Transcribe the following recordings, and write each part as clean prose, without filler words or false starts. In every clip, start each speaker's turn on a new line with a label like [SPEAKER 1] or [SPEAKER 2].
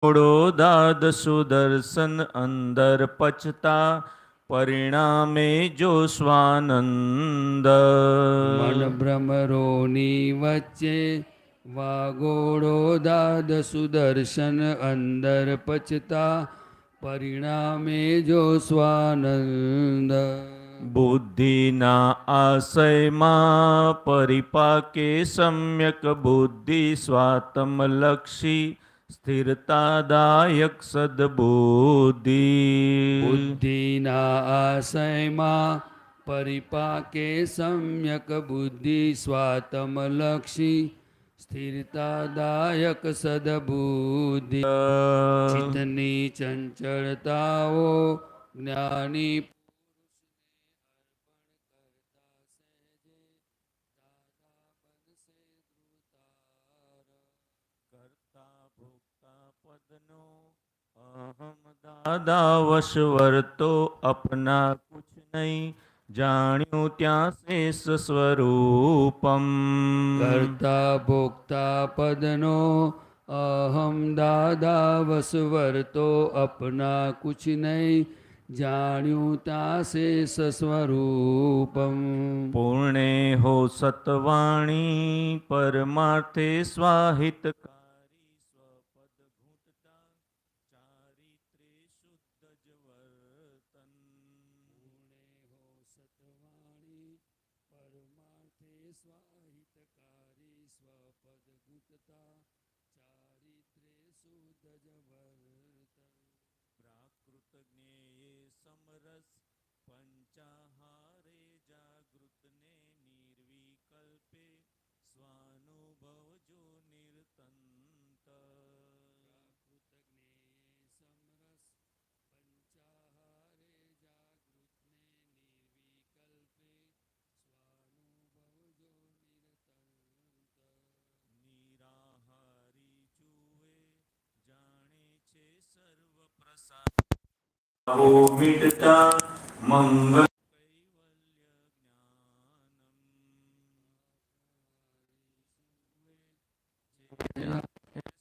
[SPEAKER 1] થોડો દાદ સુદર્શન અંદર પચતા પરિણામે જો સ્વાનંદ.
[SPEAKER 2] મન ભ્રમરોની વચ્ચે વાગોળો દાદ સુદર્શન અંદર પચતા પરિણામે જો સ્વાનંદ.
[SPEAKER 1] બુદ્ધિના આશયમાં પરિપાકે સમ્યક બુદ્ધિ સ્વાત્મલક્ષી સ્થિરતાદાયક સદબુદ્ધિ.
[SPEAKER 2] બુદ્ધિના આશયમાં પરિપાકે સમ્યક બુદ્ધિ સ્વાતમલક્ષી સ્થિરતાદાયક સદબુદ્ધિ. ચિત્તની ચંચળતાઓ જ્ઞાની
[SPEAKER 1] દાદા વશવર્તો અપના કુછ નહીં જાણ્યું ત્યાં શેષ સ્વરૂપમ.
[SPEAKER 2] કરતા ભોગતા પદનો અહમ દાદા વસવરતો અપના કુછ નહીં જાણ્યું તાસે સ્વરૂપમ.
[SPEAKER 1] પૂર્ણે હો સતવાણી પરમાર્થે સ્વાહિતકારી સ્વપદ ભૂતતા ચારિત્રે શુદ્ધ જ વર્તન.
[SPEAKER 2] પૂર્ણે હો સતવાણી પરમાર્થે સ્વાહિતકારી સ્વપદ ગુતતા ચારિત્રે શુદ્ધ જ વર્તન.
[SPEAKER 1] પ્રાકૃત જ્ઞેયે સમરસ પંચાહારે જાગૃતને નિર્વિકલ્પે સ્વાનુભવ જો નિર્તંત.
[SPEAKER 2] પ્રાકૃત જ્ઞેયે સમરસ પંચાહારે જાગૃતને નિર્વિકલ્પે સ્વાનુભવ જો નિરતંત.
[SPEAKER 1] નિરાહારી જુએ જાણે છે સર્વ પ્રસાદ મિટતા મંગલ કૈવલ્ય જ્ઞાનમ.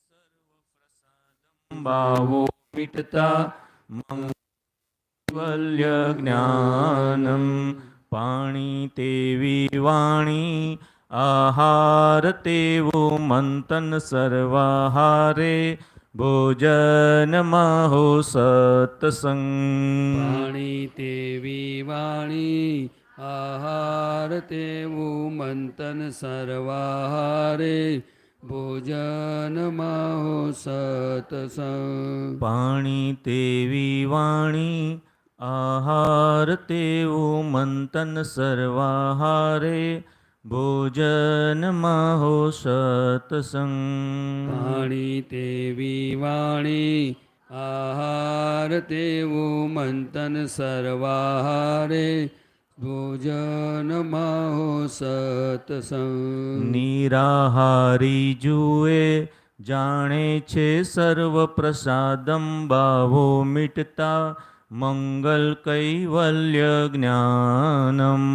[SPEAKER 1] સર્વ પ્રસાદમ ભાવો મિટતા મંગલ્ય જ્ઞાનમ. પાણી તેવી વાણી આહાર તેવું મંથન સર્વાહારે ભોજનમાં હો સત્સંગ.
[SPEAKER 2] પાણી તેવી વાણી આહાર તેવું મંથન સર્વાહારે ભોજનમાં હો સત્સંગ.
[SPEAKER 1] પાણી તેવી વાણી આહાર તેવું મંથન સર્વાહારે ભોજનમાં હો સત્સંગ.
[SPEAKER 2] પાણી તેવી વાણી આહાર તેવું મંથન સર્વાહારે ભોજનમાં હો સત્સંગ.
[SPEAKER 1] નિરાહારી જુએ જાણે છે સર્વ પ્રસાદમ ભાવો મિટતા મંગલ કૈવલ્ય જ્ઞાનમ.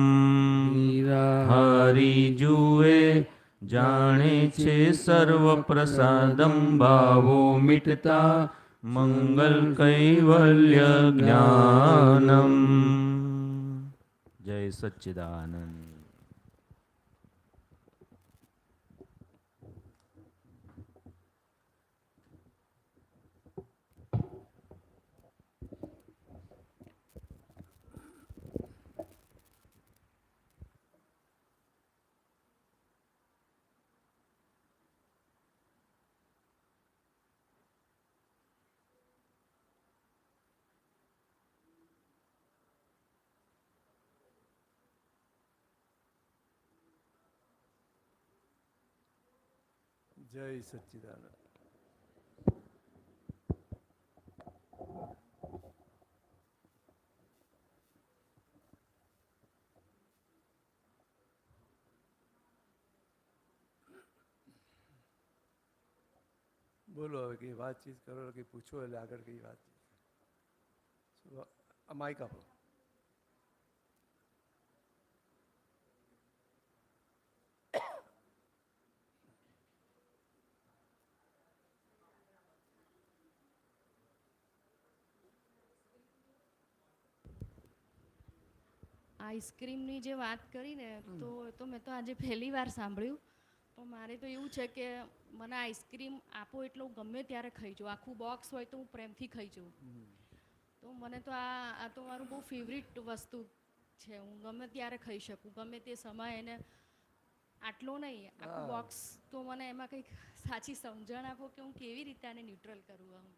[SPEAKER 1] નિરાહારી જુએ જાણે છે સર્વ પ્રસાદમ ભાવો મિટતા મંગલ કૈવલ્ય જ્ઞાનમ. જય સચ્ચિદાનંદ.
[SPEAKER 3] જય સચ્ચિદાનંદ. બોલો હવે કંઈ વાતચીત કરો, કંઈ પૂછો એટલે આગળ કઈ વાતચીત. માઇક આપો.
[SPEAKER 4] આઈસ્ક્રીમની જે વાત કરી ને તો મેં તો આજે પહેલી વાર સાંભળ્યું. તો મારે તો એવું છે કે મને આઈસ્ક્રીમ આપો એટલે હું ગમે ત્યારે ખાઈ જાઉં. આખું બોક્સ હોય તો હું પ્રેમથી ખાઈ જાઉં. તો મને તો આ તો મારું બહુ ફેવરિટ વસ્તુ છે. હું ગમે ત્યારે ખાઈ શકું, ગમે તે સમયે. એને આટલો નહીં, આખું બોક્સ. તો મને એમાં કંઈક સાચી સમજણ આપો કે હું કેવી રીતે આને ન્યુટ્રલ કરું.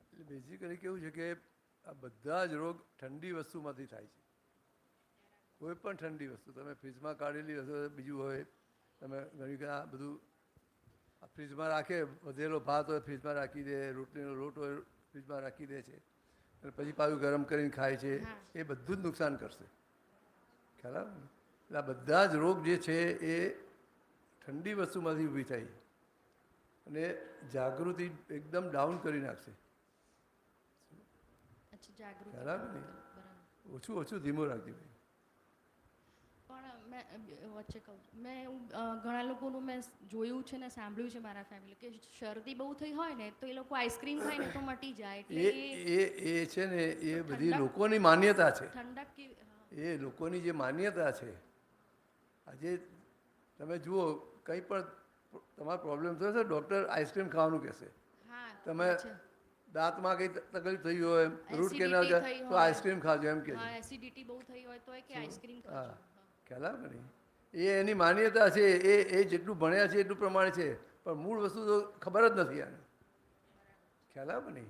[SPEAKER 3] એટલે બેઝિકલી કેવું છે કે આ બધા જ રોગ ઠંડી વસ્તુમાંથી થાય છે. કોઈ પણ ઠંડી વસ્તુ તમે ફ્રીજમાં કાઢેલી હશે, બીજું હોય, તમે ઘણી વખત આ બધું ફ્રીજમાં રાખે, વધેલો ભાત હોય ફ્રીજમાં રાખી દે, રોટલીનો લોટ હોય ફ્રીજમાં રાખી દે છે, અને પછી પાછું ગરમ કરીને ખાય છે. એ બધું જ નુકસાન કરશે. ખ્યાલ આવે ને? એટલે આ બધા જ રોગ જે છે એ ઠંડી વસ્તુમાંથી ઊભી થાય અને જાગૃતિ એકદમ ડાઉન કરી નાખશે. ખ્યાલ આવે ને? ઓછું ઓછું ધીમું રાખજે ભાઈ.
[SPEAKER 4] પણ મેં વચ્ચે કહું, મેં ઘણા લોકોનું મેં જોયું છે ને સાંભળ્યું છે મારા ફેમિલી કે શરદી બહુ થઈ હોય ને તો એ લોકો આઈસ્ક્રીમ ખાય ને તો મટી જાય. એટલે
[SPEAKER 3] એ છે ને એ બધી લોકોની માન્યતા છે.
[SPEAKER 4] ઠંડક
[SPEAKER 3] એ લોકોની જે માન્યતા છે. આજે તમે જુઓ કંઈ પણ તમારો પ્રોબ્લેમ થયો છે, ડૉક્ટર આઈસ્ક્રીમ ખાવાનું કહેશે. તમે દાંતમાં કંઈ તકલીફ થઈ હોય, રૂટ કેનાલ તો આઈસ્ક્રીમ ખાજો એમ કે
[SPEAKER 4] એસિડિટી બહુ થઈ હોય તો કે આઈસ્ક્રીમ ખાજો.
[SPEAKER 3] ખ્યાલ આવે ને? એ એની માન્યતા છે. એ જેટલું ભણ્યા છે એટલું પ્રમાણે છે, પણ મૂળ વસ્તુ તો ખબર જ નથી આને. ખ્યાલ આવે ને?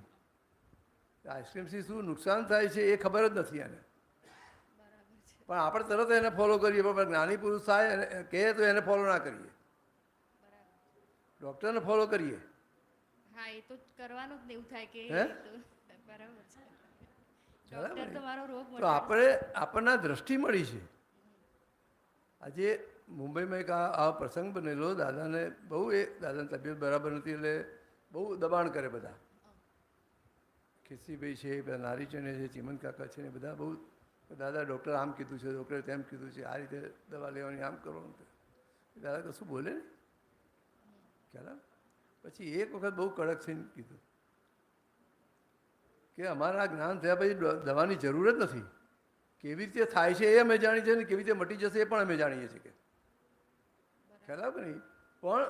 [SPEAKER 3] આઈસ્ક્રીમથી શું નુકસાન થાય છે એ ખબર જ નથી આને. પણ આપણે તરત એને ફોલો કરીએ, પણ જ્ઞાની પુરુષ થાય અને કહે તો એને ફોલો ના કરીએ, ડૉક્ટરને ફોલો કરીએ.
[SPEAKER 4] હા, એ તો કરવાનું જ એવું થાય કે બરાબર છે.
[SPEAKER 3] તો આપણને દ્રષ્ટિ મળી છે. આજે મુંબઈમાં એક આ પ્રસંગ બનેલો. દાદાને દાદાની તબિયત બરાબર નથી એટલે બહુ દબાણ કરે બધા. ખીસીભાઈ છે, બધા નારીચંદ છે, ચીમન કાકા છે ને બધા બહુ, દાદા ડૉક્ટર આમ કીધું છે, ડૉક્ટરે તેમ કીધું છે, આ રીતે દવા લેવાની, આમ કરવાનું. દાદા કશું બોલે ને. ખ્યાલ? પછી એક વખત બહુ કડક થઈને કીધું કે અમારા જ્ઞાન થયા પછી દવાની જરૂર જ નથી. કેવી રીતે થાય છે એ અમે જાણીએ છીએ, ને કેવી રીતે મટી જશે એ પણ અમે જાણીએ છીએ. ખ્યાલ આવે નહીં? પણ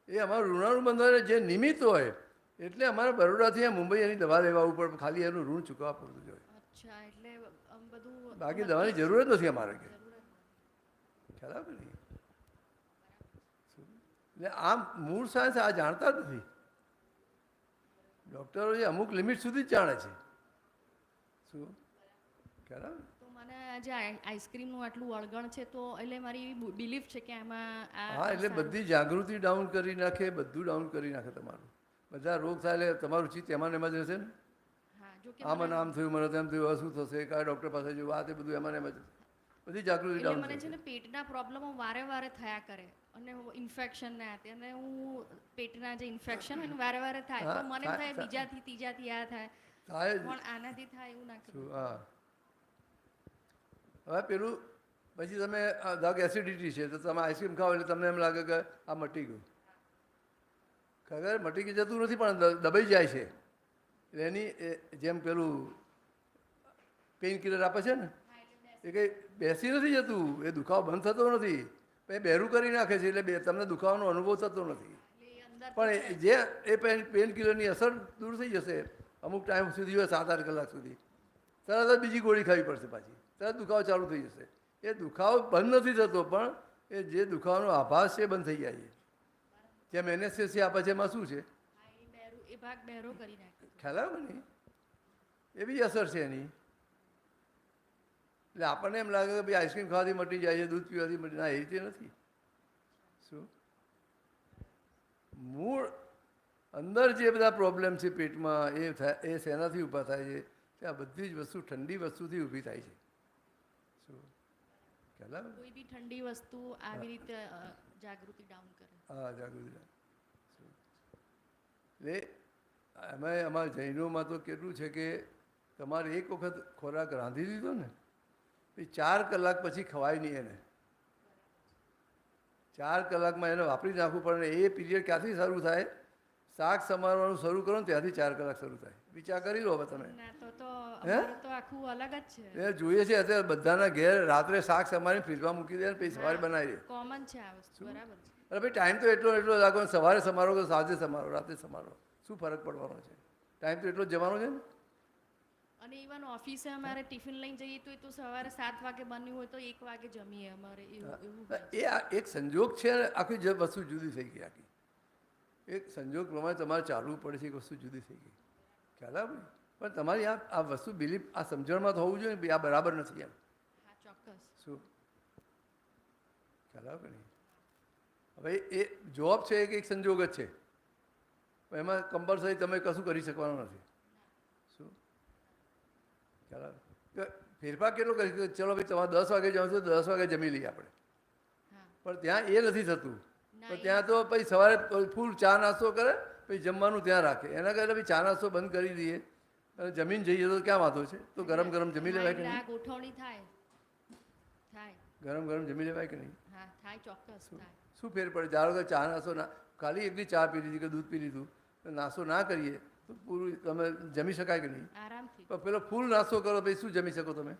[SPEAKER 3] એ અમારું ઋણાનું બંધન જે નિમિત્ત હોય એટલે અમારે બરોડાથી મુંબઈ એની દવા લેવા ઉપર ખાલી એનું ઋણ ચૂકવવા પડતું જોઈએ. બાકી દવાની જરૂર જ નથી અમારે કે. ખ્યાલ આવે નહીં? એટલે આમ મૂળ સાયન્સ આ જાણતા જ નથી. ડૉક્ટરો જે અમુક લિમિટ સુધી જ જાણે છે. શું ખ્યાલ આવે?
[SPEAKER 4] તો મને આજે આઈસ્ક્રીમનું આટલું વળગણ છે તો એટલે મારી બિલીફ છે કે આમાં
[SPEAKER 3] હા, એટલે બધી જાગૃતિ ડાઉન કરી નાખે, બધું ડાઉન કરી નાખે તમારું. બધા રોગ થાય એટલે તમારું ચિત્ત એમાં એમાં જ રહેશે ને. આમાં આમ થયું, મને તેમ થયું, શું થશે, કયા ડૉક્ટર પાસે જવું, આ તે બધું એમાં એમાં જ. બધી જાગૃતિ ડાઉન.
[SPEAKER 4] મને છે ને પેટના પ્રોબ્લેમો વારે વારે થયા કરે અને ઇન્ફેક્શન ને આ તે, અને હું પેટના જે ઇન્ફેક્શન હોય ને વારે વારે થાય તો મને થાય બીજાથી ત્રીજાથી આ થાય, પણ આનાથી થાય એવું ના કરું.
[SPEAKER 3] હા, હવે પેલું પછી તમે ધારો એસિડિટી છે તો તમે આઈસ્ક્રીમ ખાઓ એટલે તમને એમ લાગે કે આ મટી ગયું. ખબર મટી જતું નથી પણ દબાઈ જાય છે. એટલે એની જેમ પેલું પેઇન કિલર આપે છે ને, એ કંઈ બેસી નથી જતું, એ દુખાવો બંધ થતો નથી, એ બહેરું કરી નાખે છે એટલે તમને દુખાવાનો અનુભવ થતો નથી. પણ જે એ પેઇન કિલરની અસર દૂર થઈ જશે અમુક ટાઈમ સુધી, હોય 7-8 કલાક સુધી, તરત જ બીજી ગોળી ખાવી પડશે પાછી, તરત દુખાવો ચાલુ થઈ જશે. એ દુખાવો બંધ નથી થતો પણ એ જે દુખાવાનો આભાસ છે એ બંધ થઈ જાય છે. જેમ એનેસ્થેસિયા આપે છે એમાં શું છે, ખ્યાલ આવે ને, એવી અસર છે એની. એટલે આપણને એમ લાગે કે ભાઈ આઈસ્ક્રીમ ખાવાથી મટી જાય છે, દૂધ પીવાથી મટી, ના, એ રીતે નથી. શું મૂળ અંદર જે બધા પ્રોબ્લેમ છે પેટમાં એ થાય, એ શેનાથી ઊભા થાય છે? કે આ બધી જ વસ્તુ ઠંડી વસ્તુથી ઊભી થાય છે. શું ખ્યાલ આવે?
[SPEAKER 4] કોઈ બી ઠંડી વસ્તુ આવી રીતે જાગૃતિ ડાઉન કરે.
[SPEAKER 3] હા, જાગૃતિ ડાઉન. એટલે એમાં અમારા જૈનોમાં તો કેટલું છે કે તમારે એક વખત ખોરાક રાંધી દીધો ને પછી 4 કલાક પછી ખવાય નહીં એને. 4 કલાકમાં એને વાપરી નાખવું પડે. એ પીરિયડ ક્યાંથી શરૂ થાય? શાક સમારવાનું શરૂ કરો ને ત્યાંથી 4 કલાક શરૂ થાય. વિચાર કરી લો હવે તમે.
[SPEAKER 4] ના તો અમારું તો આખું અલગ જ છે.
[SPEAKER 3] એ જોઈએ છે અત્યારે બધાના ઘેર રાત્રે શાક સમારીને ફ્રીજમાં મૂકી દે ને પછી સવારે બનાવી દે.
[SPEAKER 4] કોમન છે આ વસ્તુ, બરાબર છે.
[SPEAKER 3] અરે ભાઈ ટાઈમ તો એટલો લાગો, સવારે સમારો કે સાંજે સમારો, રાતે સમારો, શું ફરક પડવાનો છે? ટાઈમ તો એટલો જ જવાનો છે ને.
[SPEAKER 4] અને ઇવન ઓફિસે અમારે ટિફિન લઈને જઈએ તો સવારે 7 વાગે બન્યું હોય તો 1 વાગે જમીએ અમારે એવું હોય.
[SPEAKER 3] એ આ એક સંજોગ છે ને, આખી જે વસ્તુ જુદી થઈ ગઈ. આખી એક સંજોગ પ્રમાણે તમારે ચાલવું પડે છે, એક વસ્તુ જુદી થઈ ગઈ. ખ્યાલ આવે? પણ તમારી આ વસ્તુ બિલીફ આ સમજણમાં તો હોવું જોઈએ ને, આ બરાબર નથી એમ.
[SPEAKER 4] હા, ચોક્કસ.
[SPEAKER 3] શું ખ્યાલ આવે કે નહીં? હવે એ જોબ છે એક સંજોગ જ છે, પણ એમાં કમ્પલસરી તમે કશું કરી શકવાનું નથી. શું ખ્યાલ આવે? ફેરફાર કેટલો કરી શકે? ચલો ભાઈ તમારે 10 વાગે જાઓ છો તો 10 વાગે જમી લઈએ આપણે, પણ ત્યાં એ નથી થતું. પણ ત્યાં તો પછી સવારે ફૂલ ચા નાસ્તો કરે, પછી જમવાનું ત્યાં રાખે. એના કરતાં પછી ચા નાસ્તો બંધ કરી દઈએ અને જમીન જઈએ તો ક્યાં વાંધો છે? તો ગરમ ગરમ જમી લેવાય કે નહીં?
[SPEAKER 4] ગોઠવણી થાય.
[SPEAKER 3] ગરમ ગરમ જમી લેવાય કે નહીં?
[SPEAKER 4] હા, થાય, ચોક્કસ થાય.
[SPEAKER 3] શું ફેર પડે? ધારો કે ચા નાસ્તો ના, ખાલી એકલી ચા પી લીધી કે દૂધ પી લીધું, નાસ્તો ના કરીએ તો પૂરું તમે જમી શકાય કે નહીં?
[SPEAKER 4] આરામથી.
[SPEAKER 3] પણ પેલો ફૂલ નાસ્તો કરો પછી શું જમી શકો તમે?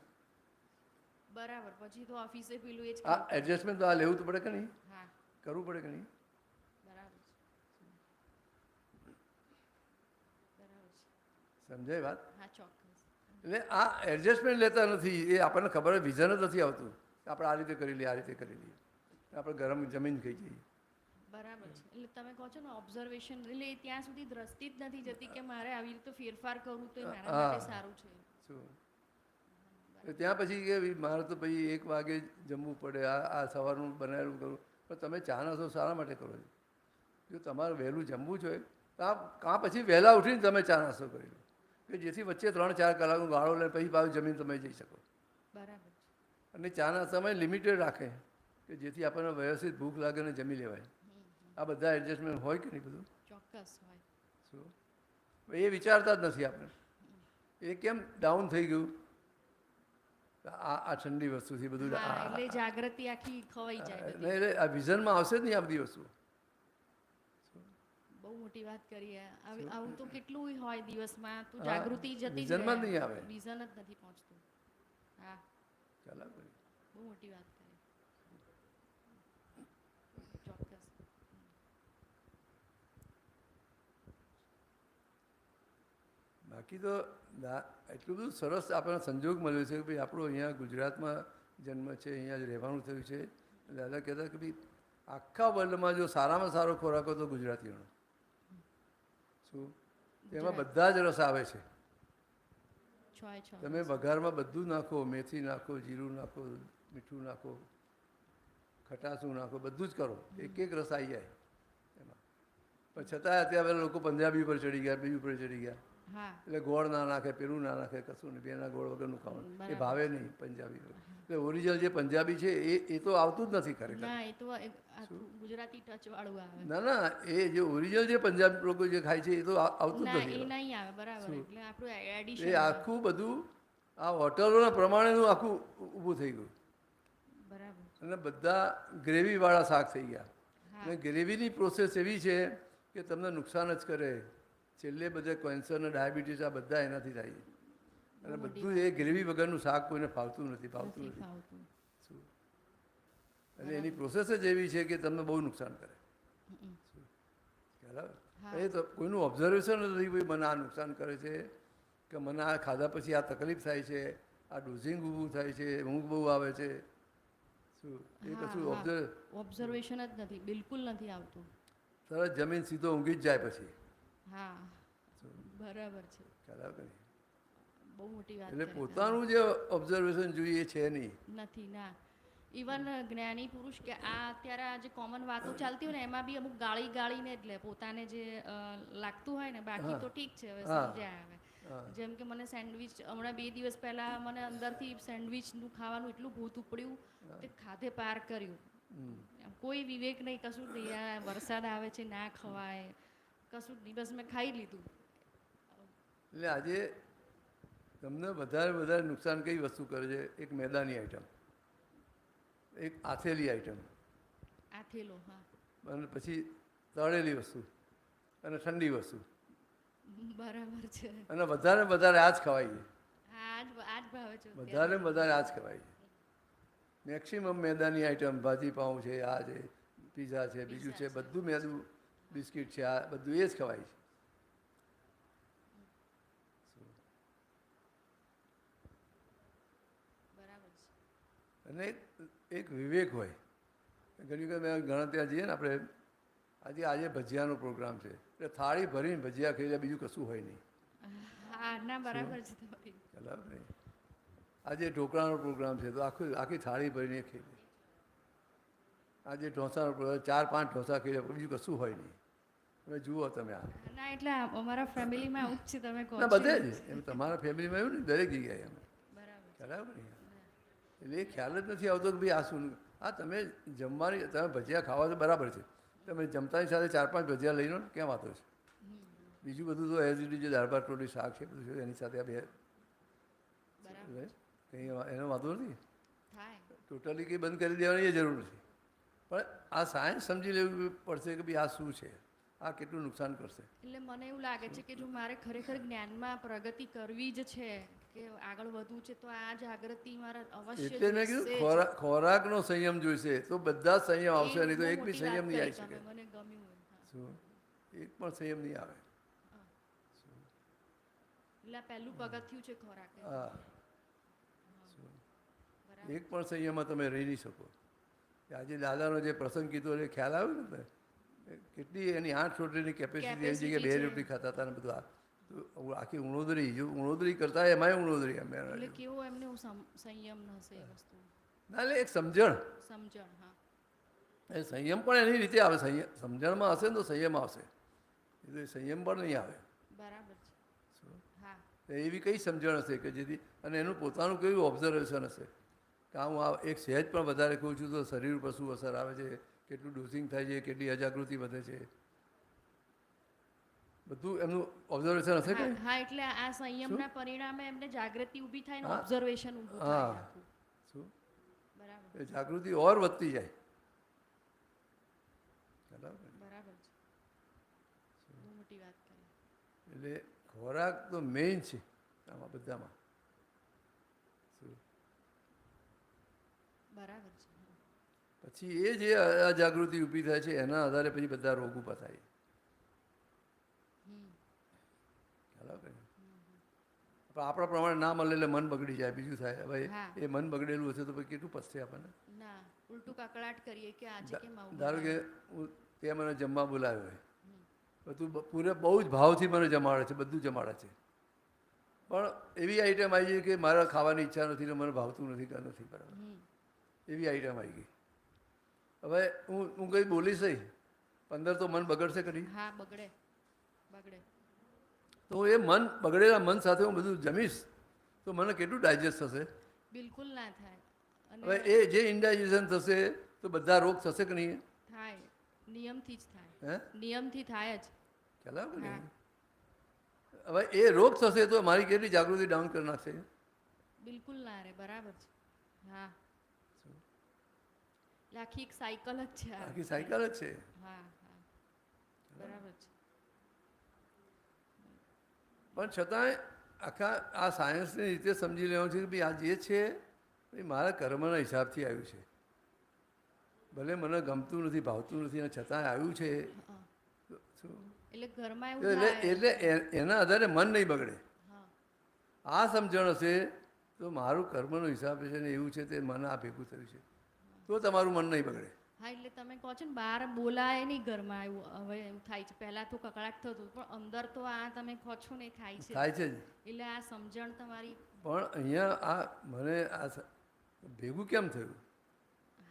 [SPEAKER 4] બરાબર. પછી તો ઓફિસે પેલું એ જ
[SPEAKER 3] આ એડજસ્ટમેન્ટ તો આ લેવું તો પડે કે નહીં?
[SPEAKER 4] હા,
[SPEAKER 3] કરવું પડે કે નહીં?
[SPEAKER 4] બરાબર છે. બરાબર છે.
[SPEAKER 3] સમજાય વાત?
[SPEAKER 4] હા, ચોક્કસ.
[SPEAKER 3] એટલે આ એડજસ્ટમેન્ટ લેતા નથી, એ આપણને ખબર વિઝન જ નથી આવતું. આપણે આ રીતે કરી લઈએ, આ રીતે કરી લઈએ, આપણે ગરમ જમીન ખાઈ જઈએ.
[SPEAKER 4] બરાબર છે. એટલે તમે કહો છો ને ઓબ્ઝર્વેશન, એટલે ત્યાં સુધી દ્રષ્ટિ જ નથી જતી કે મારે આવી રીતે ફેરફાર કરવું તો એ મારા માટે સારું છે.
[SPEAKER 3] શું ત્યાં પછી કે મારે તો પછી 1 વાગે જમવું પડે, આ સવારનું બનાવેલું કરું. પણ તમે ચા નાસ્તો શાના માટે કરો છો? જો તમારે વહેલું જમવું જોઈએ તો કાં પછી વહેલા ઉઠીને તમે ચા નાસ્તો કરી લો, કે જેથી વચ્ચે 3-4 કલાકનો ગાળો લઈને પછી પાછું જમીન તમે જઈ શકો.
[SPEAKER 4] બરાબર છે.
[SPEAKER 3] અને ચા નાસ્તામાં લિમિટેડ રાખે કે જેથી આપણને વ્યવસ્થિત ભૂખ લાગે ને જમી લેવાય. આ બધા એડજસ્ટમેન્ટ હોય કે નહીં? બધું
[SPEAKER 4] ચોક્કસ હોય.
[SPEAKER 3] શું એ વિચારતા જ નથી આપણે. એ કેમ ડાઉન થઈ ગયું? આ ઠંડી વસ્તુથી બધું
[SPEAKER 4] હા, એટલે જાગૃતિ આખી ખવાઈ જાય બધી.
[SPEAKER 3] એટલે આ વિઝનમાં આવશે જ નહીં આ બધી વસ્તુ.
[SPEAKER 4] બહુ મોટી વાત કરીએ. આવું તો કેટલું હોય દિવસમાં, તો જાગૃતિ જતી જ
[SPEAKER 3] વિઝનમાં જ નહીં આવે.
[SPEAKER 4] વિઝન જ નથી પહોંચતું. હા,
[SPEAKER 3] ચાલો
[SPEAKER 4] બહુ મોટી વાત કરી. ચોક્કસ.
[SPEAKER 3] બાકી તો એટલું બધું સરસ આપણને સંજોગ મળ્યો છે કે ભાઈ આપણો અહીંયા ગુજરાતમાં જન્મ છે, અહીંયા જ રહેવાનું થયું છે. દાદા કહેતા કે ભાઈ આખા વર્લ્ડમાં જો સારામાં સારો ખોરાક હોય તો ગુજરાતીઓનો. શું તેમાં બધા જ રસ આવે છે. તમે વઘારમાં બધું નાખો, મેથી નાખો, જીરું નાખો, મીઠું નાખો, ખટાસું નાખો, બધું જ કરો, એક રસ આવી જાય એમાં. પણ છતાં અત્યારે લોકો પંજાબી ઉપર ચડી ગયા, બીજું ઉપર ચડી ગયા. એટલે ગોળ ના નાખે, પેલું ના નાખે, કશું નહીં, બેના ગોળ વગરનું ખાવાનું એ ભાવે નહીં પંજાબી. એટલે ઓરિજિનલ જે પંજાબી છે એ તો આવતું જ નથી ખરેખર.
[SPEAKER 4] ગુજરાતી ટચ વાળું આવે.
[SPEAKER 3] ના, એ જે ઓરિજિનલ જે પંજાબી લોકો જે ખાય છે એ તો આવતું જ નથી.
[SPEAKER 4] એ નહીં આવે. બરાબર. એટલે આપણું એડિશન,
[SPEAKER 3] એ આખું બધું આ હોટલોના પ્રમાણેનું આખું ઊભું થઈ ગયું.
[SPEAKER 4] બરાબર.
[SPEAKER 3] અને બધા ગ્રેવીવાળા શાક થઈ ગયા. અને ગ્રેવીની પ્રોસેસ એવી છે કે તમને નુકસાન જ કરે. છેલ્લે બધે કેન્સર ને ડાયાબિટીસ આ બધા એનાથી થાય છે. અને બધું એ ગ્રેવી વગરનું શાક કોઈને ફાવતું નથી. શું? અને એની પ્રોસેસ જ એવી છે કે તમને બહુ નુકસાન કરે. એ તો કોઈનું ઓબ્ઝર્વેશન નથી ભાઈ મને આ નુકસાન કરે છે, કે મને આ ખાધા પછી આ તકલીફ થાય છે, આ ડોઝિંગ ઊભું થાય છે, ઊંઘ બહુ આવે છે. શું એ કશું
[SPEAKER 4] ઓબ્ઝર્વેશન જ નથી, બિલકુલ નથી આવતું.
[SPEAKER 3] તરત જમીન સીધો ઊંઘી જ જાય પછી.
[SPEAKER 4] હા, બરાબર છે.
[SPEAKER 3] ખ્યાલ આવે નહીં?
[SPEAKER 4] બહુ મોટી વાત.
[SPEAKER 3] એટલે પોતાનું જે ઓબ્ઝર્વેશન જોઈએ છે નહીં.
[SPEAKER 4] નથી ના. ઇવન જ્ઞાની પુરુષ કે આ અત્યારે આ જે કોમન વાતો ચાલતી હોય ને એમાં બી અમુક ગાળીને જ લે પોતાને જે લાગતું હોય ને. બાકી તો ઠીક છે, હવે સમજ્યા આવે. જેમ કે મને સેન્ડવિચ હમણાં 2 દિવસ પહેલા મને અંદરથી સેન્ડવિચનું ખાવાનું એટલું ભૂત ઉપડ્યું તે ખાધે પાર કર્યું. કોઈ વિવેક નહીં, કશું નહીં. આ વરસાદ આવે છે ના ખવાય, કશું દિવસ મેં ખાઈ લીધું.
[SPEAKER 3] એટલે આજે તમને વધારે નુકસાન કઈ વસ્તુ કરે છે? એક મેદાની આઈટમ, એક આથેલી આઈટમ,
[SPEAKER 4] આથેલો. હા.
[SPEAKER 3] અને પછી તળેલી વસ્તુ. અને ઠંડી વસ્તુ,
[SPEAKER 4] બરાબર છે.
[SPEAKER 3] અને વધારે વધારે આ જ ખવાય છે.
[SPEAKER 4] હા, આજ ભાવે છે અત્યારે.
[SPEAKER 3] વધારે વધારે આ જ ખવાય છે. મેક્સિમમ મેદાની આઈટમ, ભાજી પાઉં છે, આ છે, પીઝા છે, બીજું છે, બધું મેદું, બિસ્કિટ છે, આ બધું એ જ ખવાય છે.
[SPEAKER 4] બરાબર છે.
[SPEAKER 3] અને એક વિવેક હોય. ઘણી વખત મેં ઘણા ત્યાં જઈએ ને આપણે, આજે ભજીયાનો પ્રોગ્રામ છે એટલે થાળી ભરીને ભજીયા ખાઈ લે, બીજું કશું હોય નહીં.
[SPEAKER 4] હા, ના બરાબર છે તમારી.
[SPEAKER 3] બરાબર નહીં. આજે ઢોકળાનો પ્રોગ્રામ છે તો આખી થાળી ભરીને ખાઈ લે. આજે ઢોસાનો પ્રોગ્રામ, 4-5 ઢોસા ખાઈ લે, બીજું કશું હોય નહીં. તમે જુઓ તમે આ.
[SPEAKER 4] ના એટલે અમારા ફેમિલીમાં આવું જ છે, તમે કહો
[SPEAKER 3] ના,
[SPEAKER 4] છો.
[SPEAKER 3] બધે જ એમ તમારા ફેમિલીમાં એવું ને દરેક જગ્યાએ એમ.
[SPEAKER 4] બરાબર છે.
[SPEAKER 3] બરાબર ને? એટલે એ ખ્યાલ જ નથી આવતો કે ભાઈ આ શું. આ તમે જમવાની, તમે ભજીયા ખાવા તો બરાબર છે, તમે જમતાની સાથે 4-5 ભજીયા લઈ લો ને, ક્યાં વાતો છે. બીજું બધું તો એઝ ઇટ ઇઝ જે દાળ ભાત રોટલી શાક છે બધું છે, એની સાથે આ બે
[SPEAKER 4] બરાબર
[SPEAKER 3] કંઈ એનો વાંધો નથી.
[SPEAKER 4] થાય.
[SPEAKER 3] ટોટલી કંઈ બંધ કરી દેવાની એ જરૂર નથી. પણ આ સાયન્સ સમજી લેવું પડશે કે ભાઈ આ શું છે, આ કેટલું નુકસાન કરશે.
[SPEAKER 4] એટલે મને એવું લાગે છે કે જો મારે ખરેખર જ્ઞાનમાં પ્રગતિ કરવી જ છે, કે આગળ વધવું છે, તો આ જાગૃતિ મારે અવશ્ય
[SPEAKER 3] એટલે મેં કીધું
[SPEAKER 4] જોઈશે જ.
[SPEAKER 3] ખોરાકનો સંયમ જોઈશે, તો બધા જ સંયમ આવશે,
[SPEAKER 4] એ
[SPEAKER 3] નહીં તો
[SPEAKER 4] બહુ
[SPEAKER 3] એક બી
[SPEAKER 4] મોટી
[SPEAKER 3] સંયમ
[SPEAKER 4] વાત
[SPEAKER 3] નહીં આવી
[SPEAKER 4] કરી
[SPEAKER 3] શકે.
[SPEAKER 4] તમે, મને ગમ્યું. હા.
[SPEAKER 3] શું? એક પણ સંયમ નહીં આવે.
[SPEAKER 4] એટલે આ પહેલું પગથિયું છે ખોરાક.
[SPEAKER 3] હા,
[SPEAKER 4] બરાબર.
[SPEAKER 3] એક પણ સંયમમાં તમે રહી નહીં શકો. આજે દાદાનો જે પ્રસંગ કીધો એ ખ્યાલ આવ્યો ને, કેટલી એની 8 રોટલીની કેપેસિટી, એની જગ્યાએ 2 રોટલી ખાતા હતા ને બધું. આ તો આખી ઉણોદરી, જો ઉણોદરી કરતા એમાંય ઉણોદરી અમે.
[SPEAKER 4] એટલે કેવો એમને સંયમ હશે એ વસ્તુ.
[SPEAKER 3] ના, એટલે એક સમજણ.
[SPEAKER 4] સમજણ. હા.
[SPEAKER 3] એ સંયમ પણ એની રીતે આવે. સમજણમાં હશે ને તો સંયમ આવશે, એ તો સંયમ પણ નહીં આવે.
[SPEAKER 4] બરાબર છે. હા.
[SPEAKER 3] એવી કઈ સમજણ હશે કે જેથી, અને એનું પોતાનું કેવું ઓબ્ઝર્વેશન હશે કે હું આ એક સહેજ પણ વધારે કહું છું તો શરીર ઉપર શું અસર આવે છે, કેટલું ડોઝિંગ થાય છે, કેટલી અજાગૃતિ વધે છે, બધું એમનું ઓબ્ઝર્વેશન હશે કે.
[SPEAKER 4] હા, એટલે આ સંયમના પરિણામે એમને જાગૃતિ ઊભી થાય ને
[SPEAKER 3] હા.
[SPEAKER 4] ઓબ્ઝર્વેશન ઊભું
[SPEAKER 3] હા.
[SPEAKER 4] થાય આખું.
[SPEAKER 3] શું?
[SPEAKER 4] બરાબર.
[SPEAKER 3] એ જાગૃતિ ઓર વધતી જાય. બરાબર.
[SPEAKER 4] બરાબર છે. બહુ મોટી વાત કરી.
[SPEAKER 3] એટલે ખોરાક તો મેઇન છે આમાં બધામાં. શું?
[SPEAKER 4] બરાબર છે.
[SPEAKER 3] પછી એ જે અજાગૃતિ ઊભી થાય છે એના આધારે પછી બધા રોગ ઊભા થાય. બરાબર. પણ આપણા પ્રમાણે ના મળે એટલે મન બગડી જાય, બીજું થાય. હવે
[SPEAKER 4] હા.
[SPEAKER 3] એ મન બગડેલું હશે તો પછી કેટલું પછશે આપણને.
[SPEAKER 4] ના, ઉલટું કકળાટ કરીએ કે આજે કેમ આવું
[SPEAKER 3] ધારો કે
[SPEAKER 4] બનાવ્યું?
[SPEAKER 3] તે મને જમવા બોલાવ્યો હોય, બધું બહુ જ ભાવથી મને જમાડે છે, બધું જમાડે છે, પણ એવી આઈટમ આવી ગઈ કે મારે ખાવાની ઈચ્છા નથી ને મને ભાવતું નથી કે નથી. બરાબર. એવી આઈટમ આવી ગઈ. હવે હું કંઈ બોલીશ નહીં, 15 તો મન બગડશે કરી.
[SPEAKER 4] હા, બગડે. બગડે.
[SPEAKER 3] તો એ મન બગડેલા મન સાથે હું બધું જમીશ તો મને કેટલું ડાયજેસ્ટ થશે.
[SPEAKER 4] બિલકુલ ના થાય.
[SPEAKER 3] હવે
[SPEAKER 4] અને
[SPEAKER 3] એ જે ઇન્ડાઇજેશન થશે તો બધા રોગ થશે કે નહીં.
[SPEAKER 4] થાય. નિયમથી જ થાય.
[SPEAKER 3] હે,
[SPEAKER 4] નિયમથી થાય જ.
[SPEAKER 3] ખ્યાલ આવે ને.
[SPEAKER 4] હા.
[SPEAKER 3] હવે એ રોગ થશે તો મારી કેટલી જાગૃતિ ડાઉન કરી નાખશે.
[SPEAKER 4] બિલકુલ ના રે. બરાબર છે. હા. એટલે આખી એક સાયકલ જ છે આ.
[SPEAKER 3] આખી સાયકલ જ છે.
[SPEAKER 4] હા. હા. બરાબર છે.
[SPEAKER 3] પણ છતાંય આખા આ સાયન્સની રીતે સમજી લેવાનું છે કે ભાઈ આ જે છે એ મારા કર્મના હિસાબથી આવ્યું છે. ભલે મને ગમતું નથી, ભાવતું નથી, અને છતાંય આવ્યું છે.
[SPEAKER 4] હા.
[SPEAKER 3] શું?
[SPEAKER 4] એટલે ઘરમાં એવું
[SPEAKER 3] એટલે
[SPEAKER 4] થાય.
[SPEAKER 3] એટલે એના આધારે મન નહીં બગડે.
[SPEAKER 4] હા.
[SPEAKER 3] આ સમજણ હશે તો મારું કર્મનો હિસાબ છે ને એવું છે તે મને આ ભેગું થયું છે, તો તમારું મન નહીં બગડે.
[SPEAKER 4] હા, એટલે તમે કહો છો ને બહાર બોલાય નહીં ઘરમાં એવું હવે એવું થાય છે. પહેલાં તો કકળાટ થતું પણ અંદર તો આ તમે કહો છો ને એ થાય છે.
[SPEAKER 3] થાય છે જ.
[SPEAKER 4] એટલે આ સમજણ તમારી.
[SPEAKER 3] પણ અહીંયા આ મને આ ભેગું કેમ થયું?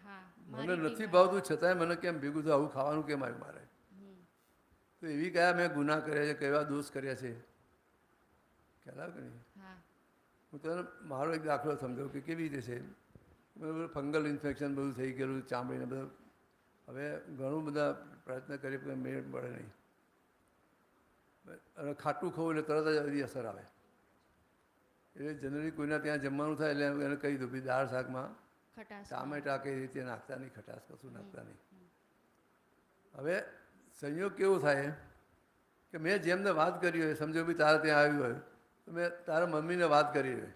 [SPEAKER 4] હા.
[SPEAKER 3] મને
[SPEAKER 4] મારી
[SPEAKER 3] નથી
[SPEAKER 4] ટીમ.
[SPEAKER 3] ભાવતું છતાંય મને કેમ ભેગું થયું? આવું ખાવાનું કેમ આવ્યું મારે? તો એવી કયા મેં ગુનાહ કર્યા છે, કેવા દોષ કર્યા છે, ખ્યાલ આવે કે નહીં?
[SPEAKER 4] હા.
[SPEAKER 3] હું તને મારો એક દાખલો સમજાવું કે કેવી રીતે છે. બરાબર, ફંગલ ઇન્ફેક્શન બધું થઈ ગયેલું, ચામડીને બધું. હવે ઘણું બધા પ્રયત્ન કરી પણ મેળ પડે નહીં. અને ખાટું ખાવું એટલે તરત જ બધી અસર આવે. એટલે જનરલી કોઈના ત્યાં જમવાનું થાય એટલે એને કહી દઉં ભાઈ દાળ શાકમાં
[SPEAKER 4] ખટાશ.
[SPEAKER 3] ટામેટા કઈ રીતે નાખતા નહીં, ખટાશ કશું નાખતા નહીં. હવે સંયોગ કેવો થાય કે મેં જેમને વાત કરી હોય, સમજો ભાઈ તારે ત્યાં આવ્યું હોય તો મેં તારા મમ્મીને વાત કરી હોય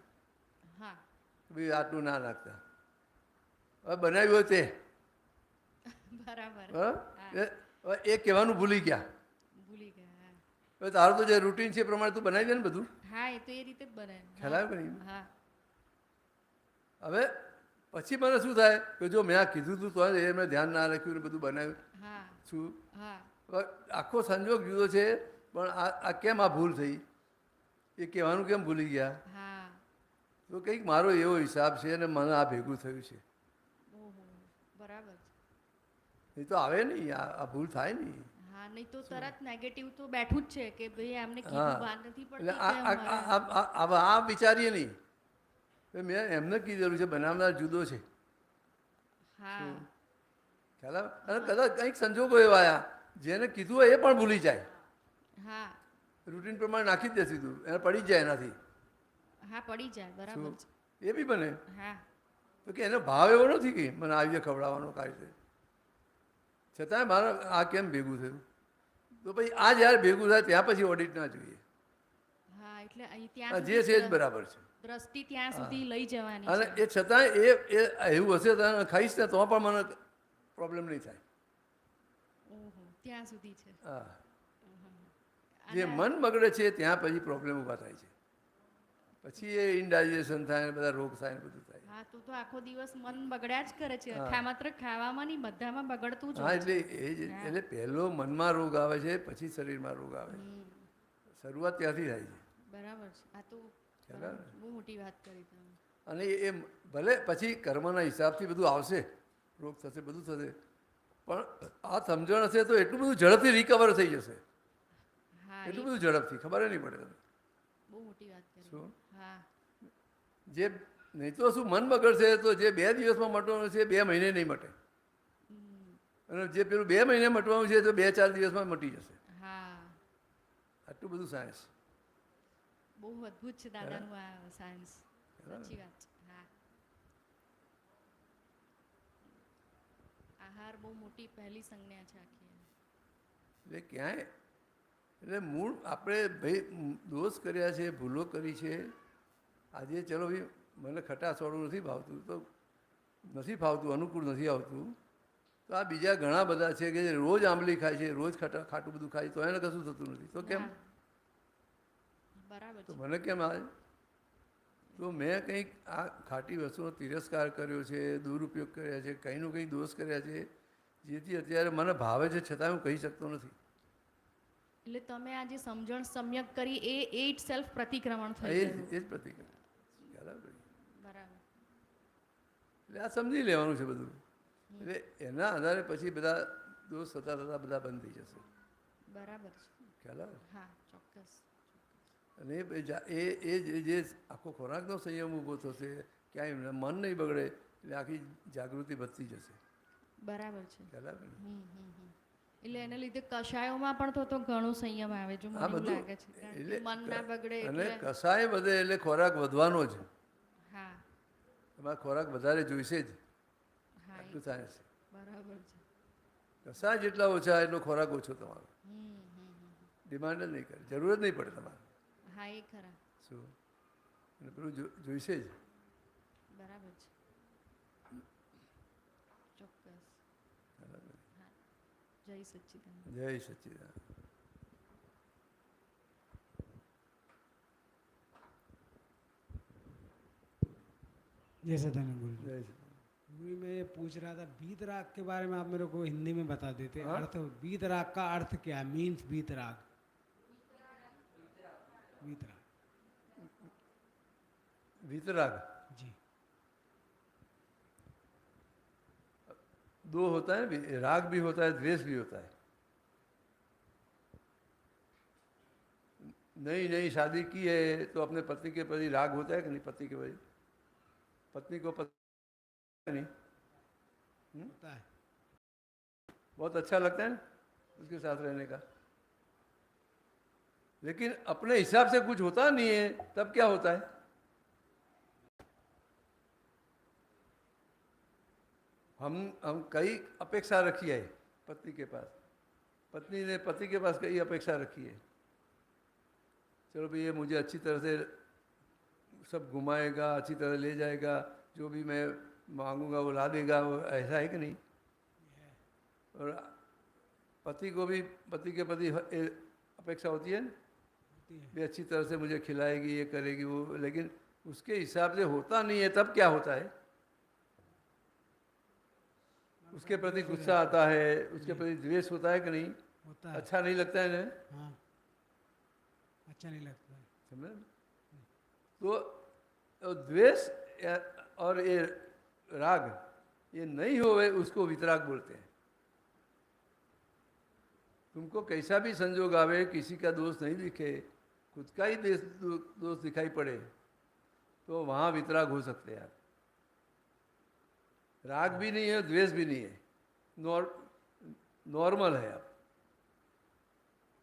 [SPEAKER 4] હા
[SPEAKER 3] કે ભાઈ આટલું ના નાખતા, હવે બનાવ્યું હોય તે
[SPEAKER 4] બરાબર
[SPEAKER 3] બરાબર
[SPEAKER 4] હા
[SPEAKER 3] હવે એ કહેવાનું ભૂલી ગયા.
[SPEAKER 4] ભૂલી ગયા હા.
[SPEAKER 3] હવે તારું તો જે રૂટીન છે એ પ્રમાણે તું બનાવી દે ને બધું,
[SPEAKER 4] હા એ તો એ રીતે જ બને
[SPEAKER 3] ખ્યાલ આવે કે નહીં?
[SPEAKER 4] હા
[SPEAKER 3] હવે પછી મને શું થાય કે જો મેં આ કીધું હતું તો એ મેં ધ્યાન ના રાખ્યું ને બધું બનાવ્યું
[SPEAKER 4] હા
[SPEAKER 3] શું,
[SPEAKER 4] હા
[SPEAKER 3] હવે આખો સંજોગ જુદો છે પણ આ કેમ આ ભૂલ થઈ, એ કહેવાનું કેમ ભૂલી ગયા,
[SPEAKER 4] હા
[SPEAKER 3] તો કંઈક મારો એવો હિસાબ છે અને મને આ ભેગું થયું છે.
[SPEAKER 4] ઓહો બરાબર છે.
[SPEAKER 3] એ તો આવે નહીં, આ ભૂલ થાય નહીં.
[SPEAKER 4] હા નહીં તો તરત નેગેટિવ તો બેઠું જ છે કે ભાઈ આમને
[SPEAKER 3] હા
[SPEAKER 4] કીધું ભાન નથી
[SPEAKER 3] એટલે
[SPEAKER 4] પડતી કે અમારે
[SPEAKER 3] આ વિચારીએ નહીં કે મેં એમને કીધેલું છે, બનાવનાર જુદો છે,
[SPEAKER 4] હા
[SPEAKER 3] ખ્યાલ આવે? અને કદાચ કંઈક સંજોગો એવા આવ્યા જેને કીધું હોય એ પણ ભૂલી જાય,
[SPEAKER 4] હા
[SPEAKER 3] રૂટીન પ્રમાણે નાખી જ દે સીધું, એને પડી જ જાય એનાથી.
[SPEAKER 4] હા પડી જાય બરાબર
[SPEAKER 3] શું
[SPEAKER 4] છે
[SPEAKER 3] એ બી બને
[SPEAKER 4] હા
[SPEAKER 3] તો કે એનો ભાવ એવો નથી કે મને આવીએ ખવડાવવાનો કાંઈ છે, છતાંય મારે આ કેમ ભેગું થયું, તો પછી આ જ્યારે ભેગું થાય ત્યાં પછી ઓડિટ ના જોઈએ.
[SPEAKER 4] હા એટલે અહીં
[SPEAKER 3] આ
[SPEAKER 4] ત્યાં
[SPEAKER 3] જે છે એ જ
[SPEAKER 4] સુધી
[SPEAKER 3] બરાબર છે.
[SPEAKER 4] દ્રષ્ટિ ત્યાં સુધી લઈ જવાની
[SPEAKER 3] અને
[SPEAKER 4] છે
[SPEAKER 3] એ છતાંય એ એવું હશે તો ખાઈશ ને તો પણ મને પ્રોબ્લેમ નહીં થાય.
[SPEAKER 4] ઓહો ત્યાં સુધી છે
[SPEAKER 3] હા,
[SPEAKER 4] અને
[SPEAKER 3] જે મન બગડે છે ત્યાં પછી પ્રોબ્લેમ ઊભા થાય છે, પછી એ ઇનડાઇજેશન થાય ને બધા રોગ થાય ને બધું થાય.
[SPEAKER 4] હા તો આખો દિવસ મન બગડ્યા જ કરે છે
[SPEAKER 3] હા.
[SPEAKER 4] માત્ર ખાવામાં નહીં બધામાં બગડતું જ
[SPEAKER 3] હા
[SPEAKER 4] હોય
[SPEAKER 3] એટલે
[SPEAKER 4] છે.
[SPEAKER 3] એ જ એટલે પહેલો મનમાં રોગ આવે છે પછી શરીરમાં રોગ આવે છે, શરૂઆત ત્યાંથી થાય છે.
[SPEAKER 4] બરાબર છે આ તો
[SPEAKER 3] ખ્યાલ આવે ને?
[SPEAKER 4] બહુ મોટી વાત કરી તમે
[SPEAKER 3] અને એ ભલે પછી કર્મના હિસાબથી બધું આવશે, રોગ થશે બધું થશે, પણ આ સમજણ હશે તો એટલું બધું ઝડપથી રિકવર થઈ જશે,
[SPEAKER 4] હા
[SPEAKER 3] એટલું
[SPEAKER 4] એ
[SPEAKER 3] બધું ઝડપથી ખબર નહીં પડે તમને.
[SPEAKER 4] બહુ મોટી વાત કરી
[SPEAKER 3] શું?
[SPEAKER 4] હા
[SPEAKER 3] જે નહીં તો શું મન બગડશે તો જે 2 દિવસમાં મટવાનું છે 2 મહિને નહીં મટે, અને જે પેલું 2 મહિને મટવાનું છે તો 2-4 દિવસમાં મટી જશે.
[SPEAKER 4] હા
[SPEAKER 3] આટલું બધું સાયન્સ.
[SPEAKER 4] બહુ અદ્ભુત છે દાદાનું આ સાયન્સ સાચી વાત છે હા આહાર બહુ મોટી પહેલી સંજ્ઞા છે આખી
[SPEAKER 3] એટલે ક્યાંય એટલે મૂળ આપણે ભાઈ દોષ કર્યા છે, ભૂલો કરી છે, આજે ચલો ભાઈ મને ખટાશવાળું નથી ભાવતું તો નથી ફાવતું, અનુકૂળ નથી આવતું, તો આ બીજા ઘણા બધા છે કે જે રોજ આંબલી ખાય છે, રોજ ખાટું બધું ખાય તો એને કશું થતું નથી, તો કેમ?
[SPEAKER 4] હા, બરાબર
[SPEAKER 3] તો
[SPEAKER 4] છે
[SPEAKER 3] મને કેમ આવે? તો મેં કંઈક આ ખાટી વસ્તુનો તિરસ્કાર કર્યો છે, દુરુપયોગ કર્યા છે, કંઈનું કંઈ દોષ કર્યા છે, જેથી અત્યારે મને ભાવે છે છતાં હું કહી શકતો નથી.
[SPEAKER 4] એટલે તમે આ જે સમજણ સમ્યક કરી એ ઇટ સેલ્ફ પ્રતિક્રમણ થઈ
[SPEAKER 3] એ
[SPEAKER 4] ગયું
[SPEAKER 3] જ પ્રતિક્રિયા ખ્યાલ આવે?
[SPEAKER 4] બરાબર
[SPEAKER 3] એટલે આ સમજી લેવાનું છે બધું, એટલે એના આધારે પછી બધા દોષ થતા થતાં બધા બંધ થઈ જશે,
[SPEAKER 4] બરાબર છે
[SPEAKER 3] ખ્યાલ આવે?
[SPEAKER 4] હા ચોક્કસ
[SPEAKER 3] અને જે આખો ખોરાકનો સંયમ ઊભો થશે, ક્યાંય મન નહીં બગડે એટલે આખી જાગૃતિ વધતી જશે,
[SPEAKER 4] બરાબર છે
[SPEAKER 3] ખ્યાલ આવે ને?
[SPEAKER 4] એટલે એને લીધે કષાયોમાં પણ તો ઘણો સંયમ આવે જો મને
[SPEAKER 3] આ
[SPEAKER 4] એવું
[SPEAKER 3] બધું
[SPEAKER 4] લાગે છે કારણ કે મન ના બગડે
[SPEAKER 3] અને
[SPEAKER 4] એટલે
[SPEAKER 3] કસાય વધે એટલે ખોરાક વધવાનો જ,
[SPEAKER 4] હા
[SPEAKER 3] તમારે ખોરાક વધારે જોઈશે જ,
[SPEAKER 4] હા
[SPEAKER 3] આટલું થાય છે.
[SPEAKER 4] બરાબર છે
[SPEAKER 3] કસાય જેટલા ઓછા એટલો ખોરાક ઓછો તમારો, ડિમાન્ડ જ નહીં કરે, જરૂર જ નહીં પડે તમારે.
[SPEAKER 4] હા એ ખરા
[SPEAKER 3] શું અને પેલું જોઈશે જ.
[SPEAKER 4] બરાબર છે ચોક્કસ હા જય સચ્ચિદાનંદ
[SPEAKER 3] જય સચ્ચિદાનંદ.
[SPEAKER 5] जय सदानंद गुरु जी।
[SPEAKER 3] જય સચ્ચિદાનંદ.
[SPEAKER 5] गुरु मैं ये पूछ रहा था बीत राग के बारे में आप मेरे को हिंदी में बता देते
[SPEAKER 3] हाँ?
[SPEAKER 5] अर्थ बीत राग का अर्थ क्या है मीन्स बीत राग बीत राग
[SPEAKER 3] वीतराग
[SPEAKER 5] जी
[SPEAKER 3] 2 होता है, राग भी होता है, द्वेष भी होता है. नई नई शादी की है तो अपने पति के प्रति राग होता है कि नहीं? पति के प्रति, पत्नी को पति नहीं
[SPEAKER 5] होता है
[SPEAKER 3] बहुत अच्छा लगता है ना उसके साथ रहने का, लेकिन अपने हिसाब से कुछ होता नहीं है तब क्या होता है? हम कई अपेक्षा रखी है पति के पास, पत्नी ने पति के पास कई अपेक्षा रखी है, चलो भाई ये मुझे अच्छी तरह से सब घुमाएगा, अच्छी तरह ले जाएगा, जो भी मैं मांगूंगा वो ला देगा, वो ऐसा है कि नहीं? और पति को भी पति के प्रति अपेक्षा होती है ना, भी अच्छी तरह से मुझे खिलाएगी, ये करेगी वो, लेकिन उसके हिसाब से होता नहीं है। तब क्या होता है? उसके प्रति गुस्सा आता है, उसके प्रति द्वेष होता है कि नहीं?
[SPEAKER 5] होता है।
[SPEAKER 3] अच्छा नहीं लगता है ना?
[SPEAKER 5] हाँ, अच्छा नहीं लगता है।
[SPEAKER 3] समझे? तो द्वेष और ये राग ये नहीं होवे उसको वितराग बोलते हैं। तुमको कैसा भी संजोग आवे, किसी का दोष नहीं दिखे, खुद का ही दोष दिखाई पड़े, तो वहाँ वितराग हो सकते हैं आप। राग भी नहीं है, द्वेष भी नहीं है, नॉर्मल है आप।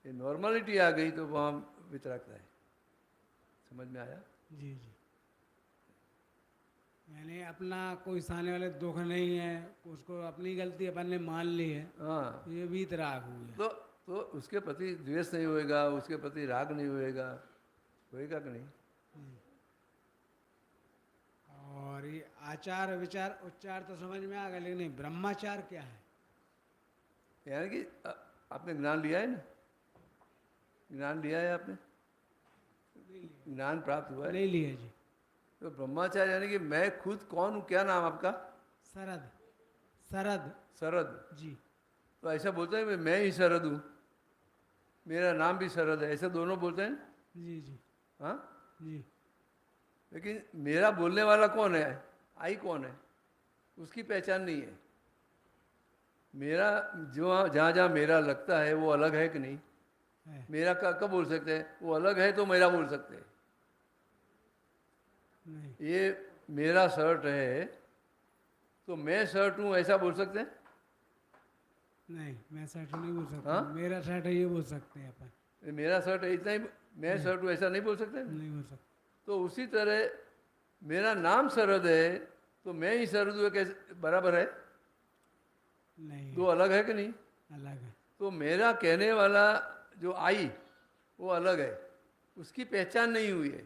[SPEAKER 3] ये नॉर्मलिटी आ गई तो वहाँ वितरागता है। समझ में आया?
[SPEAKER 5] जी जी। मैंने अपना कोई सामने वाले दुख नहीं है, उसको अपनी गलती अपन ने मान ली है,
[SPEAKER 3] हाँ,
[SPEAKER 5] ये वीतराग हो गया।
[SPEAKER 3] तो उसके प्रति द्वेष नहीं होएगा, उसके प्रति राग नहीं होएगा, होएगा कि नहीं?
[SPEAKER 5] और ये आचार विचार उच्चार तो समझ में आ गया, लेकिन ये ब्रह्माचार क्या है?
[SPEAKER 3] यानी कि आपने ज्ञान लिया है ना, ज्ञान लिया है आपने, ज्ञान प्राप्त हुआ है।
[SPEAKER 5] नहीं लिया जी।
[SPEAKER 3] तो ब्रह्माचार्य यानी कि मैं खुद कौन हूँ? क्या नाम आपका?
[SPEAKER 5] शरद। शरद
[SPEAKER 3] शरद।
[SPEAKER 5] जी।
[SPEAKER 3] तो ऐसा बोलते हैं मैं ही शरद हूँ, मेरा नाम भी शरद है, ऐसा दोनों बोलते हैं।
[SPEAKER 5] जी जी
[SPEAKER 3] हाँ,
[SPEAKER 5] जी।
[SPEAKER 3] लेकिन मेरा बोलने वाला कौन है? आई कौन है? उसकी पहचान नहीं है। मेरा जो जहाँ जहाँ मेरा लगता है वो अलग है कि नहीं?
[SPEAKER 5] है।
[SPEAKER 3] मेरा कब बोल सकते हैं? वो अलग है तो मेरा बोल सकते हैं।
[SPEAKER 5] नहीं
[SPEAKER 3] ये मेरा शर्ट है तो मैं शर्ट हूँ ऐसा बोल सकते हैं?
[SPEAKER 5] नहीं, मैं शर्ट नहीं बोल सकता।
[SPEAKER 3] हाँ?
[SPEAKER 5] मेरा शर्ट है ये बोल सकते हैं अपन।
[SPEAKER 3] ये मेरा शर्ट है इतना ही, मैं शर्ट हूँ ऐसा नहीं बोल सकते?
[SPEAKER 5] नहीं बोल सकते।
[SPEAKER 3] तो उसी तरह मेरा नाम शरद है तो मैं ही शरद हूँ, कैसे बराबर है?
[SPEAKER 5] नहीं
[SPEAKER 3] दो अलग है कि नहीं?
[SPEAKER 5] अलग है।
[SPEAKER 3] तो मेरा कहने वाला जो आई वो अलग है, उसकी पहचान नहीं हुई है।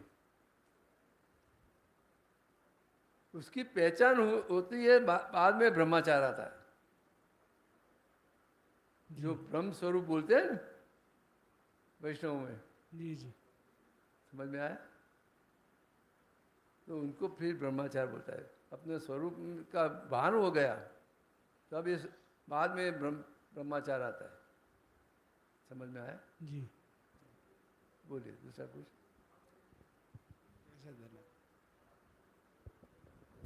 [SPEAKER 3] उसकी पहचान होती है बाद में ब्रह्माचार आता है। जो ब्रह्म स्वरूप बोलते हैं ना वैष्णव में,
[SPEAKER 5] जी जी।
[SPEAKER 3] समझ में आया? तो उनको फिर ब्रह्माचार बोलता है। अपने स्वरूप का भान हो गया तब इस बाद में ब्रह्माचार आता है। समझ में आया?
[SPEAKER 5] जी।
[SPEAKER 3] बोलिए दूसरा कुछ।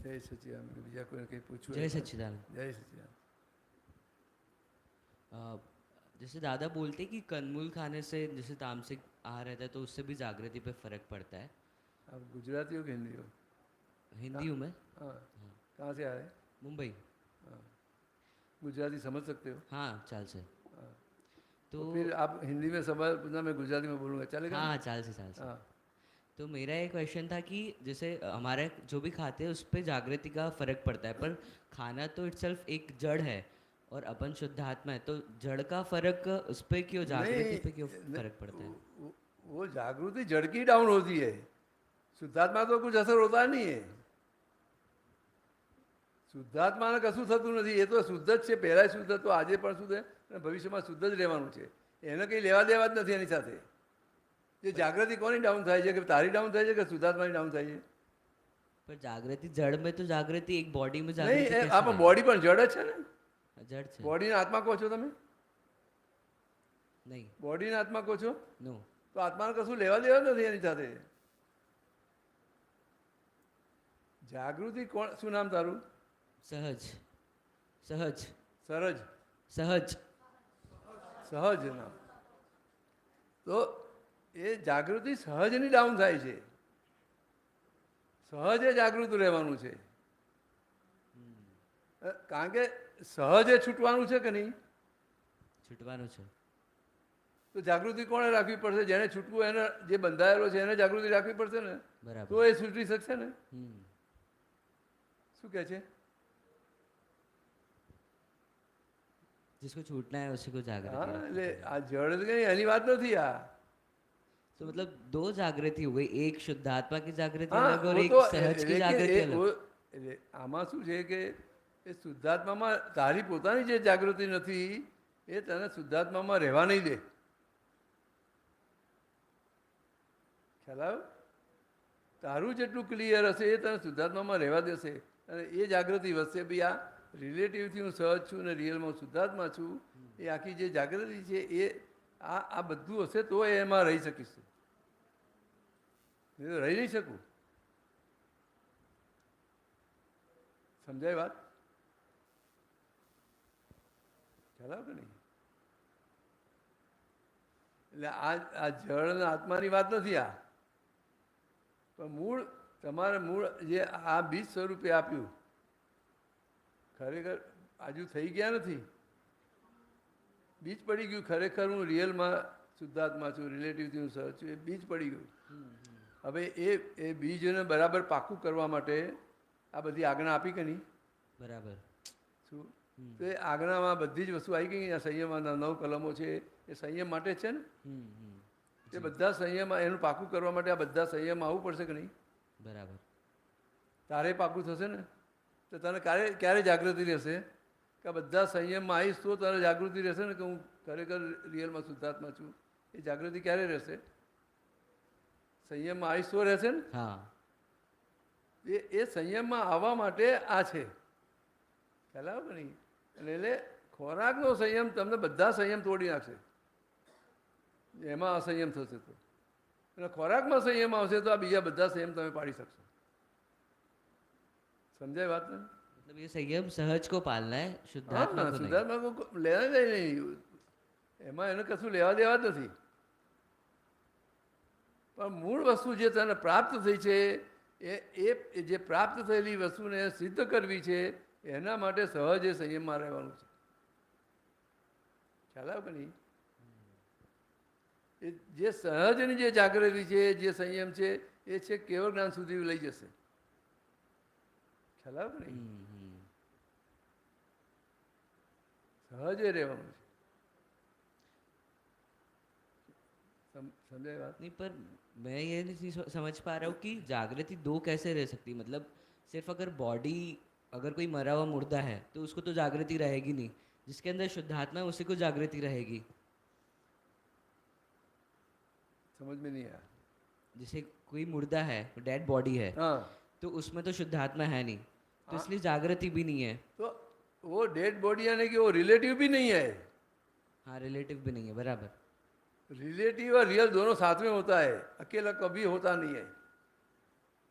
[SPEAKER 3] जय सच्चिदानंद। બીજા કોઈને કંઈ પૂછવું
[SPEAKER 6] जय
[SPEAKER 3] હોય?
[SPEAKER 6] सच्चिदानंद।
[SPEAKER 3] जय सच्चिदानंद।
[SPEAKER 6] जैसे दादा बोलते कि कंदमूल खाने से जैसे तामसिक आहार रहता है तो उससे भी जागृति पे फर्क पड़ता है।
[SPEAKER 3] आप गुजराती हो कि हिंदी हो?
[SPEAKER 6] हिंदी हूँ मैं।
[SPEAKER 3] हाँ, कहाँ से आए?
[SPEAKER 6] मुंबई।
[SPEAKER 3] हाँ, गुजराती समझ सकते हो?
[SPEAKER 6] हाँ चाल से।
[SPEAKER 3] हाँ।
[SPEAKER 6] तो
[SPEAKER 3] तो फिर आप हिंदी में समझना, मैं गुजराती में बोलूँगा, चलेगा?
[SPEAKER 6] हाँ चाल से चाल से।
[SPEAKER 3] हाँ।
[SPEAKER 6] तो मेरा एक क्वेश्चन था कि जैसे हमारे जो भी खाते हैं उस पर जागृति का फर्क पड़ता है, पर खाना तो इटसेल्फ एक जड़ है और अपन शुद्ध आत्मा है, तो जड़ का फर्क उस पर क्यों, जागृति पे क्यों फर्क पड़ता है?
[SPEAKER 3] वो जागृति जड़ की डाउन होती है, શુદ્ધાત્મા તો कुछ असर होता नहीं है। શુદ્ધાત્માને કશું થતું નથી, એ તો શુદ્ધ જ છે, પહેલાં શુદ્ધ હતો, આજે પણ શુદ્ધ અને ભવિષ્યમાં શુદ્ધ જ રહેવાનું છે, એને કંઈ લેવા દેવા જ નથી એની સાથે। જે જાગૃતિ કોની ડાઉન થાય છે, કે તારી ડાઉન થાય છે કે શુદ્ધાત્માની ડાઉન થાય છે?
[SPEAKER 6] पर जागृति जड़ में, तो जागृति एक बॉडी में
[SPEAKER 3] નહીં,
[SPEAKER 6] जागृति कैसे
[SPEAKER 3] આપણે
[SPEAKER 6] आएगी?
[SPEAKER 3] બોડી પણ જડ જ છે ને।
[SPEAKER 6] जड़ से
[SPEAKER 3] બોડીને આત્મા કહો છો તમે?
[SPEAKER 6] नहीं।
[SPEAKER 3] બોડીને આત્મા કહો છો
[SPEAKER 6] नो।
[SPEAKER 3] તો આત્માને કશું લેવા દેવા જ નથી એની સાથે। જાગૃતિ કોણ? શું નામ તારું?
[SPEAKER 6] सहज। सहज।
[SPEAKER 3] સરજ।
[SPEAKER 6] सहज।
[SPEAKER 3] સહજ નામ। તો એ જાગૃતિ સહજની ડાઉન થાય છે, સહજે જાગૃત રહેવાનું છે। કારણ કે સહજે છૂટવાનું છે કે નહીં?
[SPEAKER 6] छुटवानो छे।
[SPEAKER 3] તો જાગૃતિ કોણે રાખવી પડશે? જેને છૂટવું એને, જે બંધાયેલો છે એને જાગૃતિ રાખવી પડશે ને,
[SPEAKER 6] बराबर।
[SPEAKER 3] તો એ છૂટી શકશે ને। શું કહે છે?
[SPEAKER 6] जिसको छूटना है उसी को जागृति
[SPEAKER 3] હા
[SPEAKER 6] रखनी
[SPEAKER 3] એટલે
[SPEAKER 6] चाहिए।
[SPEAKER 3] આ જળ એટલે કંઈ એની વાત નથી આ
[SPEAKER 6] तो मतलब दो जागृति हो गई, एक शुद्धात्मा की जागृति
[SPEAKER 3] હા
[SPEAKER 6] अलग और
[SPEAKER 3] वो
[SPEAKER 6] एक
[SPEAKER 3] તો
[SPEAKER 6] सहज की
[SPEAKER 3] લેકિન
[SPEAKER 6] जागृति
[SPEAKER 3] એ
[SPEAKER 6] अलग।
[SPEAKER 3] એટલે આમાં શું છે કે એ શુદ્ધાત્મામાં તારી પોતાની જે જાગૃતિ નથી એ તને શુદ્ધાત્મામાં રહેવા નહીં દે. ખ્યાલ આવ્યો? તારું જેટલું ક્લિયર હશે એ તને શુદ્ધાત્મામાં રહેવા દેશે અને એ જાગૃતિ વધશે. ભાઈ આ રિલેટિવથી હું સહજ છું ને રિયલમાં હું શુદ્ધાત્મા છું, એ આખી જે જાગૃતિ છે એ આ બધું હશે તો એમાં રહી શકીશું, નહીં તો રહી નહીં શકું. સમજાય વાત? ખ્યાલ આવે કે નહીં? એટલે આ જળ અને આત્માની વાત નથી આ, પણ મૂળ તમારે મૂળ જે આ બીજ સ્વરૂપે આપ્યું ખરેખર આજુ થઈ ગયા નથી, બીજ પડી ગયું. ખરેખર હું રિયલમાં શુદ્ધાત્મા છું, રિલેટિવથી હું સહજ છું, એ બીજ પડી ગયું. હવે એ બીજને બરાબર પાકું કરવા માટે આ બધી આજ્ઞા આપી કે નહીં?
[SPEAKER 6] बराबर।
[SPEAKER 3] શું તો એ આજ્ઞામાં બધી જ વસ્તુ આવી ગઈ. આ સંયમના 9 કલમો છે એ સંયમ માટે જ છે ને. એ બધા સંયમ એનું પાકું કરવા માટે આ બધા સંયમ આવવું પડશે કે નહીં?
[SPEAKER 6] बराबर।
[SPEAKER 3] તારે પાકું થશે ને તો તને ક્યારે જાગૃતિ રહેશે કે આ બધા સંયમમાં આવીશ તો તારે જાગૃતિ રહેશે ને કે હું ખરેખર રિયલમાં શુદ્ધાત્મા છું. એ જાગૃતિ ક્યારે રહેશે? સંયમમાં આવીશ તો રહેશે ને.
[SPEAKER 6] हाँ।
[SPEAKER 3] એ સંયમમાં આવવા માટે આ છે, ખ્યાલ આવે કે નહીં? અને એટલે ખોરાકનો સંયમ તમને બધા સંયમ તોડી નાખશે, એમાં અસંયમ થશે તો. અને ખોરાકમાં સંયમ આવશે તો આ બીજા બધા સંયમ તમે પાડી શકશો. સમજાય વાત ને?
[SPEAKER 6] मतलब ये संयम सहज को पालना है,
[SPEAKER 3] હા
[SPEAKER 6] शुद्धात्मा को नहीं।
[SPEAKER 3] શુદ્ધાત્મા લેવા જાય નહીં, એમાં એને કશું લેવા દેવા જ નથી. પણ મૂળ વસ્તુ જે તને પ્રાપ્ત થઈ છે એ જે પ્રાપ્ત થયેલી વસ્તુને સિદ્ધ કરવી છે એના માટે સહજ એ સંયમમાં રહેવાનું છે. ખ્યાલ આવે કે નહીં? એ જે સહજની જે જાગૃતિ છે, જે સંયમ છે એ છે કેવળ જ્ઞાન સુધી લઈ જશે. ખ્યાલ આવે કે નહીં? સહજે રહેવાનું છે. समझे बात?
[SPEAKER 6] नहीं, पर मैं ये नहीं समझ पा रहा हूँ कि जागृति दो कैसे रह सकती। मतलब सिर्फ अगर बॉडी, अगर कोई मरा हुआ मुर्दा है तो उसको तो जागृति रहेगी नहीं, जिसके अंदर शुद्धात्मा है उसी को जागृति रहेगी।
[SPEAKER 3] समझ में नहीं आया।
[SPEAKER 6] जैसे कोई मुर्दा है, डेड बॉडी है,
[SPEAKER 3] हाँ
[SPEAKER 6] तो उसमें तो शुद्धात्मा है नहीं, तो इसलिए जागृति भी नहीं है।
[SPEAKER 3] तो वो डेड बॉडी यानी कि वो रिलेटिव भी नहीं है.
[SPEAKER 6] हाँ, रिलेटिव भी नहीं है। बराबर।
[SPEAKER 3] रिलेटिव और रियल दोनों साथ में होता है, अकेला कभी होता नहीं है.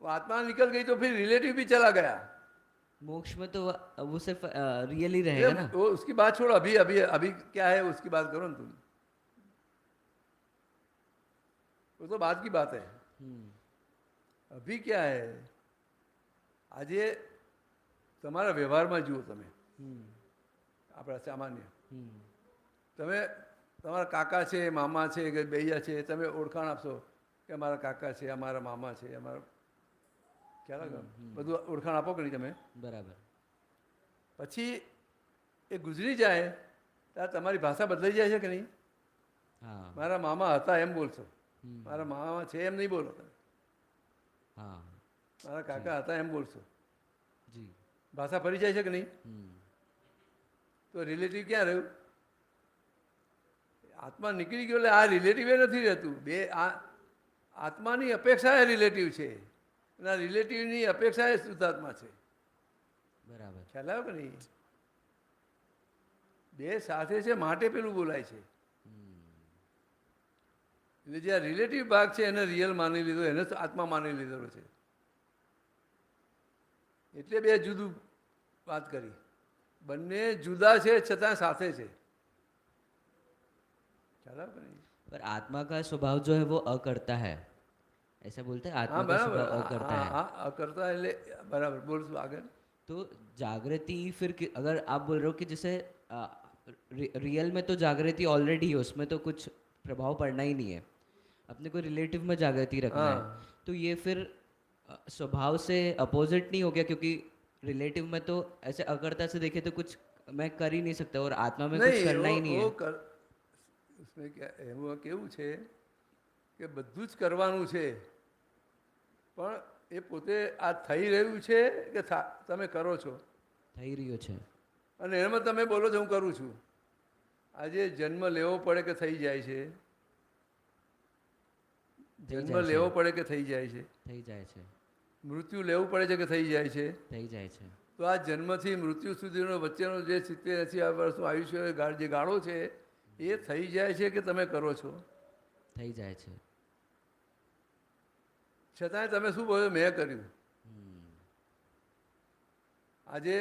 [SPEAKER 3] वो आत्मा निकल गई तो फिर रिलेटिव भी चला गया.
[SPEAKER 6] मोक्ष में तो वो सिर्फ रियल ही रहेगा ना।
[SPEAKER 3] वो उसकी बात छोड़ो, अभी अभी अभी क्या है उसकी बात करो ना तुम. वो तो बात की बात है. अभी क्या है, આજે તમારા વ્યવહારમાં જુઓ તમે, આપણા સામાન્ય તમે તમારા કાકા છે, મામા છે કે બૈયા છે, તમે ઓળખાણ આપશો કે અમારા કાકા છે, અમારા મામા છે, અમારા ખ્યાલ આવે? બધું ઓળખાણ આપો કે નહીં તમે?
[SPEAKER 6] બરાબર.
[SPEAKER 3] પછી એ ગુજરી જાય ત્યારે તમારી ભાષા બદલાઈ જાય છે કે નહીં?
[SPEAKER 6] હા.
[SPEAKER 3] મારા મામા હતા એમ બોલશો, મારા મામા છે એમ નહીં બોલો તમે.
[SPEAKER 6] હા.
[SPEAKER 3] મારા કાકા હતા એમ બોલશો.
[SPEAKER 6] જી.
[SPEAKER 3] ભાષા ફરી જાય છે કે નહીં? તો રિલેટિવ ક્યાં રહ્યું? આત્મા નીકળી ગયો એટલે આ રિલેટિવ એ નથી રહેતું. બે આ આત્માની અપેક્ષા એ રિલેટિવ છે અને આ રિલેટિવની અપેક્ષા એ શુદ્ધાત્મા છે.
[SPEAKER 6] બરાબર.
[SPEAKER 3] ખ્યાલ આવ્યો કે નહીં? બે સાથે છે માટે પેલું બોલાય છે. એટલે જે આ રિલેટિવ ભાગ છે એને રિયલ માની લીધો, એને આત્મા માની લીધેલો છે. એટલે બે જુદું વાત કરી. બંને જુદા છે છતાં સાથે છે. ખ્યાલ આવ્યો કે નહીં?
[SPEAKER 6] पर आत्मा का स्वभाव जो है वो अकर्ता है, ऐसा बोलते हैं। आत्मा
[SPEAKER 3] हाँ
[SPEAKER 6] का
[SPEAKER 3] बराबर,
[SPEAKER 6] स्वभाव अकर्ता है।
[SPEAKER 3] हाँ अकर्ता એટલે બરાબર. બોલશું આગળ.
[SPEAKER 6] तो जागृति फिर अगर आप बोल रहे हो कि जैसे रियल में तो जागृति ऑलरेडी है, उसमें तो कुछ प्रभाव पड़ना ही नहीं है, अपने को रिलेटिव में जागृति रखना है, तो ये फिर स्वभाव से अपोजिट नहीं हो गया? क्योंकि रिलेटिव में तो ऐसे अकर्ता से देखे तो कुछ मैं कर ही नहीं सकता और आत्मा में कुछ करना ही नहीं है।
[SPEAKER 3] उसमें એમાં કેવું છે કે બધું જ કરવાનું છે, પણ એ પોતે આ થઈ રહ્યું છે કે તમે કરો છો,
[SPEAKER 6] થઈ રહ્યો છે
[SPEAKER 3] અને એમાં તમે બોલો છો હું કરું છું. આજે જન્મ લેવો પડે કે થઈ જાય છે, જન્મ લેવો પડે કે થઈ જાય છે,
[SPEAKER 6] થઈ જાય છે,
[SPEAKER 3] મૃત્યુ લેવું પડે છે કે થઈ જાય છે.
[SPEAKER 6] થઈ જાય છે.
[SPEAKER 3] તો આ જન્મથી મૃત્યુ સુધીનો વચ્ચેનો જે 70-80 વર્ષનું આયુષ્ય જે ગાળો છે એ થઈ જાય છે કે તમે કરો છો.
[SPEAKER 6] થઈ જાય છે.
[SPEAKER 3] છતાંય તમે શું બોલો મેં કર્યું. આજે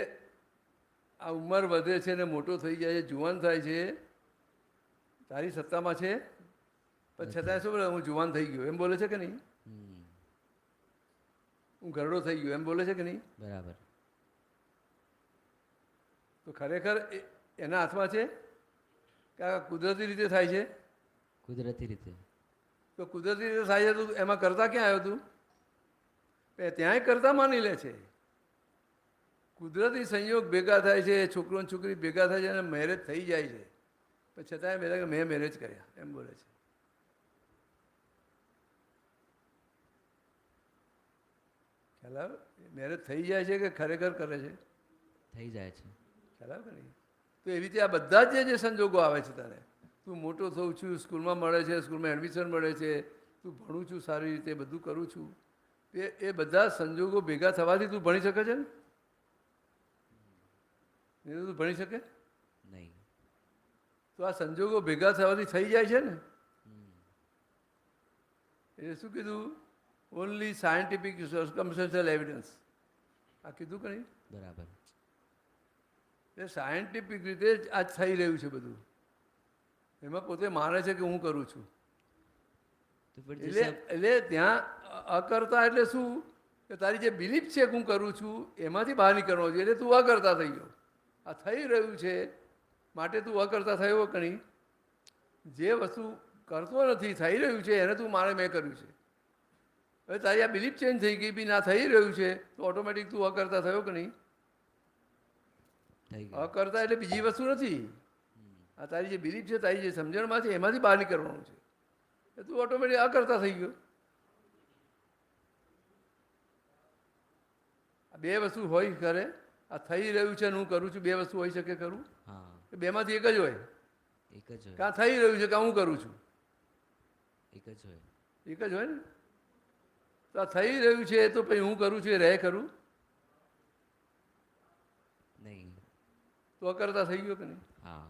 [SPEAKER 3] આ ઉંમર વધે છે ને મોટો થઈ જાય છે, જુવાન થાય છે, તારી સત્તામાં છે, પણ છતાંય શું બોલે હું જુવાન થઈ ગયો એમ બોલે છે કે નહીં, હું ઘરડો થઈ ગયો એમ બોલે છે કે નહીં.
[SPEAKER 6] બરાબર.
[SPEAKER 3] તો ખરેખર એના હાથમાં છે કે આ કુદરતી રીતે થાય છે.
[SPEAKER 6] કુદરતી રીતે.
[SPEAKER 3] તો કુદરતી રીતે થાય છે તો એમાં કરતા ક્યાં આવ્યો તું? ત્યાંય કરતા માની લે છે. કુદરતી સંયોગ ભેગા થાય છે, છોકરો અને છોકરી ભેગા થાય છે અને મેરેજ થઈ જાય છે, પણ છતાંય મેં મેરેજ કર્યા એમ બોલે છે. ખ્યાલ આવે? મેરેજ થઈ જાય છે કે ખરેખર કરે છે?
[SPEAKER 6] થઈ જાય છે.
[SPEAKER 3] ખ્યાલ આવે કે નહીં? તો એવી રીતે આ બધા જ જે સંજોગો આવે છે તને, તું મોટો થઉં છું, સ્કૂલમાં મળે છે, સ્કૂલમાં એડમિશન મળે છે, તું ભણું છું સારી રીતે, બધું કરું છું, એ બધા સંજોગો ભેગા થવાથી તું ભણી શકે છે ને? નહીં તો તું ભણી શકે
[SPEAKER 6] નહીં.
[SPEAKER 3] તો આ સંજોગો ભેગા થવાથી થઈ જાય છે ને. એટલે શું કીધું? ઓનલી સાયન્ટિફિક સર્કમસ્ટન્શિયલ એવિડન્સ આ કીધું કે નહીં?
[SPEAKER 6] બરાબર.
[SPEAKER 3] એ સાયન્ટિફિક રીતે જ આ થઈ રહ્યું છે બધું. એમાં પોતે માને છે કે હું કરું છું. એટલે ત્યાં અકર્તા એટલે શું કે તારી જે બિલીફ છે કે હું કરું છું એમાંથી બહાર નીકળવો જોઈએ. એટલે તું અકર્તા થઈ ગયો. આ થઈ રહ્યું છે માટે તું અકર્તા થયો કે નહીં? જે વસ્તુ કરતો નથી થઈ રહ્યું છે એને તું મારે મેં કર્યું છે. હવે તારી આ બિલીફ ચેન્જ થઈ ગઈ બી ના થઈ રહ્યું છે તો ઓટોમેટિક તું અકર્તા થયો કે નહીં? અકર્તા એટલે બીજી વસ્તુ નથી. આ તારી જે બિલીફ છે, તારી જે સમજણમાં છે એમાંથી બહાર નીકળવાનું છે. એ તું ઓટોમેટિક અકર્તા થઈ ગયો. આ બે વસ્તુ હોય ખરે. આ થઈ રહ્યું છે અને હું કરું છું, બે વસ્તુ હોઈ શકે ખરું?
[SPEAKER 6] હા.
[SPEAKER 3] બેમાંથી એક જ હોય.
[SPEAKER 6] એક જ હોય.
[SPEAKER 3] કાં થઈ રહ્યું છે કાં હું કરું છું.
[SPEAKER 6] એક જ હોય.
[SPEAKER 3] એક જ હોય ને. તો આ થઈ રહ્યું છે તો પછી હું કરું છું એ રહે ખરું?
[SPEAKER 6] નહીં.
[SPEAKER 3] તો અકર્તા થઈ ગયો કે નહીં?
[SPEAKER 6] હા.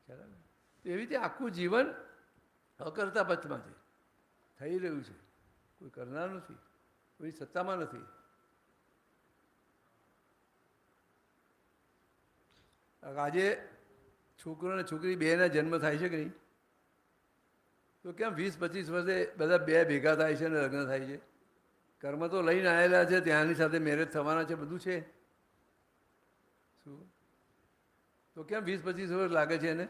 [SPEAKER 3] ખ્યાલ આવે? તો એવી રીતે આખું જીવન અકર્તા પથમાં છે. થઈ રહ્યું છે, કોઈ કરનાર નથી, કોઈ સત્તામાં નથી. આજે છોકરો અને છોકરી બેના જન્મ થાય છે કે નહીં? તો કેમ 20-25 વર્ષે બધા બે ભેગા થાય છે અને લગ્ન થાય છે? કર્મ તો લઈને આવેલા છે, ત્યાંની સાથે મેરેજ થવાના છે, બધું છે. શું તો કેમ 20-25 વર્ષ લાગે છે એને?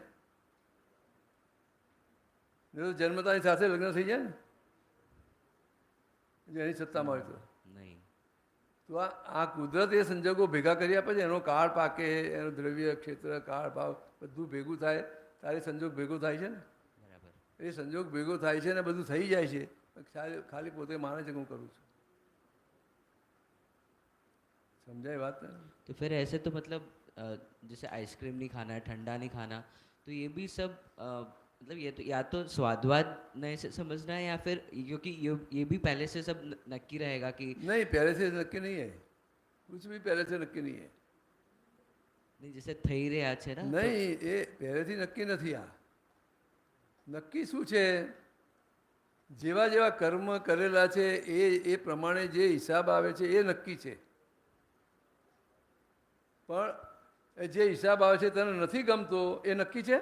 [SPEAKER 3] જન્મતાની સાથે લગ્ન થઈ જાય ને એની સત્તામાં હોય તો
[SPEAKER 6] નહીં.
[SPEAKER 3] તો આ કુદરત એ સંજોગો ભેગા કરી આપે છે. એનો કાળ પાકે, એનો દ્રવ્ય ક્ષેત્ર કાળ ભાવ બધું ભેગું થાય તારે સંજોગ ભેગો થાય છે ને.
[SPEAKER 6] બરાબર.
[SPEAKER 3] એ સંજોગ ભેગો થાય છે ને બધું થઈ જાય છે. ખાલી પોતે માને છે કે હું કરું છું. समझाए बात?
[SPEAKER 6] तो फिर ऐसे तो मतलब जैसे आइसक्रीम नहीं खाना है, ठंडा नहीं खाना, तो ये भी सब मतलब ये तो या तो स्वादवाद नए से समझना है या फिर क्योंकि ये भी पहले से सब नक्की रहेगा कि
[SPEAKER 3] नहीं, पहले से नक्की नहीं है. कुछ भी पहले से नक्की नहीं है.
[SPEAKER 6] नहीं जैसे થઈ રહ્યા છે ને
[SPEAKER 3] નહીં, એ પહેલેથી નક્કી નથી. આ નક્કી શું છે? જેવા જેવા કર્મ કરેલા છે એ પ્રમાણે જે હિસાબ આવે છે એ નક્કી છે. પણ જે હિસાબ આવે છે તને નથી ગમતો એ નક્કી છે?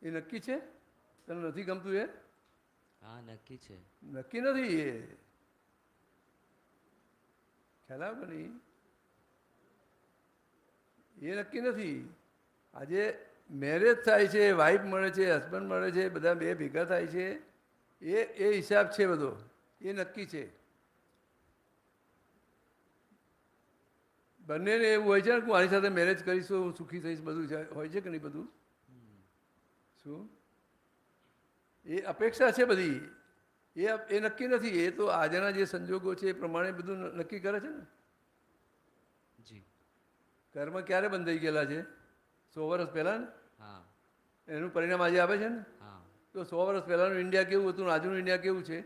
[SPEAKER 3] એ નક્કી છે? તને નથી ગમતું એ?
[SPEAKER 6] હા નક્કી છે.
[SPEAKER 3] નક્કી નથી. એ ખ્યાલ આવે નહીં? એ નક્કી નથી. આજે મેરેજ થાય છે, વાઈફ મળે છે, હસબન્ડ મળે છે, બધા બે ભેગા થાય છે, એ હિસાબ છે બધો, એ નક્કી છે. બંનેને એવું હોય છે ને કે હું આની સાથે મેરેજ કરીશ તો હું સુખી થઈશ, બધું હોય છે કે નહીં બધું? શું એ અપેક્ષા છે બધી? એ નક્કી નથી. એ તો આજના જે સંજોગો છે એ પ્રમાણે બધું નક્કી કરે છે ને.
[SPEAKER 6] જી.
[SPEAKER 3] કર્મ ક્યારે બંધાઈ ગયેલા છે? 100 વર્ષ પહેલાં ને.
[SPEAKER 6] હા.
[SPEAKER 3] એનું પરિણામ આજે આવે છે ને.
[SPEAKER 6] હા.
[SPEAKER 3] તો 100 વર્ષ પહેલાંનું ઇન્ડિયા કેવું હતું ને આજનું ઇન્ડિયા કેવું છે?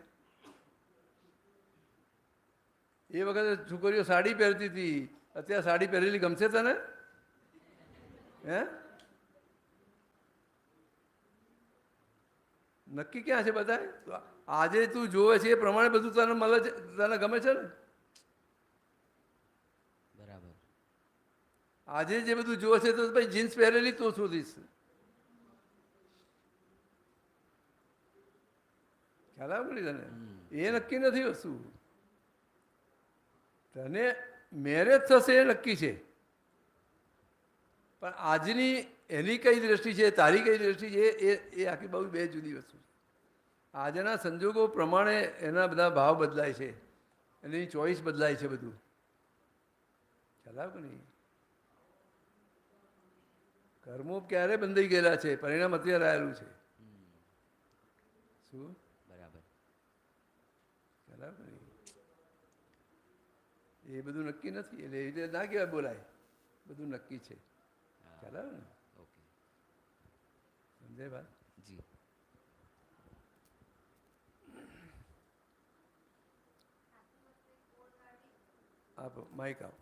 [SPEAKER 3] એ વખતે છોકરીઓ સાડી પહેરતી હતી, અત્યારે સાડી પહેરેલી ગમશે તને? હે? નક્કી ક્યાં છે બધા? આજે તું જોવે છે એ પ્રમાણે બધું તને મળે છે, તને ગમે છે ને?
[SPEAKER 6] બરાબર.
[SPEAKER 3] આજે જે બધું જોવે છે તો ભાઈ જીન્સ પહેરેલી તો શોધીશ. ખ્યાલ આવે પડી તને? એ નક્કી નથી વસ્તુ. તને મેરેજ થશે એ નક્કી છે, પણ આજની એની કઈ દ્રષ્ટિ છે, તારી કઈ દ્રષ્ટિ છે, એ આખી બહુ બે જુદી વસ્તુ છે. આજના સંજોગો પ્રમાણે એના બધા ભાવ બદલાય છે, એની ચોઈસ બદલાય છે બધું. ખ્યાલ આવે કે નહીં? કર્મો ક્યારે બંધાઈ ગયેલા છે, પરિણામ અત્યારે આવેલું છે. શું?
[SPEAKER 6] બરાબર.
[SPEAKER 3] ખ્યાલ આવે કે નહીં? એ બધું નક્કી નથી, એટલે એ રીતે ના કહેવાય બોલાય, બધું નક્કી છે. ખ્યાલ આવે ને?
[SPEAKER 6] ઓકે.
[SPEAKER 3] સમજાય વાત?
[SPEAKER 6] જી.
[SPEAKER 3] આપો માઇક આપો.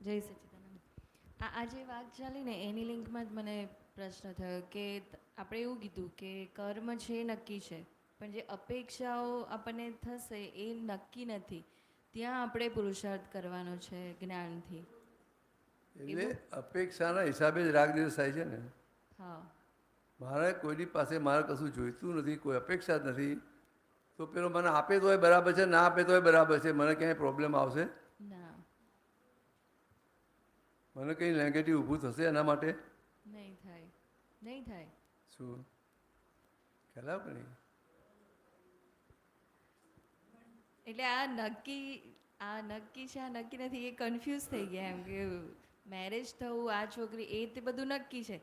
[SPEAKER 4] જય સચ્ચિદાનંદ. આ જે વાત ચાલી ને એની લિંકમાં જ મને પ્રશ્ન થયો કે આપણે એવું કીધું કે કર્મ છે એ નક્કી છે, પણ જે અપેક્ષાઓ આપણને થશે એ નક્કી નથી. ત્યાં આપણે પુરુષાર્થ કરવાનો છે જ્ઞાનથી.
[SPEAKER 3] એટલે અપેક્ષાના હિસાબે જ રાગ દિવસ થાય છે ને.
[SPEAKER 4] હા.
[SPEAKER 3] મારે કોઈની પાસે મારે કશું જોઈતું નથી, કોઈ અપેક્ષા જ નથી, તો પેલો મને આપે તોય બરાબર છે, ના આપે તોય બરાબર છે, મને ક્યાંય પ્રોબ્લેમ આવશે
[SPEAKER 4] ના,
[SPEAKER 3] મને કંઈ નેગેટિવ ઊભું થશે એના માટે?
[SPEAKER 4] નહીં થાય, નહીં થાય.
[SPEAKER 3] શું ખ્યાલ આવે કે નહીં?
[SPEAKER 4] એટલે આ નક્કી છે આ નક્કી નથી, એ કન્ફ્યુઝ થઈ ગયા એમ કે મેરેજ થવું, આ છોકરી, એ તે બધું નક્કી છે,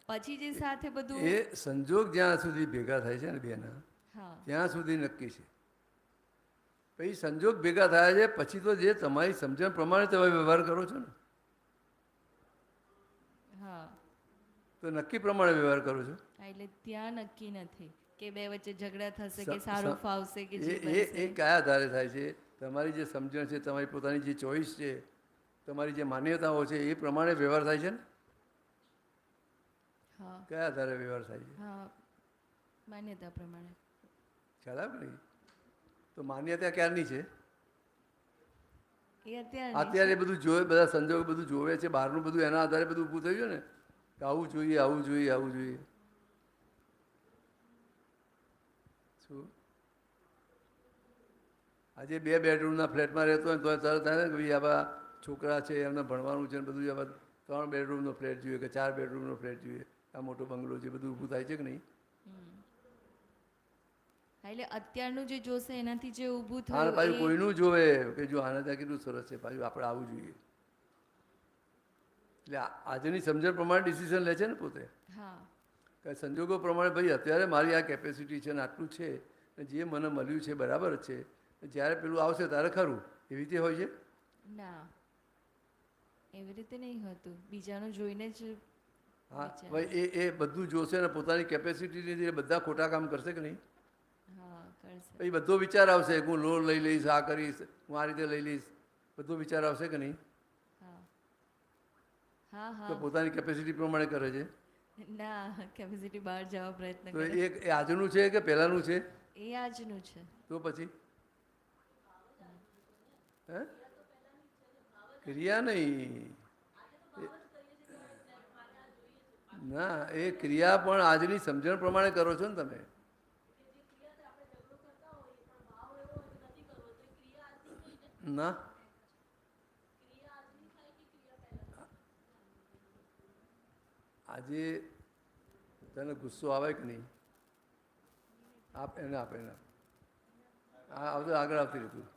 [SPEAKER 4] પછી જે સાથે બધું
[SPEAKER 3] એ સંજોગ જ્યાં સુધી ભેગા થાય છે ને બેના,
[SPEAKER 4] હા
[SPEAKER 3] ત્યાં સુધી નક્કી છે. પછી સંજોગ ભેગા થયા છે પછી તો જે તમારી સમજણ પ્રમાણે તમે વ્યવહાર કરો છો ને,
[SPEAKER 4] હા
[SPEAKER 3] તો નક્કી પ્રમાણે વ્યવહાર કરો છો.
[SPEAKER 4] હા, એટલે ત્યાં નક્કી નથી કે બે વચ્ચે ઝઘડા થશે કે સારું ફાવશે કે જે
[SPEAKER 3] એ
[SPEAKER 4] બનશે.
[SPEAKER 3] કયા આધારે થાય છે? તમારી જે સમજણ છે, તમારી પોતાની જે ચોઈસ છે, તમારી જે માન્યતાઓ છે એ પ્રમાણે વ્યવહાર થાય છે ને.
[SPEAKER 4] હા
[SPEAKER 3] કયા આધારે વ્યવહાર થાય છે?
[SPEAKER 4] હા, માન્યતા પ્રમાણે.
[SPEAKER 3] ખ્યાલ આવે નહીં? તો માન્યતા ક્યારની છે?
[SPEAKER 4] એ
[SPEAKER 3] અત્યારે બધું જોવે, બધા સંજોગો બધું જોવે છે, બહારનું બધું એના આધારે બધું ઊભું થયું ને કે આવું જોઈએ, આવું જોઈએ, આવું જોઈએ. શું આજે 2 બેડરૂમના ફ્લેટમાં રહેતો હોય તો તરત થાય ને કે ભાઈ આવા છોકરા છે એમને ભણવાનું છે ને બધું, આવા 3 બેડરૂમનો ફ્લેટ જોઈએ કે 4 બેડરૂમનો ફ્લેટ જોઈએ, આ મોટો બંગલો છે, બધું ઊભું થાય છે કે નહીં?
[SPEAKER 4] એટલે અત્યારનું જે જોશે એનાથી જે ઊભું
[SPEAKER 3] હા,
[SPEAKER 4] થયું
[SPEAKER 3] પાછું કોઈનું જોવે કે જો આને ત્યાં કેટલું સરસ છે, પાછું આપણે આવું જોઈએ. એટલે આજની સમજણ પ્રમાણે ડિસિઝન લે છે ને પોતે.
[SPEAKER 4] હા
[SPEAKER 3] કે સંજોગો પ્રમાણે ભાઈ અત્યારે મારી આ કેપેસિટી છે ને આટલું છે, જે મને મળ્યું છે બરાબર જ છે, જ્યારે પેલું આવશે ત્યારે ખરું, એવી રીતે હોય છે.
[SPEAKER 4] ના, એવી રીતે નહીં હોતું, બીજાનું જોઈને જ.
[SPEAKER 3] હા ભાઈ, એ બધું જોશે ને પોતાની કેપેસિટીની લીધે બધા ખોટા કામ કરશે કે નહીં?
[SPEAKER 4] હા કરશે.
[SPEAKER 3] પછી બધો વિચાર આવશે કે હું લોન લઈ લઈશ, આ કરીશ, હું આ રીતે લઈ લઈશ, બધો વિચાર આવશે કે નહીં?
[SPEAKER 4] હા હા
[SPEAKER 3] તો
[SPEAKER 4] હા.
[SPEAKER 3] પોતાની કેપેસિટી પ્રમાણે કરે છે.
[SPEAKER 4] ના, કેપેસિટી બહાર જવા પ્રયત્ન
[SPEAKER 3] તો
[SPEAKER 4] કરે.
[SPEAKER 3] એ આજનું છે કે પહેલાંનું છે?
[SPEAKER 4] એ આજનું છે.
[SPEAKER 3] તો પછી હે ક્રિયા નહીં, ના, એ ક્રિયા પણ આજની સમજણ પ્રમાણે કરો છો ને તમે. ના, આજે તને ગુસ્સો આવે કે નહીં? આપ એને આપ એને આપ. હા આવતો આગળ આવતી રહેતું.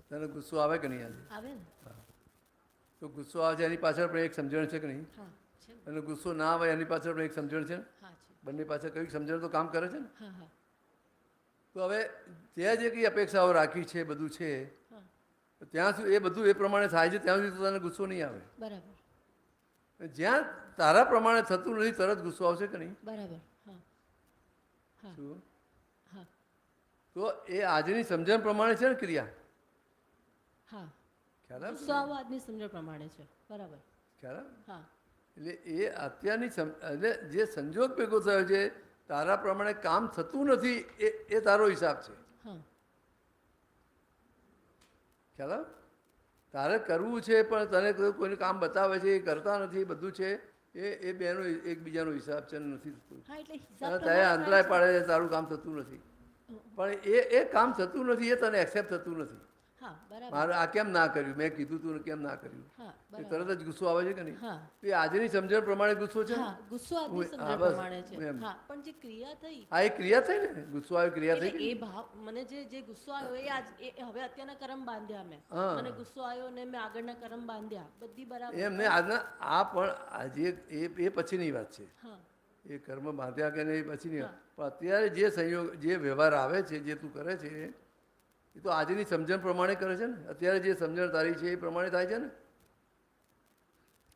[SPEAKER 3] તને ગુસ્સો આવે કે નહીં આજે?
[SPEAKER 7] આવે ને
[SPEAKER 3] તો ગુસ્સો આવે છે એની પાછળ પણ એક સમજણ છે કે નહીં?
[SPEAKER 7] હા છે ને
[SPEAKER 3] અને ગુસ્સો ના આવે એની પાછળ પણ એક સમજણ છે ને?
[SPEAKER 7] હા છે
[SPEAKER 3] બંને પાછળ કઈ સમજણ તો કામ કરે છે ને?
[SPEAKER 7] હા હા
[SPEAKER 3] તો હવે તે જે કંઈ અપેક્ષાઓ રાખી છે બધું છે
[SPEAKER 7] હા
[SPEAKER 3] તો ત્યાં સુધી એ બધું એ પ્રમાણે થાય છે ત્યાં સુધી તો તને ગુસ્સો નહીં આવે.
[SPEAKER 7] બરાબર
[SPEAKER 3] જ્યાં તારા પ્રમાણે થતું નથી તરત ગુસ્સો આવશે કે નહીં?
[SPEAKER 7] બરાબર હા હા
[SPEAKER 3] શું?
[SPEAKER 7] હા
[SPEAKER 3] તો એ આજની સમજણ પ્રમાણે છે ને ક્રિયા?
[SPEAKER 7] હા
[SPEAKER 3] ખ્યાલ આવે?
[SPEAKER 7] ગુસ્સો આવો આજની સમજણ પ્રમાણે છે બરાબર
[SPEAKER 3] ખ્યાલ આવે?
[SPEAKER 7] હા
[SPEAKER 3] એટલે એ અત્યારની એટલે જે સંજોગ ભેગો થયો છે તારા પ્રમાણે કામ થતું નથી એ તારો હિસાબ છે.
[SPEAKER 7] હા
[SPEAKER 3] ખ્યાલ આવે? તારે કરવું છે પણ તને કોઈને કામ બતાવે છે એ કરતા નથી બધું છે એ બેનો એકબીજાનો હિસાબ છે ને નથી થતું.
[SPEAKER 7] હા એટલે
[SPEAKER 3] તને
[SPEAKER 7] હિસાબ
[SPEAKER 3] ત્યાં
[SPEAKER 7] પ્રમાણે
[SPEAKER 3] અંતરાય
[SPEAKER 7] થાય
[SPEAKER 3] પાડે છે તારું કામ થતું નથી પણ એ કામ થતું નથી એ તને એક્સેપ્ટ થતું નથી.
[SPEAKER 7] છે. હા બરાબર
[SPEAKER 3] મારે આ કેમ ના કર્યું મેં કીધું તું ને કેમ ના કર્યું
[SPEAKER 7] હા
[SPEAKER 3] એ
[SPEAKER 7] બરાબર
[SPEAKER 3] તરત જ ગુસ્સો આવે છે કે નહીં?
[SPEAKER 7] હા
[SPEAKER 3] તો એ આજની સમજણ પ્રમાણે ગુસ્સો છે ને?
[SPEAKER 7] હા ગુસ્સો આજની
[SPEAKER 3] હું- હા,
[SPEAKER 7] સમજણ
[SPEAKER 3] બસ,
[SPEAKER 7] પ્રમાણે છે
[SPEAKER 3] એમ.
[SPEAKER 7] હા પણ જે ક્રિયા થઈ
[SPEAKER 3] આ એ ક્રિયા થઈ ને ગુસ્સો આવે ક્રિયા થઈ
[SPEAKER 7] એટલે
[SPEAKER 3] ગઈ
[SPEAKER 7] એ ભાવ મને જે ગુસ્સો આવ્યો એ આજ એ હવે અત્યારના કર્મ બાંધ્યા મેં
[SPEAKER 3] હા.
[SPEAKER 7] મને ગુસ્સો આવ્યો ને મેં આગળના કર્મ બાંધ્યા બધી બરાબર
[SPEAKER 3] એમ નહીં આજના આ પણ આજે એ પછીની વાત છે.
[SPEAKER 7] હા
[SPEAKER 3] એ કર્મ બાંધ્યા કે નહીં એ પછીની વાત પણ અત્યારે જે સંયોગ જે વ્યવહાર આવે છે જે તું કરે છે એ તો આજની સમજણ પ્રમાણે કરે છે ને? અત્યારે જે સમજણ તારી છે એ પ્રમાણે થાય છે ને?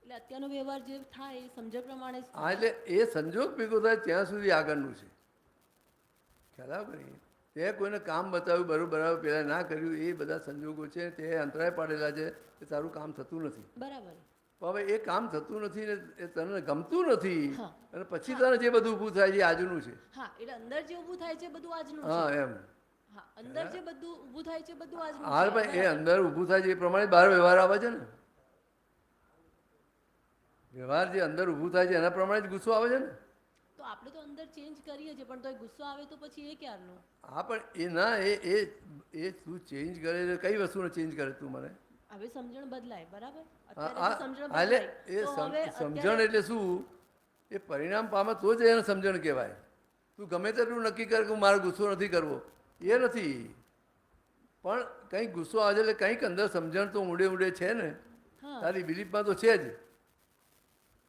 [SPEAKER 7] એટલે અત્યારનો વ્યવહાર જે થાય એ સમજણ પ્રમાણે જ
[SPEAKER 3] હા એટલે એ સંજોગ ભેગો થાય ત્યાં સુધી આગળનું છે. ખ્યાલ આવે કે નહીં? તે કોઈને કામ બતાવ્યું બરોબર પહેલાં ના કર્યું એ બધા સંજોગો છે તે અંતરાય પાડેલા છે કે તારું કામ થતું નથી.
[SPEAKER 7] બરાબર
[SPEAKER 3] પણ હવે એ કામ થતું નથી ને એ તને ગમતું નથી
[SPEAKER 7] હા.
[SPEAKER 3] અને પછી તને જે બધું ઊભું થાય છે એ આજનું છે.
[SPEAKER 7] હા એટલે અંદર જે ઊભું થાય છે બધું આજનું
[SPEAKER 3] હા
[SPEAKER 7] છે
[SPEAKER 3] એમ
[SPEAKER 7] હા અંદર જે બધું ઊભું થાય છે બધું આજનું
[SPEAKER 3] હાલ
[SPEAKER 7] છે
[SPEAKER 3] પણ એ
[SPEAKER 7] બરાબર.
[SPEAKER 3] અંદર ઊભું થાય છે એ પ્રમાણે બહાર વ્યવહાર આવે છે ને? વ્યવહાર જે અંદર ઊભું થાય છે એના પ્રમાણે જ ગુસ્સો આવે છે ને?
[SPEAKER 7] તો આપણે તો અંદર ચેન્જ કરીએ છીએ પણ તો ગુસ્સો આવે તો પછી એ ક્યારનો
[SPEAKER 3] હા પણ એ ના એ તું ચેન્જ કરે એટલે કઈ વસ્તુને ચેન્જ કરે તું મને?
[SPEAKER 7] હવે સમજણ બદલાય બરાબર
[SPEAKER 3] હા,
[SPEAKER 7] અત્યારે જે સમજણ
[SPEAKER 3] હા, એટલે
[SPEAKER 7] બદલાય
[SPEAKER 3] એ
[SPEAKER 7] તો હવે
[SPEAKER 3] સમજણ
[SPEAKER 7] અત્યારે-
[SPEAKER 3] એટલે શું એ પરિણામ પામે તો જ એને સમજણ કહેવાય. તું ગમે તેટલું નક્કી કર કે હું મારો ગુસ્સો નથી કરવો એ નથી પણ કંઈક ગુસ્સો આવે છે એટલે કંઈક અંદર સમજણ તો ઊંડે ઊંડે છે ને
[SPEAKER 7] હા
[SPEAKER 3] તારી બિલીફમાં તો છે જ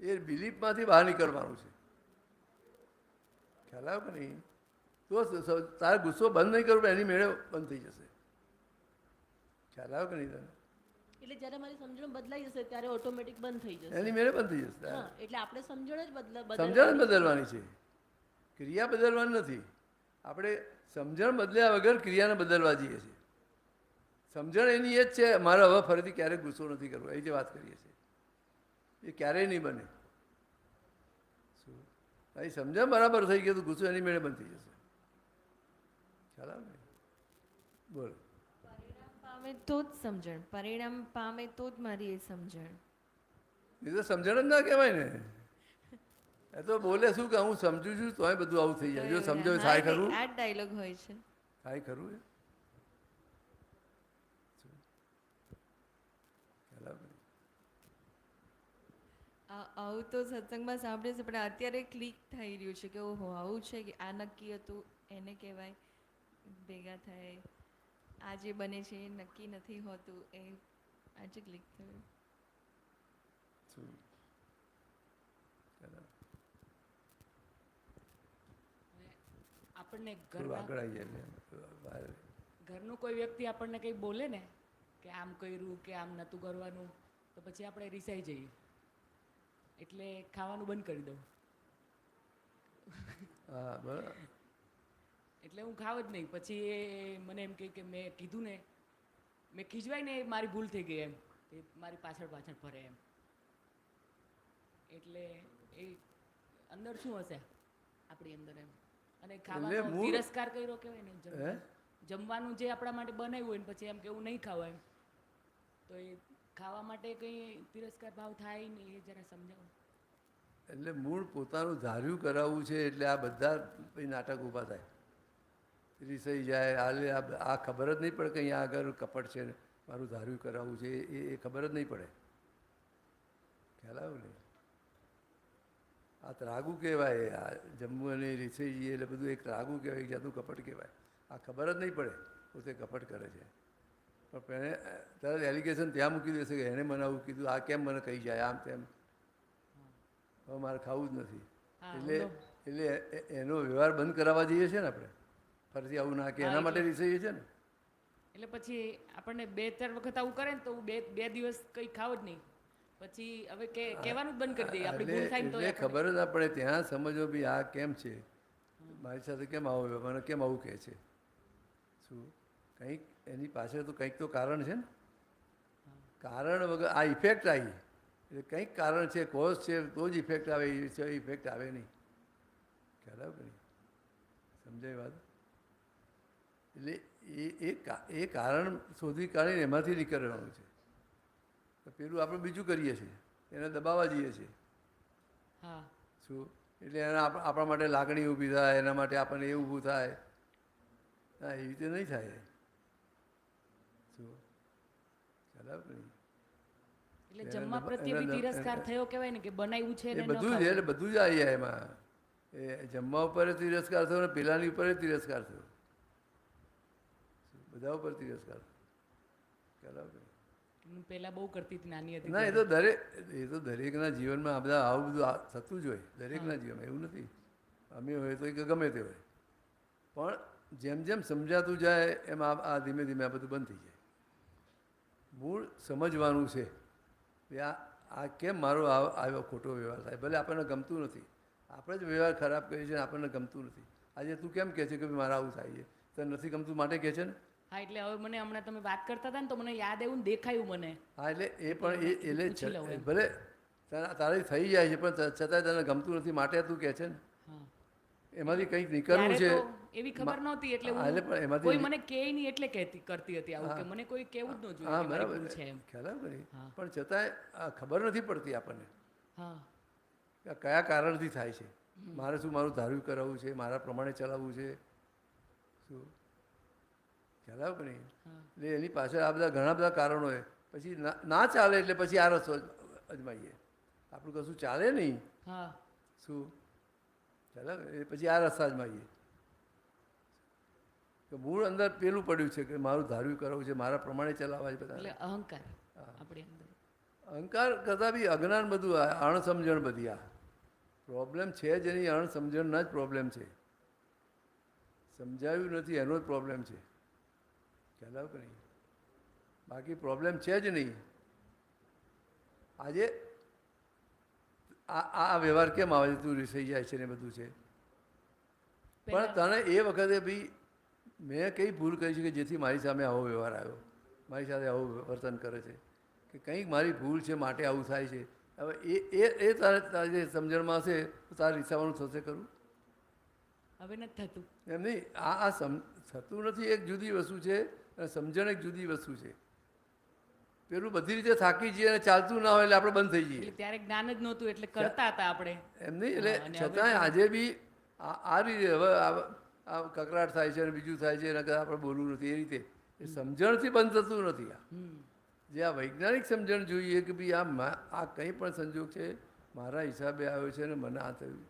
[SPEAKER 3] એ બિલીફમાંથી બહાર નીકળવાનું છે. ખ્યાલ આવ્યો કે નહીં? તો તારે ગુસ્સો બંધ નહીં કરવો એની મેળે બંધ થઈ જશે. ખ્યાલ આવ્યો કે નહીં તને?
[SPEAKER 7] એટલે જ્યારે મારી સમજણ બદલાઈ જશે ત્યારે ઓટોમેટિક બંધ થઈ જશે
[SPEAKER 3] એની મેળે બંધ થઈ જશે.
[SPEAKER 7] હા એટલે આપણે સમજણ જ
[SPEAKER 3] સમજણ જ બદલવાની છે ક્રિયા બદલવાની નથી. આપણે સમજણ બદલ્યા વગર ક્રિયાને બદલવા જઈએ છીએ. સમજણ એની એ જ છે મારે હવે ફરીથી ક્યારેય ગુસ્સો નથી કરવો એ જે વાત કરીએ છીએ એ ક્યારેય નહીં બને. શું તારી સમજણ બરાબર થઈ ગઈ તો ગુસ્સો એની મેળે બંધ થઈ જશે. ખ્યાલ આવે ને? બોલ.
[SPEAKER 8] પરિણામ પામે તો જ સમજણ પરિણામ પામે તો જ મારી એ સમજણ
[SPEAKER 3] એ તો સમજણ જ ના કહેવાય ને. એ તો બોલે શું કે હું સમજુ છું તોય બધું આવું થઈ જાય. જો સમજો
[SPEAKER 8] હા,
[SPEAKER 3] થાય
[SPEAKER 8] એટલે
[SPEAKER 3] ખરું?
[SPEAKER 8] આ જ ડાયલોગ હોય છે
[SPEAKER 3] થાય ખરું? એ ખ્યાલ આવે ને?
[SPEAKER 8] આવું તો સત્સંગમાં સાંભળે છે પણ અત્યારે ક્લિક થઈ રહ્યું છે કે ઓહો આવું છે કે આ નક્કી હતું એને કહેવાય ભેગા થાય આ જે બને છે એ નક્કી નથી હોતું એ આજે ક્લિક થયું
[SPEAKER 3] શું? ખ્યાલ આવે?
[SPEAKER 9] આપણને
[SPEAKER 3] થોડું આગળ આવી જાય એટલે બહાર.
[SPEAKER 9] ઘરનું કોઈ વ્યક્તિ આપણને કંઈ બોલે ને કે આમ કર્યું કે આમ નહોતું કરવાનું તો પછી આપણે રિસાઈ જઈએ એટલે ખાવાનું બંધ કરી દઉં
[SPEAKER 3] હા બરાબર.
[SPEAKER 9] એટલે હું ખાવ જ નહીં. પછી એ મને એમ કહે કે મેં કીધું ને મેં ખીજવાય ને એ મારી ભૂલ થઈ ગઈ એમ એ મારી પાછળ પાછળ ફરે એમ એટલે એ અંદર શું હશે આપણી અંદર એમ અને ખાવાનો
[SPEAKER 3] મૂળ-
[SPEAKER 9] તિરસ્કાર કર્યો કહેવાય ને
[SPEAKER 3] હે?
[SPEAKER 9] જમવાનું જે આપણા માટે બનાવ્યું હોય ને પછી એમ કે એવું નહીં ખાવા એમ તો એ ખાવા માટે કંઈ તિરસ્કાર ભાવ થાય નહીં એ જરા સમજાવો.
[SPEAKER 3] એટલે મૂળ પોતાનું ધાર્યું કરાવવું છે એટલે આ બધા પછી નાટક ઊભા થાય. રીસાઈ જાય હાલે આ ખબર જ નહીં પડે કે અહીંયા આગળ કપટ છે ને મારું ધાર્યું કરાવવું છે એ ખબર જ નહીં પડે. ખ્યાલ આવ્યો ને? આ ત્રાગુ કહેવાય. આ જમવું અને રીસાઈ જઈએ એટલે બધું એક ત્રાગુ કહેવાય, એક જાતનું કપટ કહેવાય. આ ખબર જ નહીં પડે પોતે કપટ કરે છે, પણ એને તરત એલિગેશન ત્યાં મૂકી દેશે કે એને મને આવું કીધું, આ કેમ મને કહી જાય, આમ તેમ, હવે મારે ખાવું જ નથી. એટલે એનો વ્યવહાર બંધ કરાવવા જઈએ છીએ ને આપણે, ફરીથી આવું ના કે એના માટે રીસાઈએ છીએ ને.
[SPEAKER 9] એટલે પછી આપણને 2-4 વખત આવું કરે ને તો હું બે દિવસ કંઈ ખાવ જ નહીં, પછી હવે કહેવાનું જ બંધ કરી દઈએ. આપણી ભૂલ થાય ને તો
[SPEAKER 3] એટલે ખબર જ ના પડે ત્યાં સમજો ભાઈ આ કેમ છે, મારી સાથે કેમ આવો, મને કેમ આવું કહે છે, શું કંઈક એની પાછળ તો કંઈક તો કારણ છે ને. કારણ વગર આ ઇફેક્ટ આવી એટલે કંઈક કારણ છે, કોઝ છે તો જ ઇફેક્ટ આવે, ઇફેક્ટ આવે નહીં. ખ્યાલ આવે કે નહીં? સમજાય વાત? એટલે એ કારણ શોધી કાઢીને એમાંથી નીકળવાનું છે. પેલું આપણે બીજું કરીએ છીએ, એને દબાવવા જઈએ છીએ. શું એટલે એના આપણા માટે લાગણી ઊભી થાય, એના માટે આપણને એ ઊભું થાય. હા, એવી રીતે નહીં થાય. શું ખ્યાલ આવે નહીં?
[SPEAKER 9] એટલે જમવા પ્રત્યે બી તિરસ્કાર થયો કહેવાય ને, કે બનાવ્યું છે ને
[SPEAKER 3] એ બધું જ એટલે બધું જ આવી જાય એમાં. એ જમવા ઉપર તિરસ્કાર થયો ને પેલાની ઉપર તિરસ્કાર થયો, બધા ઉપર તિરસ્કાર. ખ્યાલ આવે?
[SPEAKER 9] પહેલા બહુ કરતી હતી નાની હતી.
[SPEAKER 3] ના, એ તો દરેકના જીવનમાં આ બધા આવું બધું થતું જ હોય, દરેકના જીવનમાં. એવું નથી અમે હોય તો કે ગમે તે હોય, પણ જેમ જેમ સમજાતું જાય એમ આ ધીમે ધીમે આ બધું બંધ થઈ જાય. મૂળ સમજવાનું છે કે આ કેમ મારો આવ્યો ખોટો વ્યવહાર થાય. ભલે આપણને ગમતું નથી, આપણે જ વ્યવહાર ખરાબ કરીએ છીએ, આપણને ગમતું નથી. આજે તું કેમ કહે છે કે મારે આવું થાય છે, તને નથી ગમતું માટે કહે છે ને.
[SPEAKER 9] હા, એટલે હવે મને હમણાં તમે વાત કરતા હતા ને તો મને યાદ આવ્યું ને, દેખાયું મને.
[SPEAKER 3] હા, એટલે એ પણ એટલે ભલે તારે થઈ જાય છે પણ છતાંય તને ગમતું નથી માટે તું કહે છે ને. એમાંથી કંઈક નીકળવું છે
[SPEAKER 9] એવી ખબર નહોતી એટલે કોઈ મને કહે નહીં એટલે કરતી હતી આવું, કે મને કોઈ કહેવું જ ન જોઈએ.
[SPEAKER 3] હા, બરાબર છે, ખ્યાલ આવે ને? પણ છતાંય ખબર નથી પડતી આપણને કયા કારણથી થાય છે. મારે શું મારું ધાર્યું કરાવવું છે, મારા પ્રમાણે ચલાવવું છે, શું ખ્યાલ આવે કે નહીં? એટલે એની પાછળ આ બધા ઘણા બધા કારણો હોય. પછી ના ચાલે એટલે પછી આ રસ્તો અજમાઈએ. આપણું કશું ચાલે નહીં, શું ખ્યાલ આવે? એ પછી આ રસ્તા અજમાઈએ. કે મૂળ અંદર પેલું પડ્યું છે કે મારું ધાર્યું કરવું છે, મારા પ્રમાણે ચલાવવા છે બધા.
[SPEAKER 9] અહંકાર આપણી અંદર.
[SPEAKER 3] અહંકાર કરતાં બી અજ્ઞાન બધું, અણસમજણ બધી. આ પ્રોબ્લેમ છે જ એની અણસમજણના જ પ્રોબ્લેમ છે. સમજાયું નથી એનો જ પ્રોબ્લેમ છે. ખ્યાલ આવે કે નહીં? બાકી પ્રોબ્લેમ છે જ નહીં. આજે આ વ્યવહાર કેમ આવે છે, તું રીસાઈ જાય છે ને બધું છે, પણ તને એ વખતે બી મેં કઈ ભૂલ કરી છે કે જેથી મારી સામે આવો વ્યવહાર આવ્યો, મારી સાથે આવું વર્તન કરે છે, કે કંઈક મારી ભૂલ છે માટે આવું થાય છે. હવે એ તારે જે સમજણમાં હશે તો તારે રીસાવાનું થશે ખરું?
[SPEAKER 9] હવે નથી થતું
[SPEAKER 3] એમ નહીં. આ થતું નથી એક જુદી વસ્તુ છે અને સમજણ એક જુદી વસ્તુ છે. પેલું બધી રીતે થાકી જઈએ અને ચાલતું ના હોય એટલે આપણે બંધ થઈ જઈએ.
[SPEAKER 9] ત્યારે જ્ઞાન જ નહોતું એટલે કરતા હતા આપણે
[SPEAKER 3] એમ નહીં. એટલે છતાંય આજે બી આ રીતે હવે આ કકરાટ થાય છે અને બીજું થાય છે એના કરતાં આપણે બોલવું નથી. એ રીતે એ સમજણથી બંધ થતું નથી. જે આ વૈજ્ઞાનિક સમજણ જોઈએ કે ભાઈ આ કંઈ પણ સંજોગ છે મારા હિસાબે આવ્યો છે અને મને આ થયું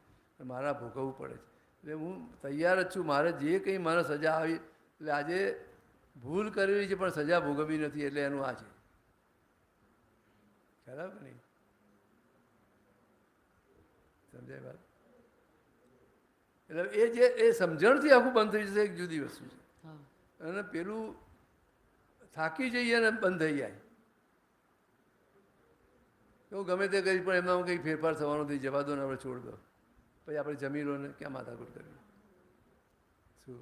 [SPEAKER 3] મારા ભોગવવું પડે છે, એટલે હું તૈયાર જ છું. મારે જે કંઈ મને સજા આવી, એટલે આજે ભૂલ કરેલી છે પણ સજા ભોગવવી નથી, એટલે એનું આ છે. ખ્યાલ આવે કે નહીં? સમજાય વાત? એટલે એ જે એ સમજણથી આખું બંધ થઈ જશે એક જુદી વસ્તુ છે. અને પેલું થાકી જઈએ અને બંધ થઈ જાય. હું ગમે તે કરીશ પણ એમનામાં કંઈક ફેરફાર થવાનો નથી, જવા દો ને આપણે છોડ દો, પછી આપણે જમી લો ને ક્યાં માથાકૂટ કરવી. શું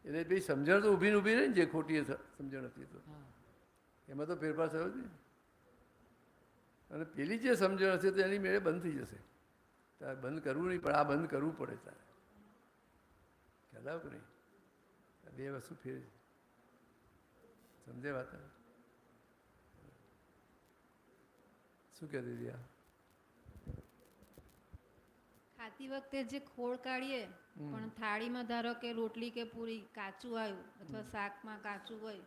[SPEAKER 3] એટલે ભાઈ સમજણ તો ઊભી ને ઊભી રહી ને, જે ખોટી સમજણ હતી તો એમાં તો ફેરફાર થયો જ નહીં. અને પેલી જે સમજણ હશે તો એની મેળે બંધ થઈ જશે. તારે બંધ કરવું નહીં પણ આ બંધ કરવું પડે તારે. ખ્યાલ આવે કે નહીં? બે વસ્તુ ફેર સમજે વાત. શું કહેતી હતી?
[SPEAKER 10] ખાતી વખતે જે ખોળ કાઢીએ પણ થાળીમાં ધારો કે રોટલી કે પૂરી કાચું આવ્યું અથવા શાકમાં કાચું હોય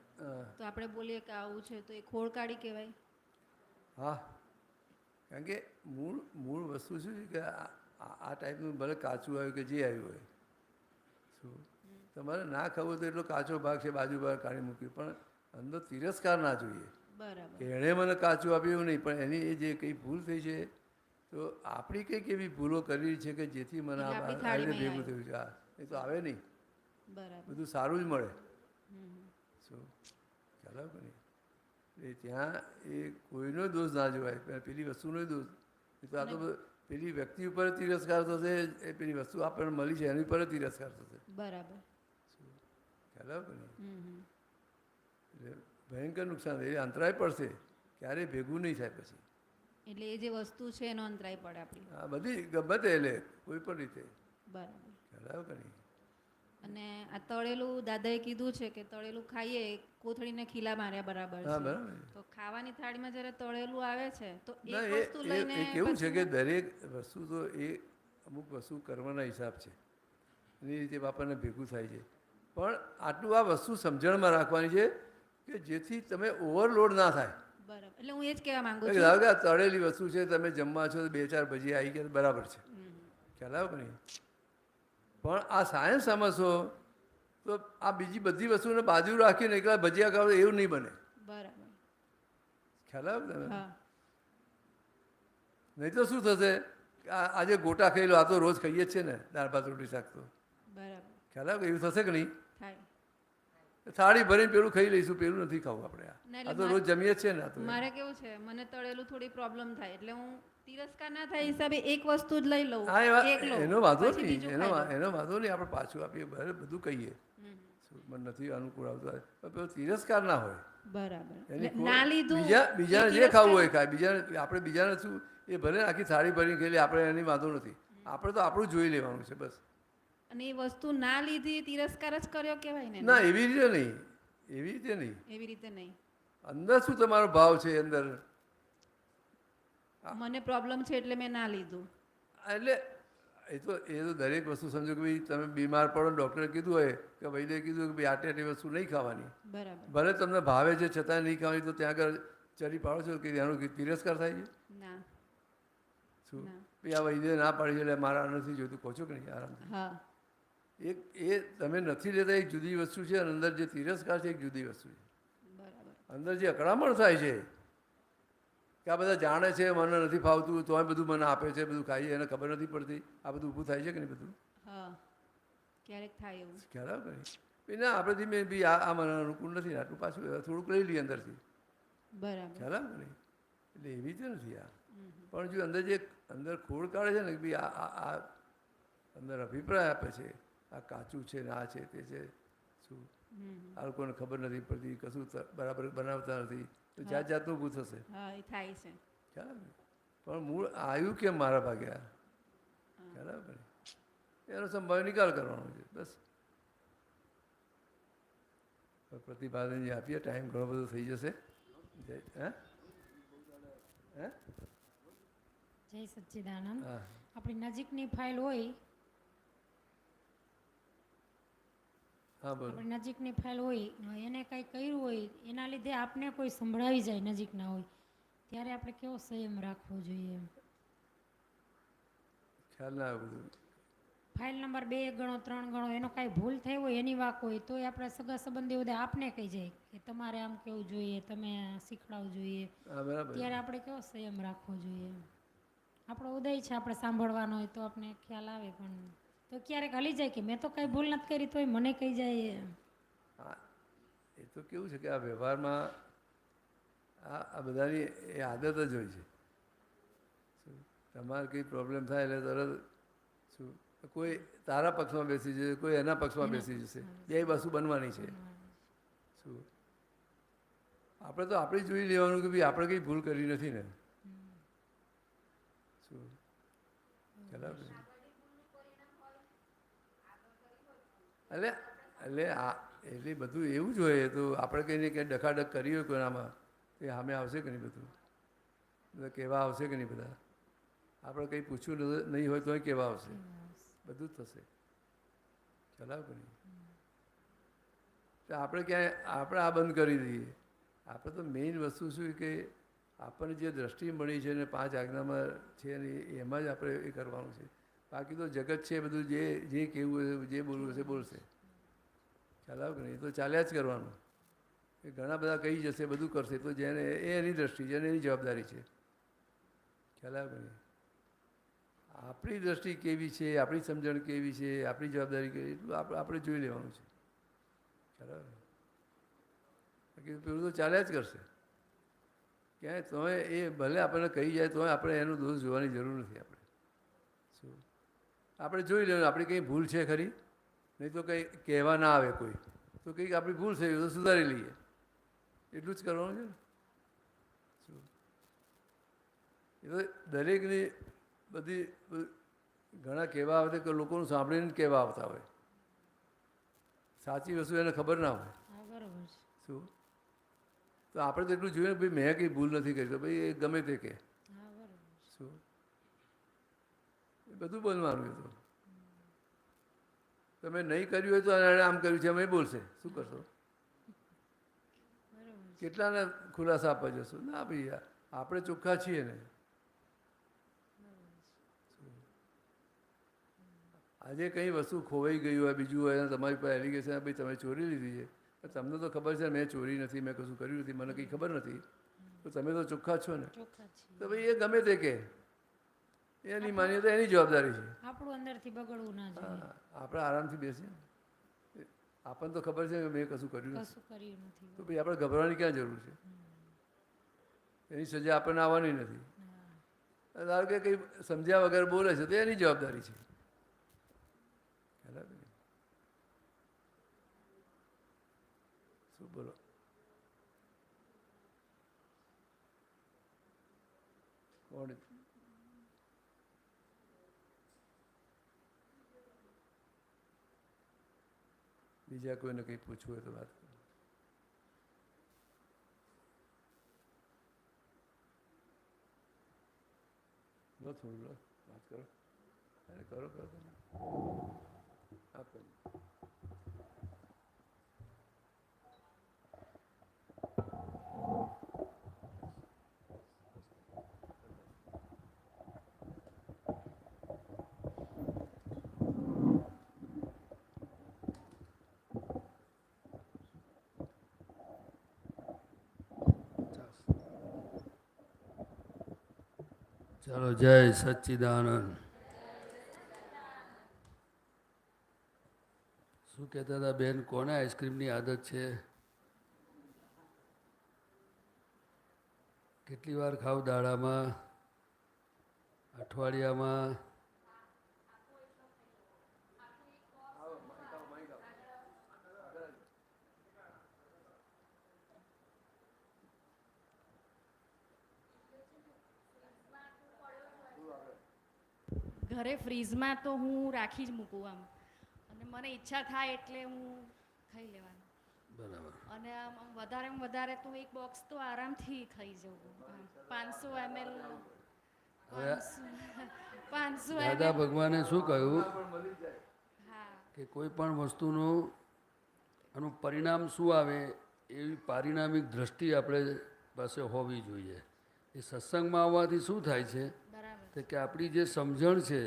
[SPEAKER 10] તો આપણે બોલીએ કે આવું છે તો એ ખોળ કાઢી કહેવાય?
[SPEAKER 3] હા, કારણ કે મૂળ વસ્તુ શું છે કે આ ટાઈપનું ભલે કાચું આવ્યું કે જે આવ્યું હોય શું તમારે ના ખાવું તો એટલો કાચો ભાગ છે બાજુ ભાગ કાઢી મૂક્યું, પણ અંદર તિરસ્કાર ના જોઈએ
[SPEAKER 10] બરાબર.
[SPEAKER 3] કે એણે મને કાચું આપ્યું એવું નહીં, પણ એની એ જે કંઈ ભૂલ થઈ છે તો આપણી કંઈક એવી ભૂલો કરી છે કે જેથી મને
[SPEAKER 10] એટલે આપણી
[SPEAKER 3] આ રીતે
[SPEAKER 10] થાળીમાં
[SPEAKER 3] ભેગું થયું છે. હા, એ તો આવે નહીં,
[SPEAKER 10] બરાબર.
[SPEAKER 3] બધું સારું જ મળે.
[SPEAKER 10] હમ.
[SPEAKER 3] શું ખ્યાલ આવે કે નહીં? એટલે ત્યાં એ કોઈનો દોષ ના જોવાય, પેલી વસ્તુનો દોષ. એ તો આ તો પેલી વ્યક્તિ ઉપર તિરસ્કાર થશે, એ પેલી વસ્તુ આપણને મળી છે એની ઉપર તિરસ્કાર થશે.
[SPEAKER 10] બરાબર.
[SPEAKER 3] ખ્યાલ આવે કે નહીં?
[SPEAKER 10] હમ.
[SPEAKER 3] એટલે ભયંકર નુકસાન એ અંતરાય પડશે, ક્યારેય ભેગું નહીં થાય પછી.
[SPEAKER 10] એટલે એ જે વસ્તુ છે એનો અંતરાય પડે આપણી.
[SPEAKER 3] હા, બધી ગમે તે એટલે કોઈ પણ રીતે.
[SPEAKER 10] બરાબર.
[SPEAKER 3] ખ્યાલ આવે કે નહીં?
[SPEAKER 10] અને આ તળેલું દાદાએ કીધું છે કે તળેલું ખાઈએ કોથળીને ખીલા માર્યા બરાબર
[SPEAKER 3] હા,
[SPEAKER 10] છે.
[SPEAKER 3] બરાબર.
[SPEAKER 10] તો ખાવાની થાળીમાં જ્યારે તળેલું આવે છે તો
[SPEAKER 3] ના,
[SPEAKER 10] એક વસ્તુ લઈને
[SPEAKER 3] એ કેવું છે કે
[SPEAKER 10] પછી-
[SPEAKER 3] દરેક વસ્તુ તો એ અમુક વસ્તુ કર્મના હિસાબ છે, એની રીતે આપણને ભેગું થાય છે. પણ આટલું આ વસ્તુ સમજણમાં રાખવાની છે કે જેથી તમે ઓવરલોડ ના થાય.
[SPEAKER 10] બરાબર. એટલે હું એ જ કહેવા માંગુ
[SPEAKER 3] કે
[SPEAKER 10] છું.
[SPEAKER 3] ધારો કે આ તળેલી વસ્તુ છે, તમે જમવા છો તો 2-4 ભજીયા આવી ગયા બરાબર છે, ખ્યાલ આવે કે નહીં? પણ આ સાયન્સ સમજશો તો આ બીજી બધી વસ્તુને બાજુ રાખીને એકલા ભજીયા ખાવ એવું નહીં બને.
[SPEAKER 10] બરાબર.
[SPEAKER 3] ખ્યાલ આવે તમે?
[SPEAKER 10] હા.
[SPEAKER 3] નહીં તો શું થશે? આજે ગોટા ખાઈ લો, આ તો રોજ ખાઈએ જ છે ને દાળ ભાત રોટલી શાક તો.
[SPEAKER 10] બરાબર.
[SPEAKER 3] ખ્યાલ આવે કે એવું થશે કે નહીં?
[SPEAKER 10] થાય.
[SPEAKER 3] થાળી ભરીને પેલું ખાઈ લઈશું, પેલું નથી ખાવું આપણે.
[SPEAKER 10] ના,
[SPEAKER 3] આ
[SPEAKER 10] એટલે
[SPEAKER 3] તો રોજ જમીએ જ છે ને. આ તો
[SPEAKER 10] મારે કેવું છે, મને તળેલું થોડી પ્રોબ્લેમ થાય એટલે હું તિરસ્કાર ના થાય હિસાબે એક વસ્તુ જ લઈ લઉં.
[SPEAKER 3] હા,
[SPEAKER 10] એકલો.
[SPEAKER 3] એનો વાંધો
[SPEAKER 10] પછી
[SPEAKER 3] નહીં,
[SPEAKER 10] બીજું ખાઈ લઉં.
[SPEAKER 3] એનો વાંધો નહીં, આપણે પાછું આપીએ, બધું કહીએ. શું મને નથી અનુકૂળ આવતું, પણ પેલો તિરસ્કાર ના હોય.
[SPEAKER 10] બરાબર.
[SPEAKER 3] એની
[SPEAKER 10] એટલે ના લીધું
[SPEAKER 3] બીજાને
[SPEAKER 10] એ
[SPEAKER 3] જે ખાવું હોય ખાય, બીજાને આપણે બીજાને શું એ ભલે આખી થાળી ભરીને ખાઈ લે, આપણે એની વાંધો નથી. આપણે તો આપણું જોઈ લેવાનું છે બસ.
[SPEAKER 10] અને એ વસ્તુ ના લીધી તિરસ્કાર જ કર્યો કહેવાય ને.
[SPEAKER 3] ના, એવી રીતે નહીં, એવી રીતે નહીં.
[SPEAKER 10] એવી રીતે નહીં.
[SPEAKER 3] અંદર શું તમારો ભાવ છે અંદર,
[SPEAKER 10] મને પ્રોબ્લેમ છે એટલે મેં ના લીધું.
[SPEAKER 3] એટલે એ તો દરેક વસ્તુ સમજો કે ભાઈ તમે બીમાર પડો, ડૉક્ટરે કીધું હોય કે વૈદ્યે કીધું કે ભાઈ આટલી વસ્તુ નહીં ખાવાની,
[SPEAKER 10] બરાબર.
[SPEAKER 3] ભલે તમને ભાવે છે છતાં નહીં ખાવાની, તો ત્યાં આગળ ચરી પાડો છો કે એનો તિરસ્કાર થાય છે?
[SPEAKER 10] ના.
[SPEAKER 3] શું
[SPEAKER 10] ના.
[SPEAKER 3] ભાઈ આ વૈદ્ય ના પાડી છે એટલે મારા નથી જોઈતું, કહો છો કે નહીં? આરામથી.
[SPEAKER 10] હા.
[SPEAKER 3] એ તમે નથી લેતા એક જુદી વસ્તુ છે, અને અંદર જે તિરસ્કાર છે એક જુદી વસ્તુ છે.
[SPEAKER 10] બરાબર.
[SPEAKER 3] અંદર જે અકળામણ થાય છે કે આ બધા જાણે છે મને નથી ફાવતું તોય બધું મને આપે છે, બધું ખાઈએ, એને ખબર નથી પડતી, આ બધું ઊભું થાય છે કે નહીં બધું?
[SPEAKER 10] હા. ક્યારેક થાય એવું.
[SPEAKER 3] ખ્યાલ આવે કે નહીં? ભાઈ ના, આપણે ધીમે બી આ મને અનુકૂળ નથી, આટલું પાછું થોડુંક લઈ લઈએ અંદરથી.
[SPEAKER 10] બરાબર.
[SPEAKER 3] ખ્યાલ આવે કે નહીં? એટલે એવી રીતે નથી આ. પણ જો અંદર જે અંદર ખોળ કાઢે છે ને કે ભાઈ આ અંદર અભિપ્રાય આપે છે, આ કાચું છે ને આ છે તે છે, શું આ લોકોને ખબર નથી પડતી, કશું બરાબર બનાવતા નથી, તો જાત જાતનું ઊભું થશે.
[SPEAKER 10] હા, એ થાય છે.
[SPEAKER 3] ખ્યાલ આવે? પણ મૂળ આવ્યું કેમ મારા ભાગે આ? ખ્યાલ આવે ને? એનો સંભાવ્ય નિકાલ કરવાનો છે બસ. પ્રતિભાને જે આપીએ, ટાઈમ ઘણો બધો થઈ જશે. હે હે
[SPEAKER 11] જય સચ્ચિદાનંદ.
[SPEAKER 3] હા.
[SPEAKER 11] આપણી નજીકની ફાઇલ હોય,
[SPEAKER 3] હા, બોલો.
[SPEAKER 11] આપણી નજીકની ફાઇલ હોય, એને કંઈ કર્યું હોય એના લીધે આપને કોઈ સંભળાવી જાય નજીકના હોય, ત્યારે આપણે કેવો સંયમ રાખવો જોઈએ?
[SPEAKER 3] ખ્યાલ ના આવે બધું.
[SPEAKER 11] ફાઇલ નંબર 2 ગણો 3 ગણો એનો કાંઈ ભૂલ થઈ હોય, એની વાક હોય, તોય આપણા સગા સંબંધીઓ બધા આપને કહી જાય કે તમારે આમ કેવું જોઈએ, તમે શીખડાવવું જોઈએ.
[SPEAKER 3] હા, બરાબર.
[SPEAKER 11] ત્યારે આપણે કેવો સંયમ રાખવો જોઈએ? આપણો ઉદય છે, આપણે સાંભળવાનો હોય તો આપણે ખ્યાલ આવે, પણ તો ક્યારેક હલી જાય કે મેં તો કાંઈ ભૂલ નથી કરી તોય મને કહી જાય.
[SPEAKER 3] હા, એ તો કેવું છે કે આ વ્યવહારમાં આ બધાની એ આદત જ હોય છે. શું તમારે કંઈ પ્રોબ્લેમ થાય એટલે તરત શું કોઈ તારા પક્ષમાં બેસી જશે, કોઈ એના પક્ષમાં બેસી જશે, બે વસ્તુ બનવાની છે. શું આપણે તો આપણે જોઈ લેવાનું કે ભાઈ આપણે કંઈ ભૂલ કરી નથી ને. શું બરાબર? એટલે બધું એવું જ હોય. તો આપણે કંઈને કંઈ ડખાડખ કરી હોય કોઈનામાં એ સામે આવશે કે નહીં? બધું બધા કહેવા આવશે કે નહીં? બધા આપણે કંઈ પૂછ્યું નહીં હોય તોય કહેવા આવશે, બધું જ થશે. ચલાવ કે નહીં? તો આપણે ક્યાંય આપણે આ બંધ કરી દઈએ. આપણે તો મેઇન વસ્તુ શું કે આપણને જે દ્રષ્ટિ મળી છે ને 5 આજ્ઞામાં છે ને એમાં જ આપણે એ કરવાનું છે. બાકી તો જગત છે બધું જે કહેવું હોય જે બોલવું હશે બોલશે. ખ્યાલ આવે કે નહીં? એ તો ચાલ્યા જ કરવાનું. એ ઘણા બધા કહી જશે બધું કરશે તો જેને એની દ્રષ્ટિ છે એની જવાબદારી છે. ખ્યાલ આવે કે નહીં? આપણી દ્રષ્ટિ કેવી છે, આપણી સમજણ કેવી છે, આપણી જવાબદારી કેવી એટલું આપણે જોઈ લેવાનું છે. ખ્યાલ આવે? બાકી પેલું તો ચાલ્યા જ કરશે. ક્યાંય તમે એ ભલે આપણને કહી જાય તો આપણે એનો દોષ જોવાની જરૂર નથી. આપણે શું આપણે જોઈ લેવાનું આપણી કંઈ ભૂલ છે ખરી? નહીં તો કંઈ કહેવા ના આવે કોઈ તો કંઈક આપણી ભૂલ થઈ તો સુધારી લઈએ. એટલું જ કરવાનું છે ને. શું એ તો દરેકની બધી ઘણા કહેવા આવે કે લોકોનું સાંભળીને કહેવા આવતા હોય. સાચી વસ્તુ એને ખબર ના હોય. શું તો આપણે તો એટલું જોઈએ ને ભાઈ મેં કંઈ ભૂલ નથી કરી તો ભાઈ એ ગમે તે કહે. શું એ બધું બોલવાનું. એ તો તમે નહીં કર્યું હોય તો એણે આમ કર્યું છે અમે બોલશે. શું કરશો? કેટલાને ખુલાસા આપવા જશો? ના ભાઈ આપણે ચોખ્ખા છીએ ને. આજે કંઈ વસ્તુ ખોવાઈ ગઈ હોય બીજું હોય તમારી પાસે એલિગેશન ભાઈ તમે ચોરી લીધી છે તમને તો ખબર છે મેં ચોરી નથી મેં કશું કર્યું નથી મને કંઈ ખબર નથી તો તમે તો ચોખ્ખા છો ને. તો ભાઈ એ ગમે તે કહે એની માનીએ તો એની જવાબદારી છે.
[SPEAKER 11] આપણું અંદરથી બગડવું ના જોઈએ.
[SPEAKER 3] આપણે આરામથી બેસીએ. આપણને તો ખબર છે કે મેં કશું કર્યું નથી તો ભાઈ આપણે ગભરાવાની ક્યાં જરૂર છે? એની સજા આપણને આવવાની નથી. ધારો કે કંઈ સમજ્યા વગર બોલે છે તો એની જવાબદારી છે. શું બોલો? કોણ? બીજા કોઈને કંઈ પૂછવું હોય તો વાત કરો. લો થોડું લો વાત કરો. અરે કરો કરો તમે આપો.
[SPEAKER 2] ચાલો જય સચ્ચિદાનંદ. શું કહેતા હતા બેન? કોને આઈસ્ક્રીમની આદત છે? કેટલી વાર ખાવ દાડામાં, અઠવાડિયામાં?
[SPEAKER 4] ઘરે ફ્રીઝમાં તો હું રાખી જ મૂકું આમ અને મને ઈચ્છા થાય એટલે હું ખાઈ લેવાનું.
[SPEAKER 2] બરાબર.
[SPEAKER 4] અને આમ વધારેમાં વધારે તો એક બોક્સ તો આરામથી ખાઈ જવું. 500 ml 500
[SPEAKER 2] દાદા ભગવાને શું કહ્યું
[SPEAKER 4] હા
[SPEAKER 2] કે કોઈ પણ વસ્તુનું આનું પરિણામ શું આવે એવી પારિણામિક દ્રષ્ટિ આપણે પાસે હોવી જોઈએ. એ સત્સંગમાં આવવાથી શું થાય છે તો કે આપણી જે સમજણ છે,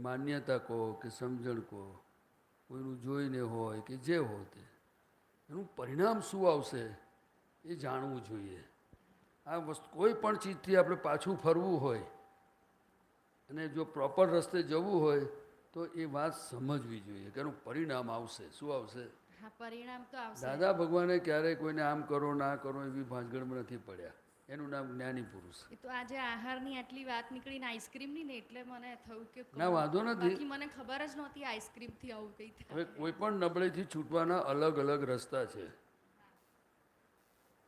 [SPEAKER 2] માન્યતા કહો કે સમજણ કહો, કોઈનું જોઈને હોય કે જે હોય તે એનું પરિણામ શું આવશે એ જાણવું જોઈએ. આ વસ્તુ કોઈ પણ ચીજથી આપણે પાછું ફરવું હોય અને જો પ્રોપર રસ્તે જવું હોય તો એ વાત સમજવી જોઈએ કે એનું પરિણામ આવશે. શું આવશે?
[SPEAKER 4] પરિણામ તો આવશે.
[SPEAKER 2] દાદા ભગવાને ક્યારેય કોઈને આમ કરો ના કરો એવી ભાંજગડમાં નથી પડ્યા. એનું નામ જ્ઞાની પુરુષ.
[SPEAKER 4] એ તો આજે આહારની આટલી વાત નીકળીને આઈસ્ક્રીમની ને એટલે મને થયું કે
[SPEAKER 2] ના વાંધો નથી.
[SPEAKER 4] બાકી મને ખબર જ નહોતી આઈસ્ક્રીમથી આવું કંઈ થાય.
[SPEAKER 2] હવે કોઈ પણ નબળીથી છૂટવાના અલગ અલગ રસ્તા છે.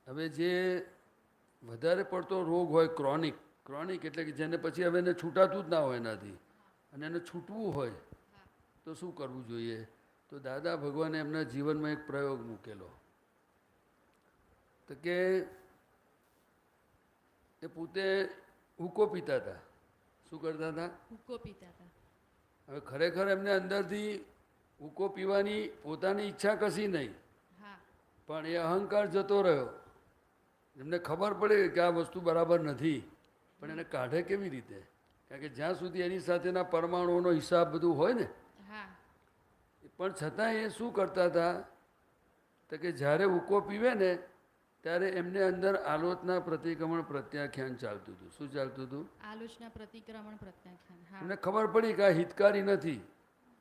[SPEAKER 2] હવે જે વધારે પડતો રોગ હોય ક્રોનિક એટલે કે જેને પછી હવે એને છૂટાતું જ ના હોય એનાથી અને એને છૂટવું હોય તો શું કરવું જોઈએ? તો દાદા ભગવાને એમના જીવનમાં એક પ્રયોગ મૂકેલો તો કે એ પોતે હુક્કો પીતા હતા. શું કરતા હતા?
[SPEAKER 4] હુક્કો પીતા હતા.
[SPEAKER 2] હવે ખરેખર એમને અંદરથી હુક્કો પીવાની પોતાની ઈચ્છા કશી નહીં, પણ એ અહંકાર જતો રહ્યો એમને ખબર પડે કે આ વસ્તુ બરાબર નથી, પણ એને કાઢે કેવી રીતે? કારણ કે જ્યાં સુધી એની સાથેના પરમાણુઓનો હિસાબ બધું હોય ને,
[SPEAKER 4] હા
[SPEAKER 2] પણ છતાં એ શું કરતા હતા તો કે જ્યારે ઉકો પીવે ને ત્યારે એમને અંદર આલોચના પ્રતિક્રમણ પ્રત્યાખ્યાન ચાલતું હતું. શું ચાલતું હતું?
[SPEAKER 4] આલોચના પ્રતિક્રમણ પ્રત્યાખ્યાન. હા
[SPEAKER 2] એમને ખબર પડી કે આ હિતકારી નથી,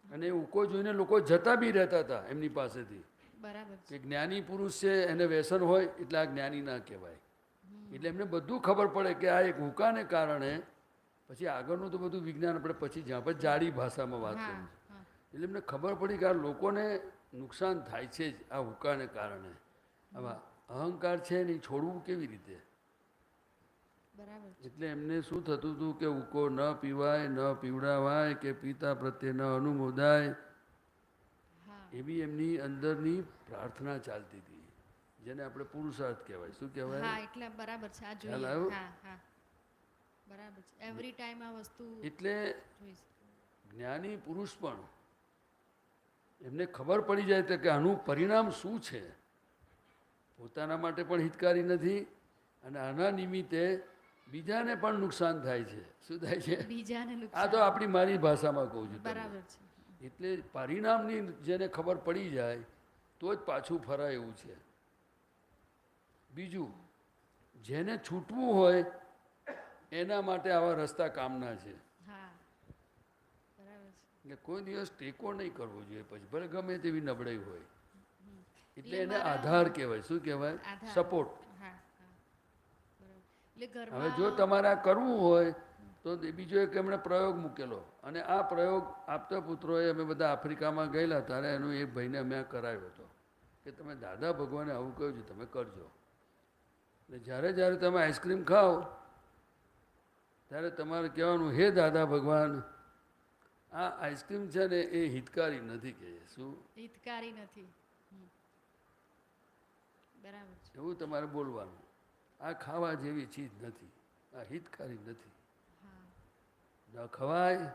[SPEAKER 2] અને એ ઉકો જોઈને લોકો જતા બી રહેતા હતા એમની પાસેથી.
[SPEAKER 4] બરાબર છે.
[SPEAKER 2] કે જ્ઞાની પુરુષ છે એને વ્યસન હોય એટલે આ જ્ઞાની ના કહેવાય. એટલે એમને બધું ખબર પડે કે આ એક હુકાને કારણે, પછી આગળનું તો બધું વિજ્ઞાન આપણે પછી જ્યાં પછી જાડી ભાષામાં વાત
[SPEAKER 4] હા
[SPEAKER 2] કરીએ.
[SPEAKER 4] હા
[SPEAKER 2] એટલે એમને ખબર પડી કે આ લોકોને નુકસાન થાય છે જ આ હુકાને કારણે. આવા અહંકાર છે ને એ છોડવું કેવી રીતે?
[SPEAKER 4] બરાબર છે.
[SPEAKER 2] એટલે એમને શું થતું હતું કે ઉકો ન પીવાય, ન પીવડાવાય, કે પિતા પ્રત્યે ન અનુમોદાય,
[SPEAKER 4] હા
[SPEAKER 2] એવી એમની અંદરની પ્રાર્થના ચાલતી હતી, જેને આપણે પુરુષાર્થ કહેવાય. શું કહેવાય?
[SPEAKER 4] હા એટલે બરાબર છે. આ
[SPEAKER 2] ખ્યાલ
[SPEAKER 4] જોઈએ.
[SPEAKER 2] આવ્યો?
[SPEAKER 4] હા હા બરાબર છે. એવરી ટાઈમ આ વસ્તુ
[SPEAKER 2] એટલે
[SPEAKER 4] જોઈશ.
[SPEAKER 2] જ્ઞાની પુરુષ પણ એમને ખબર પડી જાય તો કે આનું પરિણામ શું છે, પોતાના માટે પણ હિતકારી નથી, અને આના નિમિત્તે બીજાને પણ નુકસાન થાય છે. શું થાય છે?
[SPEAKER 4] બીજાને
[SPEAKER 2] આ
[SPEAKER 4] નુકસાન.
[SPEAKER 2] તો આપણી મારી ભાષામાં કહું છું તમને.
[SPEAKER 4] બરાબર છે.
[SPEAKER 2] એટલે પરિણામની જેને ખબર પડી જાય તો જ પાછું ફરાય એવું છે. બીજું, જેને છૂટવું હોય એના માટે આવા રસ્તા કામના છે.
[SPEAKER 4] હા બરાબર છે.
[SPEAKER 2] એટલે કોઈ દિવસ ટેકો નહીં કરવો જોઈએ, પછી ભલે ગમે તેવી નબળાઈ હોય. એટલે એને
[SPEAKER 4] મારા-
[SPEAKER 2] આધાર કહેવાય. શું કહેવાય?
[SPEAKER 4] આધાર.
[SPEAKER 2] સપોર્ટ.
[SPEAKER 4] હા હા બરાબર. એટલે
[SPEAKER 2] હવે
[SPEAKER 4] ઘરમાં
[SPEAKER 2] જો તમારે આ કરવું હોય તો બીજો એક એમણે પ્રયોગ મૂકેલો, અને આ પ્રયોગ આપતા પુત્રોએ અમે બધા આફ્રિકામાં ગયેલા ત્યારે એનો એક ભાઈને અમે આ કરાવ્યો હતો કે તમે દાદા ભગવાને આવું કહ્યું છે, તમે કરજો. એટલે જ્યારે જ્યારે તમે આઈસ્ક્રીમ ખાઓ ત્યારે તમારે કહેવાનું, હે દાદા ભગવાન, આ આઈસ્ક્રીમ છે ને એ હિતકારી નથી. કહે શું?
[SPEAKER 4] હિતકારી નથી. બરાબર છે.
[SPEAKER 2] એવું તમારે બોલવાનું. આ ખાવા જેવી ચીજ નથી, આ હિતકારી નથી.
[SPEAKER 4] હા
[SPEAKER 2] ન ખવાય,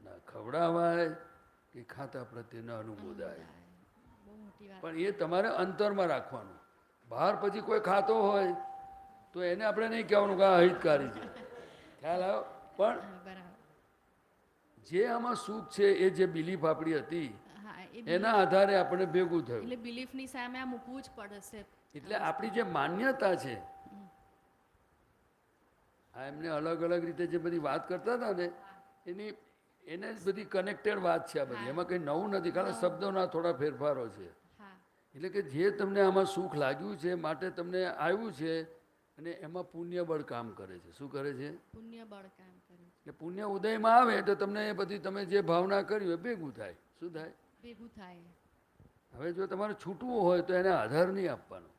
[SPEAKER 2] ન ખવડાવાય, કે ખાતા પ્રત્યે ન અનુમોદાય.
[SPEAKER 4] બહુ મોટી વાત.
[SPEAKER 2] પણ એ તમારે અંતરમાં રાખવાનું. બહાર પછી કોઈ ખાતો હોય તો એને આપણે નહીં કહેવાનું કે આ હિતકારી છે. ખ્યાલ આવ્યો? પણ
[SPEAKER 4] હા, બરાબર.
[SPEAKER 2] જે આમાં સુખ છે એ જે બિલીફ આપણી હતી
[SPEAKER 4] હા એ
[SPEAKER 2] એના આધારે આપણે ભેગું થયું.
[SPEAKER 4] એટલે બિલીફની સામે આ મૂકવું જ પડશે.
[SPEAKER 2] એટલે આપણી જે માન્યતા છે, આ એમને અલગ અલગ રીતે જે બધી વાત કરતા હતા ને એને જ બધી કનેક્ટેડ વાત છે આ બધી. એમાં કંઈ નવું નથી, ખાલી શબ્દોના થોડા ફેરફારો છે.
[SPEAKER 4] હા
[SPEAKER 2] એટલે કે જે તમને આમાં સુખ લાગ્યું છે માટે તમને આવ્યું છે, અને એમાં પુણ્ય બળ કામ કરે છે. શું કરે છે?
[SPEAKER 4] પુણ્ય બળ કામ કરે.
[SPEAKER 2] એટલે પુણ્ય ઉદયમાં આવે તો તમને એ બધી તમે જે ભાવના કરી હોય ભેગું થાય. શું થાય?
[SPEAKER 4] ભેગું થાય.
[SPEAKER 2] હવે જો તમારે છૂટવું હોય તો એને આધાર નહીં આપવાનો.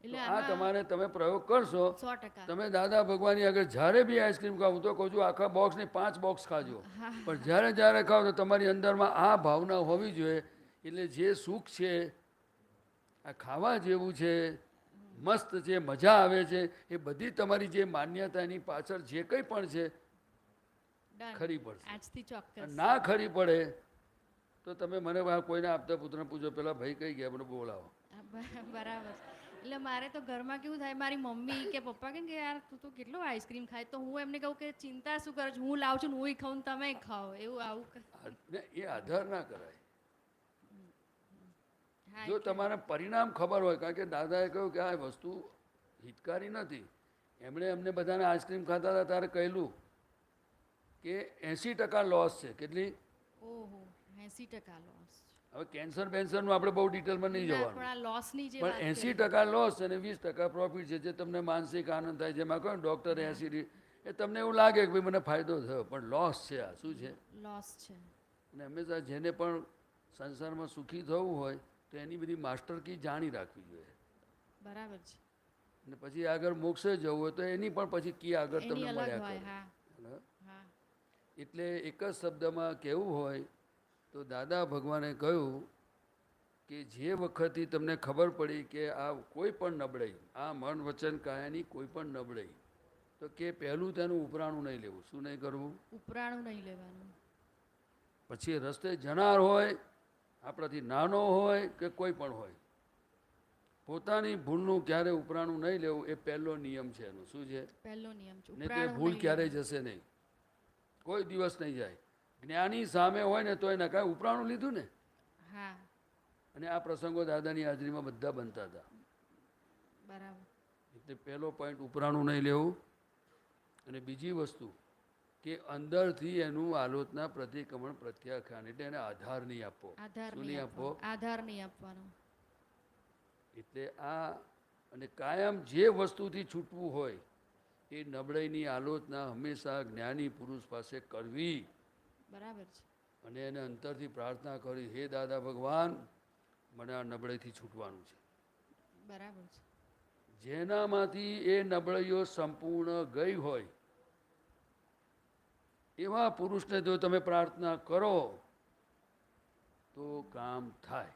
[SPEAKER 4] એટલે
[SPEAKER 2] આ તમારે તમે પ્રયોગ કરશો,
[SPEAKER 4] 100%.
[SPEAKER 2] તમે દાદા ભગવાનની આગળ જ્યારે બી આઈસ્ક્રીમ ખાવ, હું તો કહું છું આખા બોક્સની 5 બોક્સ ખાજો, પણ જ્યારે જ્યારે ખાવ તો તમારી અંદરમાં આ ભાવના હોવી જોઈએ. એટલે જે સુખ છે, આ ખાવા જેવું છે, મસ્ત છે, મજા આવે છે, એ બધી તમારી જે માન્યતા એની પાછળ જે કંઈ પણ છે
[SPEAKER 4] Done.
[SPEAKER 2] ખરી પડશે.
[SPEAKER 4] આજથી ચોક્કસ.
[SPEAKER 2] ના ખરી પડે તો તમે મને કોઈને આપતા પુત્રને પૂછો, પેલા ભાઈ કઈ ગયા મને બોલાવો.
[SPEAKER 4] બરાબર. એટલે મારે તો ઘરમાં કેવું થાય, મારી મમ્મી કે પપ્પા કે યાર તું તો કેટલો આઈસ્ક્રીમ ખાય, તો હું એમને કહું કે ચિંતા શું કરો છો, હું લાવું છું, હું ખાઉં ને તમે ખાઓ. એવું આવું
[SPEAKER 2] એ આધાર ના કરાય.
[SPEAKER 4] હા
[SPEAKER 2] જો તમારે પરિણામ ખબર હોય, કારણ કે દાદાએ કહ્યું કે આ વસ્તુ હિતકારી નથી. એમણે અમને બધાને આઈસ્ક્રીમ ખાતા હતા ત્યારે કહેલું કે 80% લોસ છે. કેટલી?
[SPEAKER 4] ઓહો 80% લોસ.
[SPEAKER 2] હવે કેન્સર બેન્સરનું આપણે બહુ ડિટેલમાં નહીં
[SPEAKER 4] પણ
[SPEAKER 2] જવાનું,
[SPEAKER 4] આ લોસની જે
[SPEAKER 2] પણ
[SPEAKER 4] વાત
[SPEAKER 2] 80% લોસ અને 20% પ્રોફિટ છે. જે તમને માનસિક આનંદ થાય, જેમાં કહો ડૉક્ટરે 80, એ તમને એવું લાગે કે ભાઈ મને ફાયદો થયો, પણ લોસ છે. આ શું છે?
[SPEAKER 4] લોસ છે.
[SPEAKER 2] અને હંમેશા જેને પણ સંસારમાં સુખી થવું હોય તો એની બધી માસ્ટર કી જાણી રાખવી જોઈએ.
[SPEAKER 4] બરાબર છે.
[SPEAKER 2] અને પછી આગળ મોક્ષે જવું હોય તો એની પણ પછી કી આગળ
[SPEAKER 4] એની
[SPEAKER 2] તમને
[SPEAKER 4] અલગ
[SPEAKER 2] મળ્યા
[SPEAKER 4] હોય.
[SPEAKER 2] કરે.
[SPEAKER 4] હા હા
[SPEAKER 2] એટલે એક જ શબ્દમાં કહેવું હોય તો દાદા ભગવાને કહ્યું કે જે વખતથી તમને ખબર પડી કે આ કોઈ પણ નબળાઈ, આ મન વચન કાયાની કોઈ પણ નબળાઈ, તો કે પહેલું તેનું ઉપરાણું નહીં લેવું. શું નહીં કરવું?
[SPEAKER 4] ઉપરાણું નહીં લેવાનું.
[SPEAKER 2] પછી રસ્તે જનાર હોય, આપણાથી નાનો હોય કે કોઈ પણ હોય, પોતાની ભૂલનું ક્યારે ઉપરાણું નહીં લેવું એ પહેલો નિયમ છે એનો. શું છે?
[SPEAKER 4] પહેલો નિયમ છે
[SPEAKER 2] ને તે
[SPEAKER 4] ઉપરાણું
[SPEAKER 2] ભૂલ
[SPEAKER 4] નહીં
[SPEAKER 2] ક્યારેય જશે નહીં, કોઈ દિવસ નહીં જાય. જ્ઞાની સામે હોય ને તો એને કાંઈ ઉપરાણું લીધું ને.
[SPEAKER 4] હા
[SPEAKER 2] અને આ પ્રસંગો દાદાની હાજરીમાં બધા બનતા હતા.
[SPEAKER 4] બરાબર.
[SPEAKER 2] એટલે પહેલો પોઈન્ટ ઉપરાણું નહીં લેવું. અને બીજી વસ્તુ કે અંદરથી એનું આલોચના પ્રતિક્રમણ પ્રત્યાખ્યાન એટલે એને આધાર નહીં આપવો.
[SPEAKER 4] આધાર
[SPEAKER 2] શું
[SPEAKER 4] નહીં
[SPEAKER 2] આપવો?
[SPEAKER 4] આપવાનો. આધાર નહીં આપવાનો.
[SPEAKER 2] એટલે આ અને કાયમ જે વસ્તુથી છૂટવું હોય એ નબળાઈની આલોચના હંમેશા જ્ઞાની પુરુષ પાસે કરવી.
[SPEAKER 4] બરાબર છે.
[SPEAKER 2] અને એને અંતરથી પ્રાર્થના કરી, હે દાદા ભગવાન, મને આ નબળાઈથી છૂટવાનું છે.
[SPEAKER 4] બરાબર છે.
[SPEAKER 2] જેનામાંથી એ નબળાઈઓ સંપૂર્ણ ગઈ હોય એવા પુરુષને જો તમે પ્રાર્થના કરો તો કામ થાય.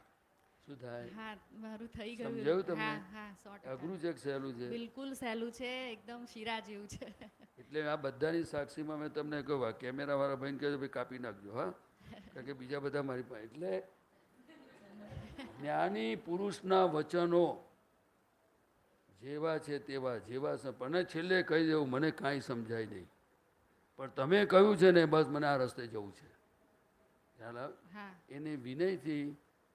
[SPEAKER 2] શું થાય?
[SPEAKER 4] હા મારું થઈ ગયું.
[SPEAKER 2] સમજાયું તમને?
[SPEAKER 4] હા હા 100%.
[SPEAKER 2] અઘરું છે કે સહેલું છે?
[SPEAKER 4] બિલકુલ સહેલું છે, એકદમ શીરા જેવું છે.
[SPEAKER 2] એટલે આ બધાની સાક્ષીમાં મેં તમને કહ્યું, કેમેરાવાળા ભાઈને કહેજો ભાઈ કાપી નાખજો. હા, કારણ કે બીજા બધા મારી પાસે. એટલે જ્ઞાની પુરુષના વચનો જેવા છે તેવા જેવા છે. પણ છેલ્લે કહી દેવું, મને કાંઈ સમજાય નહીં, પણ તમે કહ્યું છે ને બસ મને આ રસ્તે જવું છે. ખ્યાલ આવે?
[SPEAKER 4] હા
[SPEAKER 2] એને વિનયથી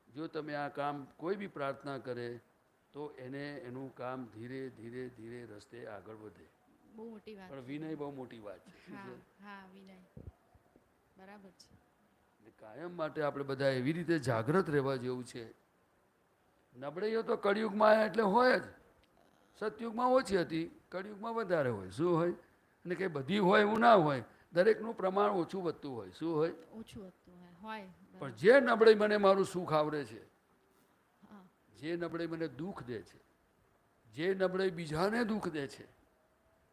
[SPEAKER 2] જો તમે આ કામ કોઈ બી પ્રાર્થના કરે તો એને એનું કામ ધીરે ધીરે ધીરે રસ્તે આગળ વધે.
[SPEAKER 4] બહુ મોટી વાત
[SPEAKER 2] પણ
[SPEAKER 4] છે.
[SPEAKER 2] વિનય બહુ મોટી વાત છે. શું
[SPEAKER 4] હા
[SPEAKER 2] છે?
[SPEAKER 4] હા વિનય બરાબર છે.
[SPEAKER 2] એટલે કાયમ માટે આપણે બધા એવી રીતે જાગૃત રહેવા જેવું છે. નબળાઈઓ તો કળિયુગમાં એટલે હોય જ. સતયુગમાં ઓછી હતી, કળિયુગમાં વધારે હોય. શું હોય? અને કંઈ બધી હોય એવું ના હોય, દરેકનું પ્રમાણ ઓછું વધતું હોય. શું હોય?
[SPEAKER 4] ઓછું હતું હોય.
[SPEAKER 2] પણ જે નબળાઈ મને મારું સુખ આવરે છે,
[SPEAKER 4] હા
[SPEAKER 2] જે નબળાઈ મને દુઃખ દે છે, જે નબળાઈ બીજાને દુઃખ દે છે,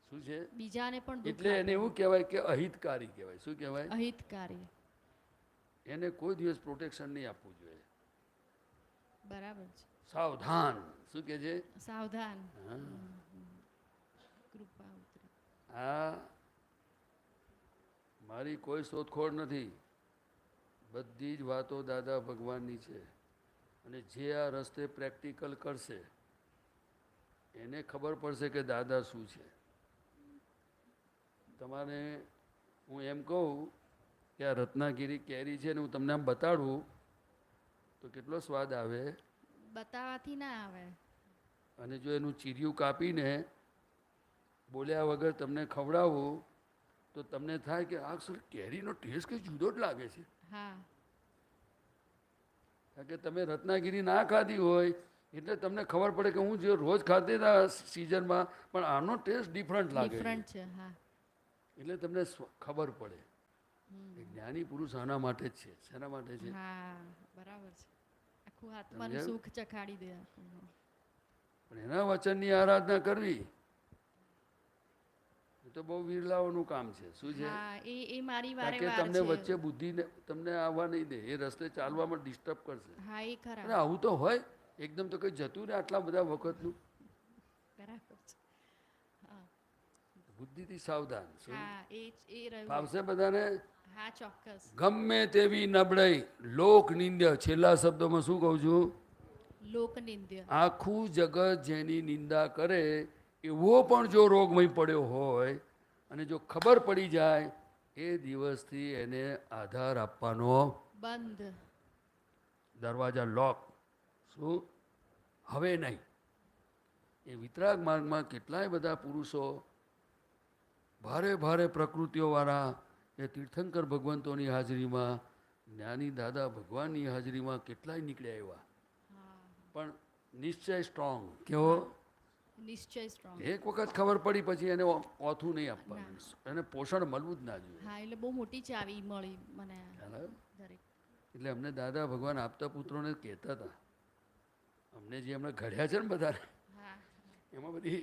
[SPEAKER 2] શું છે?
[SPEAKER 4] બીજાને પણ દુઃખ
[SPEAKER 2] એટલે એને એવું કહેવાય કે અહિતકારી કહેવાય. શું કહેવાય?
[SPEAKER 4] અહિતકારી.
[SPEAKER 2] એને કોઈ દિવસ પ્રોટેક્શન નહીં આપવું જોઈએ.
[SPEAKER 4] બરાબર છે.
[SPEAKER 2] સાવધાન. શું કહે છે?
[SPEAKER 4] સાવધાન.
[SPEAKER 2] હા.
[SPEAKER 4] કૃપા ઉતરી.
[SPEAKER 2] આ મારી કોઈ શોધખોળ નથી, બધી જ વાતો દાદા ભગવાનની છે. અને જે આ રસ્તે પ્રેક્ટિકલ કરશે એને ખબર પડશે કે દાદા શું છે. તમારે હું એમ કહું કે આ રત્નાગીરી કેરી છે ને હું તમને આમ બતાડું તો કેટલો સ્વાદ આવે.
[SPEAKER 4] બતાવવાથી ના આવે.
[SPEAKER 2] અને જો એનું ચીરિયું કાપીને બોલ્યા વગર તમને ખવડાવું તો તમને થાય કે આ સર કેરીનો ટેસ્ટ કંઈ જુદો જ લાગે છે.
[SPEAKER 4] હા
[SPEAKER 2] કારણ કે તમે રત્નાગીરી ના ખાધી હોય એટલે તમને ખબર પડે કે હું જે રોજ ખાતી હતા સિઝનમાં પણ આનો ટેસ્ટ ડિફરન્ટ લાગે છે.
[SPEAKER 4] ડિફરન્ટ છે. હા
[SPEAKER 2] એટલે તમને ખબર પડે. જ્ઞાની પુરુષ આના માટે જ છે. શેના માટે છે?
[SPEAKER 4] હા બરાબર છે. આખું આત્માનું સુખ ચખાડી દે.
[SPEAKER 2] પણ એના વચનની આરાધના કરવી એ તો બહુ વિરલાઓનું કામ છે. શું છે?
[SPEAKER 4] હા એ મારી
[SPEAKER 2] કારણ
[SPEAKER 4] વારે
[SPEAKER 2] કે
[SPEAKER 4] વાર
[SPEAKER 2] તમને
[SPEAKER 4] છે.
[SPEAKER 2] વચ્ચે બુદ્ધિને તમને આવવા નહીં દે, એ રસ્તે ચાલવામાં ડિસ્ટર્બ કરશે.
[SPEAKER 4] હા એ
[SPEAKER 2] અને
[SPEAKER 4] ખરા.
[SPEAKER 2] આવું તો હોય એકદમ તો કંઈ જતું ને આટલા બધા વખતનું.
[SPEAKER 4] બરાબર છે. હા
[SPEAKER 2] બુદ્ધિથી સાવધાન. શું?
[SPEAKER 4] હા એ રહ્યું.
[SPEAKER 2] ફાવશે બધાને?
[SPEAKER 4] હા ચોક્કસ.
[SPEAKER 2] ગમે તેવી નબળાઈ લોક નિંદ્ય. છેલ્લા શબ્દોમાં શું કહું છું?
[SPEAKER 4] લોકનિંદ્ય.
[SPEAKER 2] આખું જગત જેની નિંદા કરે એવો પણ જો રોગમય પડ્યો હોય અને જો ખબર પડી જાય એ દિવસથી એને આધાર આપવાનો
[SPEAKER 4] બંધ.
[SPEAKER 2] દરવાજા લોક. શું? હવે નહીં. એ વિતરાગ માર્ગમાં કેટલાય બધા પુરુષો ભારે ભારે પ્રકૃતિઓવાળા એ તીર્થંકર ભગવંતોની હાજરીમાં, જ્ઞાની દાદા ભગવાનની હાજરીમાં કેટલાય નીકળ્યા એવા. પણ નિશ્ચય સ્ટ્રોંગ. કેવો?
[SPEAKER 4] નિશ્ચય સ્ટ્રોંગ.
[SPEAKER 2] એક વખત ખબર પડી પછી એને ઓથું નહીં આપવાનું, એને પોષણ મળવું જ ના જોઈએ.
[SPEAKER 4] હા એટલે બહુ મોટી ચાવી મળી મને દરેક.
[SPEAKER 2] એટલે અમને દાદા ભગવાન આપતા પુત્રોને કહેતા હતા, અમને જે એમણે ઘડ્યા છે ને બધાને, એમાં બધી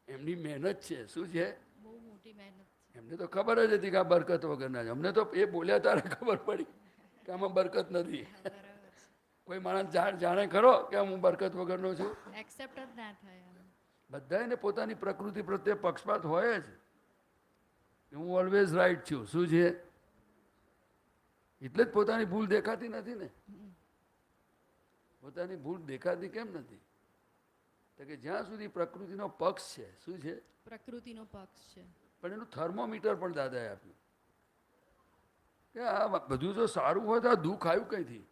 [SPEAKER 2] એમની મહેનત છે. શું છે?
[SPEAKER 4] બહુ મોટી મહેનત.
[SPEAKER 2] એમને તો ખબર જ હતી કે આ બરકત વગરના છે. અમને તો એ બોલ્યા ત્યારે ખબર પડી કે આમાં બરકત નથી. કોઈ માણસ જાણે ખરો કે હું બરકત વગરનો છું?
[SPEAKER 4] એક્સેપ્ટ જ ના થાય.
[SPEAKER 2] બધાને પોતાની પ્રકૃતિ પ્રત્યે પક્ષપાત હોય જ. હું ઓલવેઝ રાઈટ છું. શું છે? એટલે જ પોતાની ભૂલ દેખાતી નથી ને. પોતાની ભૂલ દેખાતી કેમ નથી? તો કે જ્યાં સુધી પ્રકૃતિનો પક્ષ છે. શું છે?
[SPEAKER 4] પ્રકૃતિનો પક્ષ છે.
[SPEAKER 2] પણ એનું થર્મોમીટર પણ દાદાએ આપ્યું કે આ બધું જો સારું હોય તો આ દુઃખ આવ્યું કંઈથી,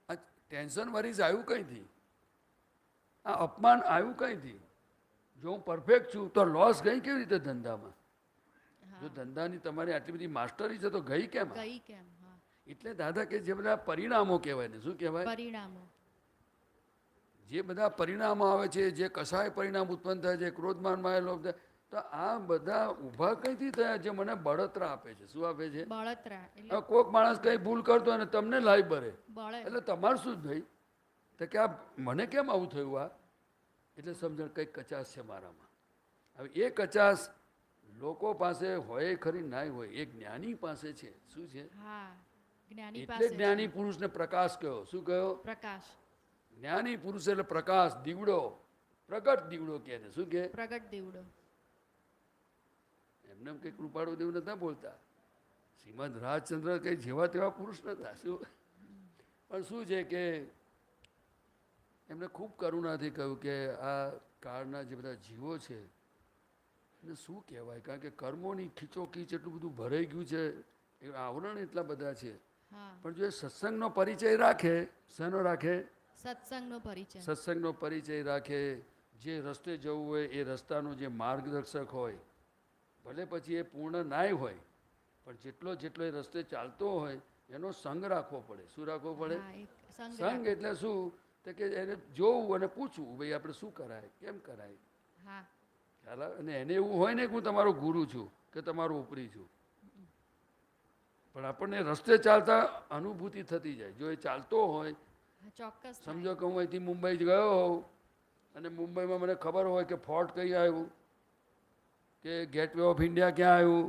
[SPEAKER 2] આ ટેન્શન વરીઝ આવ્યું કંઈથી, આ અપમાન આવ્યું કંઈથી. જો હું પરફેક્ટ છું તો લોસ ગઈ કેવી રીતે ધંધામાં? જો ધંધાની તમારી આટલી બધી માસ્ટરી છે તો ગઈ કેમ?
[SPEAKER 4] ગઈ કેમ? હા.
[SPEAKER 2] એટલે દાદા કે જે બધા પરિણામો કહેવાય ને, શું કહેવાય?
[SPEAKER 4] પરિણામો.
[SPEAKER 2] જે બધા પરિણામો આવે છે, જે કસાય પરિણામ ઉત્પન્ન થાય છે, ક્રોધમાન માયા લોભ થાય, તો આ બધા ઊભા કઈથી થયા? જે મને બળતરા આપે છે. શું આપે છે?
[SPEAKER 4] બળતરા.
[SPEAKER 2] હવે કોક માણસ કઈ ભૂલ કરતો હોય ને તમને લાઈ બરે,
[SPEAKER 4] બળે.
[SPEAKER 2] એટલે તમારું શું ભાઈ? તો કે આ મને કેમ આવું થયું? આ એટલે સમજણ કંઈક કચાશ છે મારામાં. હવે એ કચાશ લોકો પાસે હોય ખરી ના હોય, એ જ્ઞાની પાસે છે. શું છે?
[SPEAKER 4] હા, જ્ઞાની
[SPEAKER 2] એટલે
[SPEAKER 4] પાસે.
[SPEAKER 2] જ્ઞાની પુરુષને પ્રકાશ કહ્યો. શું કહ્યો?
[SPEAKER 4] પ્રકાશ.
[SPEAKER 2] જ્ઞાની પુરુષ એટલે પ્રકાશ, દીવડો, પ્રગટ દીવડો કહે ને. શું કહે?
[SPEAKER 4] પ્રગટ દીવડો.
[SPEAKER 2] એમને કઈ કૃપાળુ દેવ નતા બોલતા. શ્રીમદ રાજચંદ્ર કઈ જેવા તેવા પુરુષ નતા. શું? પણ શું છે કે એમને ખૂબ કરુણાથી કહ્યું કે આ કાળના જે બધા જીવો છે એને શું કહેવાય? કારણ કે કર્મોની ખીચોખીચ એટલું બધું ભરાઈ ગયું છે, એ આવરણ એટલા બધા છે. પણ જો એ સત્સંગનો પરિચય રાખે, શેનો રાખે?
[SPEAKER 4] સત્સંગનો પરિચય.
[SPEAKER 2] સત્સંગનો પરિચય રાખે, જે રસ્તે જવું હોય એ રસ્તાનો જે માર્ગદર્શક હોય, ભલે પછી એ પૂર્ણ નાય હોય, પણ જેટલો જેટલો એ રસ્તે ચાલતો હોય એનો સંગ રાખવો પડે. શું રાખવો પડે? સંગ એટલે શું? તો કે એને જોવું અને પૂછવું, ભાઈ આપણે શું કરાય, કેમ કરાય. ખ્યાલ આવે? અને એને એવું હોય ને કે હું તમારો ગુરુ છું કે તમારો ઉપરી છું, પણ આપણને રસ્તે ચાલતા અનુભૂતિ થતી જાય. જો એ ચાલતો હોય,
[SPEAKER 4] ચોક્કસ.
[SPEAKER 2] સમજો કે હું અહીંથી મુંબઈ ગયો હોઉં અને મુંબઈમાં મને ખબર હોય કે ફોર્ટ કઈ આવ્યું, કે ગેટવે ઓફ ઇન્ડિયા ક્યાં આવ્યું,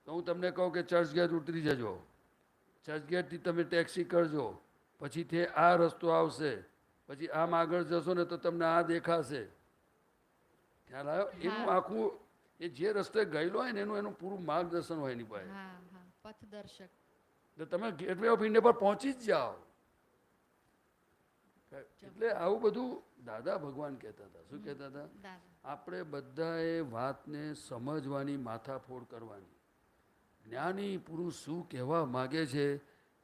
[SPEAKER 2] તો હું તમને કહું કે ચર્ચ ગેટ ઉતરી જજો, ચર્ચ ગેટથી તમે ટેક્સી કરજો, પછીથી આ રસ્તો આવશે, પછી આમ આગળ જશો ને તો તમને આ દેખાશે. ખ્યાલ આવ્યો? એનું આખું એ જે રસ્તે ગયેલો હોય ને એનું પૂરું માર્ગદર્શન હોય એની પાસે.
[SPEAKER 4] પથદર્શક.
[SPEAKER 2] તો તમે ગેટવે ઓફ ઇન્ડિયા પર પહોંચી જ જાઓ. એટલે આવું બધું દાદા ભગવાન કહેતા હતા. શું કહેતા હતા? આપણે બધાએ વાતને સમજવાની, માથાફોડ કરવાની. જ્ઞાની પુરુષ શું કહેવા માગે છે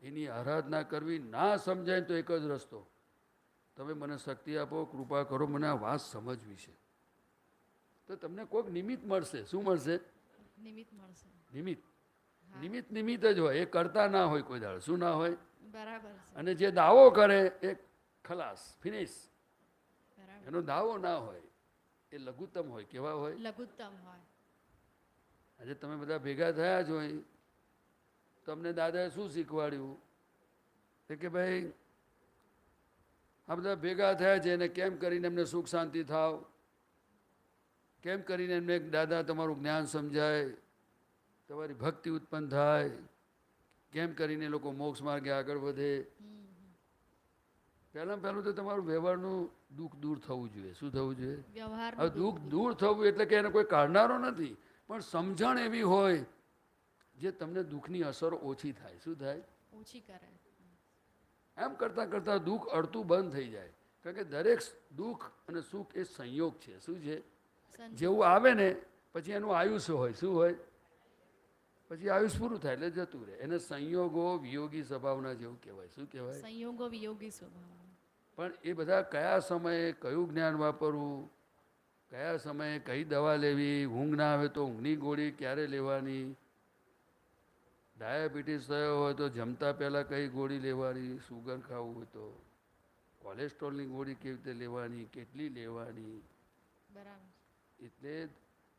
[SPEAKER 2] એની આરાધના કરવી. ના સમજાય તો એક જ રસ્તો, તમે મને શક્તિ આપો, કૃપા કરો, મને આ વાત સમજવી છે. તો તમને કોઈક નિમિત્ત મળશે. શું મળશે?
[SPEAKER 4] નિમિત્ત મળશે.
[SPEAKER 2] નિમિત્ત. નિમિત્ત નિમિત્ત જ હોય, એ કરતા ના હોય કોઈ દાડો. શું ના હોય?
[SPEAKER 4] બરાબર.
[SPEAKER 2] અને જે દાવો કરે એ ખલાસ, ફિનિશ. એનો દાવો ના હોય, એ લઘુત્તમ હોય. કેવા હોય?
[SPEAKER 4] લઘુત્તમ હોય.
[SPEAKER 2] આજે તમે બધા ભેગા થયા છો, તમને દાદાએ શું શીખવાડ્યું? કે ભાઈ આ બધા ભેગા થયા છે એને કેમ કરીને એમને સુખ શાંતિ થાવ, કેમ કરીને એમને દાદા તમારું જ્ઞાન સમજાય, તમારી ભક્તિ ઉત્પન્ન થાય, કેમ કરીને લોકો મોક્ષ માર્ગે આગળ વધે. પહેલું તો તમારું વ્યવહારનું દુઃખ દૂર થવું જોઈએ. શું થવું જોઈએ? હવે દુઃખ દૂર થવું એટલે કે એને કોઈ કાઢનારો નથી, પણ સમજણ એવી હોય જે તમને દુઃખની અસર ઓછી થાય. શું થાય?
[SPEAKER 4] ઓછી કરે.
[SPEAKER 2] એમ કરતાં કરતાં દુઃખ અડતું બંધ થઈ જાય. કારણ કે દરેક દુઃખ અને સુખ એ સંયોગ છે. શું છે? જેવું આવે ને પછી એનું આયુષ્ય હોય. શું હોય? પછી આયુષ પૂરું થાય એટલે જતું રહે. એને સંયોગો વિયોગી સ્વભાવના જેવું કહેવાય. શું કહેવાય?
[SPEAKER 4] સંયોગો વિયોગી સ્વભાવ.
[SPEAKER 2] પણ એ બધા કયા સમયે કયું જ્ઞાન વાપરવું, કયા સમયે કઈ દવા લેવી, ઊંઘ ના આવે તો ઊંઘની ગોળી ક્યારે લેવાની, ડાયાબિટીસ થયો હોય તો જમતા પહેલાં કઈ ગોળી લેવાની, સુગર ખાવું હોય તો કોલેસ્ટ્રોલની ગોળી કેવી રીતે લેવાની, કેટલી લેવાની.
[SPEAKER 4] બરાબર.
[SPEAKER 2] એટલે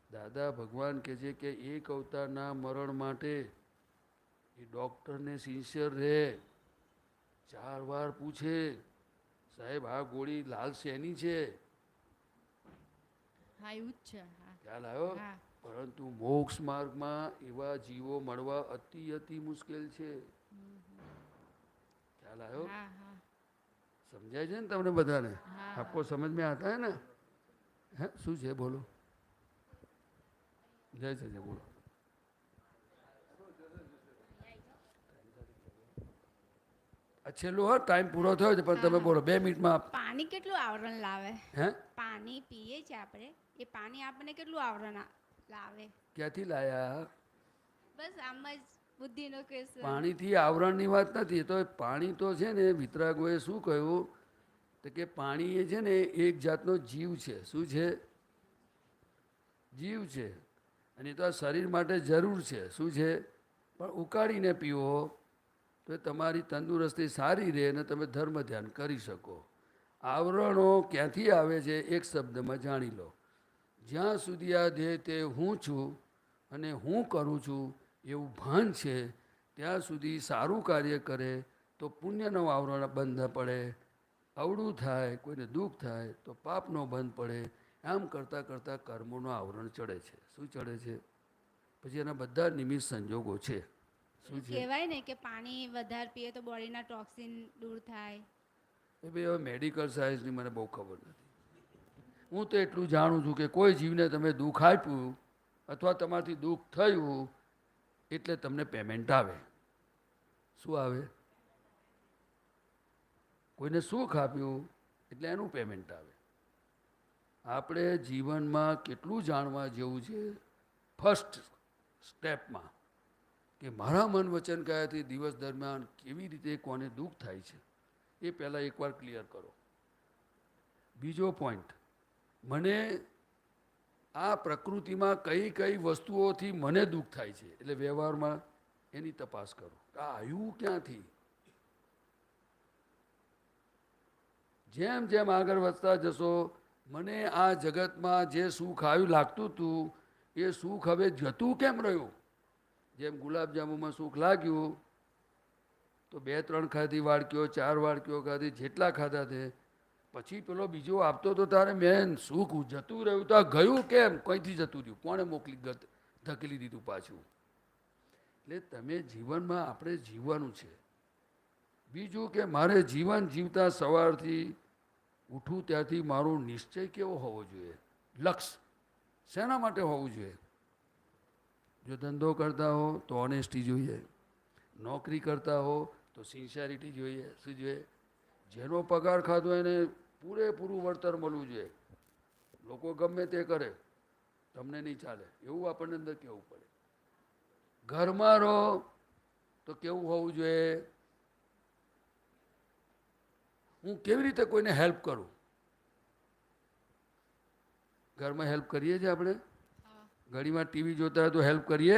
[SPEAKER 2] દાદા ભગવાન કહે છે કે એક અવતારના મરણ માટે એ ડૉક્ટરને સિન્સિયર રહે, 4 વાર પૂછે, સાહેબ આ ગોળી લાલ શેની છે? ખ્યાલ આવ્યો? પરંતુ મોક્ષ માર્ગમાં એવા જીવો મળવા અતિ મુશ્કેલ છે. ખ્યાલ આવ્યો? સમજાય છે ને તમને બધાને? આપકો સમજ મેં આતા હે ને? હે શું છે? બોલો. જય જય બોલો. આ છેલ્લું હા ટાઈમ પૂરો થયો છે પણ તમે બોલો 2 મિનિટમાં.
[SPEAKER 12] પાણી કેટલું આવરણ લાવે?
[SPEAKER 2] હે
[SPEAKER 12] પાણી પીએ છે આપણે, એ પાણી આપણને કેટલું આવરણ લાવે?
[SPEAKER 2] ક્યાંથી લાયા?
[SPEAKER 12] બસ આમ જ બુદ્ધિનો ક્વેશ્ચન.
[SPEAKER 2] પાણીથી આવરણની વાત નથી. તો પાણી તો છે ને, વિતરાગોએ શું કહ્યું તો કે પાણી એ છે ને એક જાતનો જીવ છે. શું છે? જીવ છે. અને એ તો આ શરીર માટે જરૂર છે. શું છે? પણ ઉકાળીને પીવો તો તમારી તંદુરસ્તી સારી રહે અને તમે ધર્મ ધ્યાન કરી શકો. આવરણો ક્યાંથી આવે છે એક શબ્દમાં જાણી લો. જ્યાં સુધી આ દેહ તે હું છું અને હું કરું છું એવું ભાન છે, ત્યાં સુધી સારું કાર્ય કરે તો પુણ્યનો આવરણ બંધ પડે, અવળું થાય કોઈને દુઃખ થાય તો પાપનો બંધ પડે. આમ કરતાં કરતાં કર્મોનું આવરણ ચડે છે. શું ચડે છે? પછી એના બધા નિમિત્ત સંજોગો છે. શું છે?
[SPEAKER 12] કહેવાય ને કે પાણી વધારે પીએ તો બોડીના ટોક્સિન દૂર થાય.
[SPEAKER 2] એ ભાઈ હવે મેડિકલ સાયન્સની મને બહુ ખબર નથી. હું તો એટલું જાણું છું કે કોઈ જીવને તમે દુઃખ આપ્યું અથવા તમારાથી દુઃખ થયું એટલે તમને પેમેન્ટ આવે. શું આવે? કોઈને સુખ આપ્યું એટલે એનું પેમેન્ટ આવે. આપણે જીવનમાં કેટલું જાણવા જેવું છે. ફર્સ્ટ સ્ટેપમાં કે મારા મન વચન કયાથી દિવસ દરમિયાન કેવી રીતે કોને દુઃખ થાય છે એ પહેલાં એકવાર ક્લિયર કરો. બીજો પોઈન્ટ, મને આ પ્રકૃતિમાં કઈ કઈ વસ્તુઓથી મને દુઃખ થાય છે એટલે વ્યવહારમાં એની તપાસ કરો. આ આવ્યું ક્યાંથી? જેમ જેમ આગળ વધતા જશો મને આ જગતમાં જે સુખ આવ્યું લાગતું હતું એ સુખ હવે જતું કેમ રહ્યું? જેમ ગુલાબજાંબુમાં સુખ લાગ્યું તો 2-3 ખાધી વાડકીઓ, 4 વાડકીઓ ખાધી, જેટલા ખાધા તે પછી પેલો બીજો આપતો તો તારે મેં સુખ જતું રહ્યું તો આ ગયું કેમ? કંઈથી જતું રહ્યું? કોણે મોકલી ધકેલી દીધું પાછું? એટલે તમે જીવનમાં આપણે જીવવાનું છે. બીજું કે મારે જીવન જીવતા સવારથી ઉઠું ત્યાંથી મારો નિશ્ચય કેવો હોવો જોઈએ? લક્ષ્ય શેના માટે હોવું જોઈએ? જો ધંધો કરતા હો તો ઓનેસ્ટી જોઈએ, નોકરી કરતા હો તો સિન્સિયરિટી જોઈએ. શું જોઈએ? જેનો પગાર ખાધો એને પૂરેપૂરું વળતર મળવું જોઈએ. લોકો ગમે તે કરે તમને નહીં ચાલે એવું આપણને અંદર કહેવું પડે. ઘરમાં રહો તો કેવું હોવું જોઈએ? હું કેવી રીતે કોઈને હેલ્પ કરું? ઘરમાં હેલ્પ કરીએ છીએ આપણે? ઘડીમાં ટીવી જોતા હોય તો હેલ્પ કરીએ?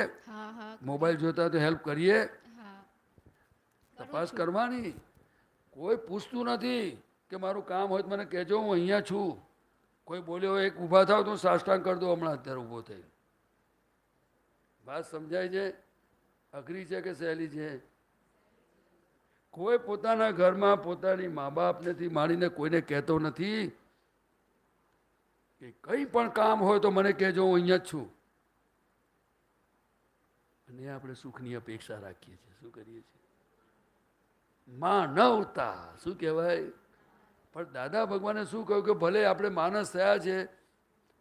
[SPEAKER 2] મોબાઈલ જોતા હોય તો હેલ્પ કરીએ? તપાસ કરવાની. કોઈ પૂછતું નથી કે મારું કામ હોય તો મને કહેજો, હું અહીંયા છું. કોઈ બોલ્યો હોય એક ઊભા થાવ તો હું સાષ્ટાંગ કરી દઉં હમણાં અત્યારે ઊભો થઈ. વાત સમજાય છે? અઘરી છે કે સહેલી છે? કોઈ પોતાના ઘરમાં પોતાની મા બાપનેથી માંડીને કોઈને કહેતો નથી કે કંઈ પણ કામ હોય તો મને કહેજો, હું અહીંયા જ છું. અને આપણે સુખની અપેક્ષા રાખીએ છીએ. શું કરીએ છીએ? માનવતા. શું કહેવાય? પણ દાદા ભગવાને શું કહ્યું કે ભલે આપણે માણસ થયા છે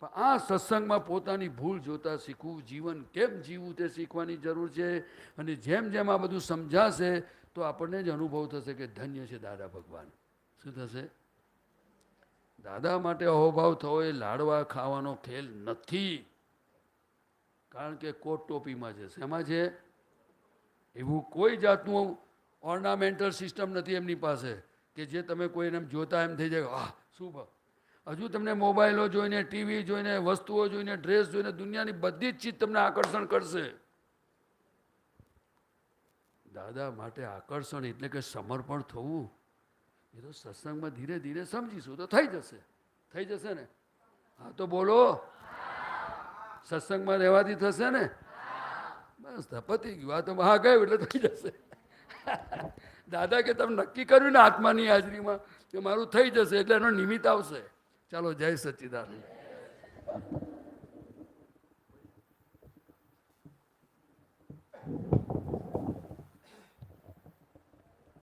[SPEAKER 2] પણ આ સત્સંગમાં પોતાની ભૂલ જોતા શીખવું, જીવન કેમ જીવવું તે શીખવાની જરૂર છે. અને જેમ જેમ આ બધું સમજાશે તો આપણને જ અનુભવ થશે કે ધન્ય છે દાદા ભગવાન. શું થશે? દાદા માટે અહોભાવ થવો એ લાડવા ખાવાનો ખેલ નથી. કારણ કે કોટ ટોપીમાં છે. શેમાં છે? એવું કોઈ જાતનું ઓર્નામેન્ટલ સિસ્ટમ નથી એમની પાસે કે જે તમે કોઈને જોતા એમ થઈ જાય આહ શુભ. હજુ તમને મોબાઈલો જોઈને, ટીવી જોઈને, વસ્તુઓ જોઈને, ડ્રેસ જોઈને દુનિયાની બધી જ ચીજ તમને આકર્ષણ કરશે. દાદા માટે આકર્ષણ એટલે કે સમર્પણ થવું એ તો સત્સંગમાં ધીરે ધીરે સમજીશું તો થઈ જશે. થઈ જશે ને? હા તો બોલો. સત્સંગમાં રહેવાથી થશે ને? બસ પતી ગયું. આ તો હા ગયું એટલે થઈ જશે. દાદા કે તમે નક્કી કર્યું ને આત્માની હાજરીમાં કે મારું થઈ જશે એટલે એનો નિમિત્ત આવશે. ચાલો, જય સચ્ચિદાનંદ.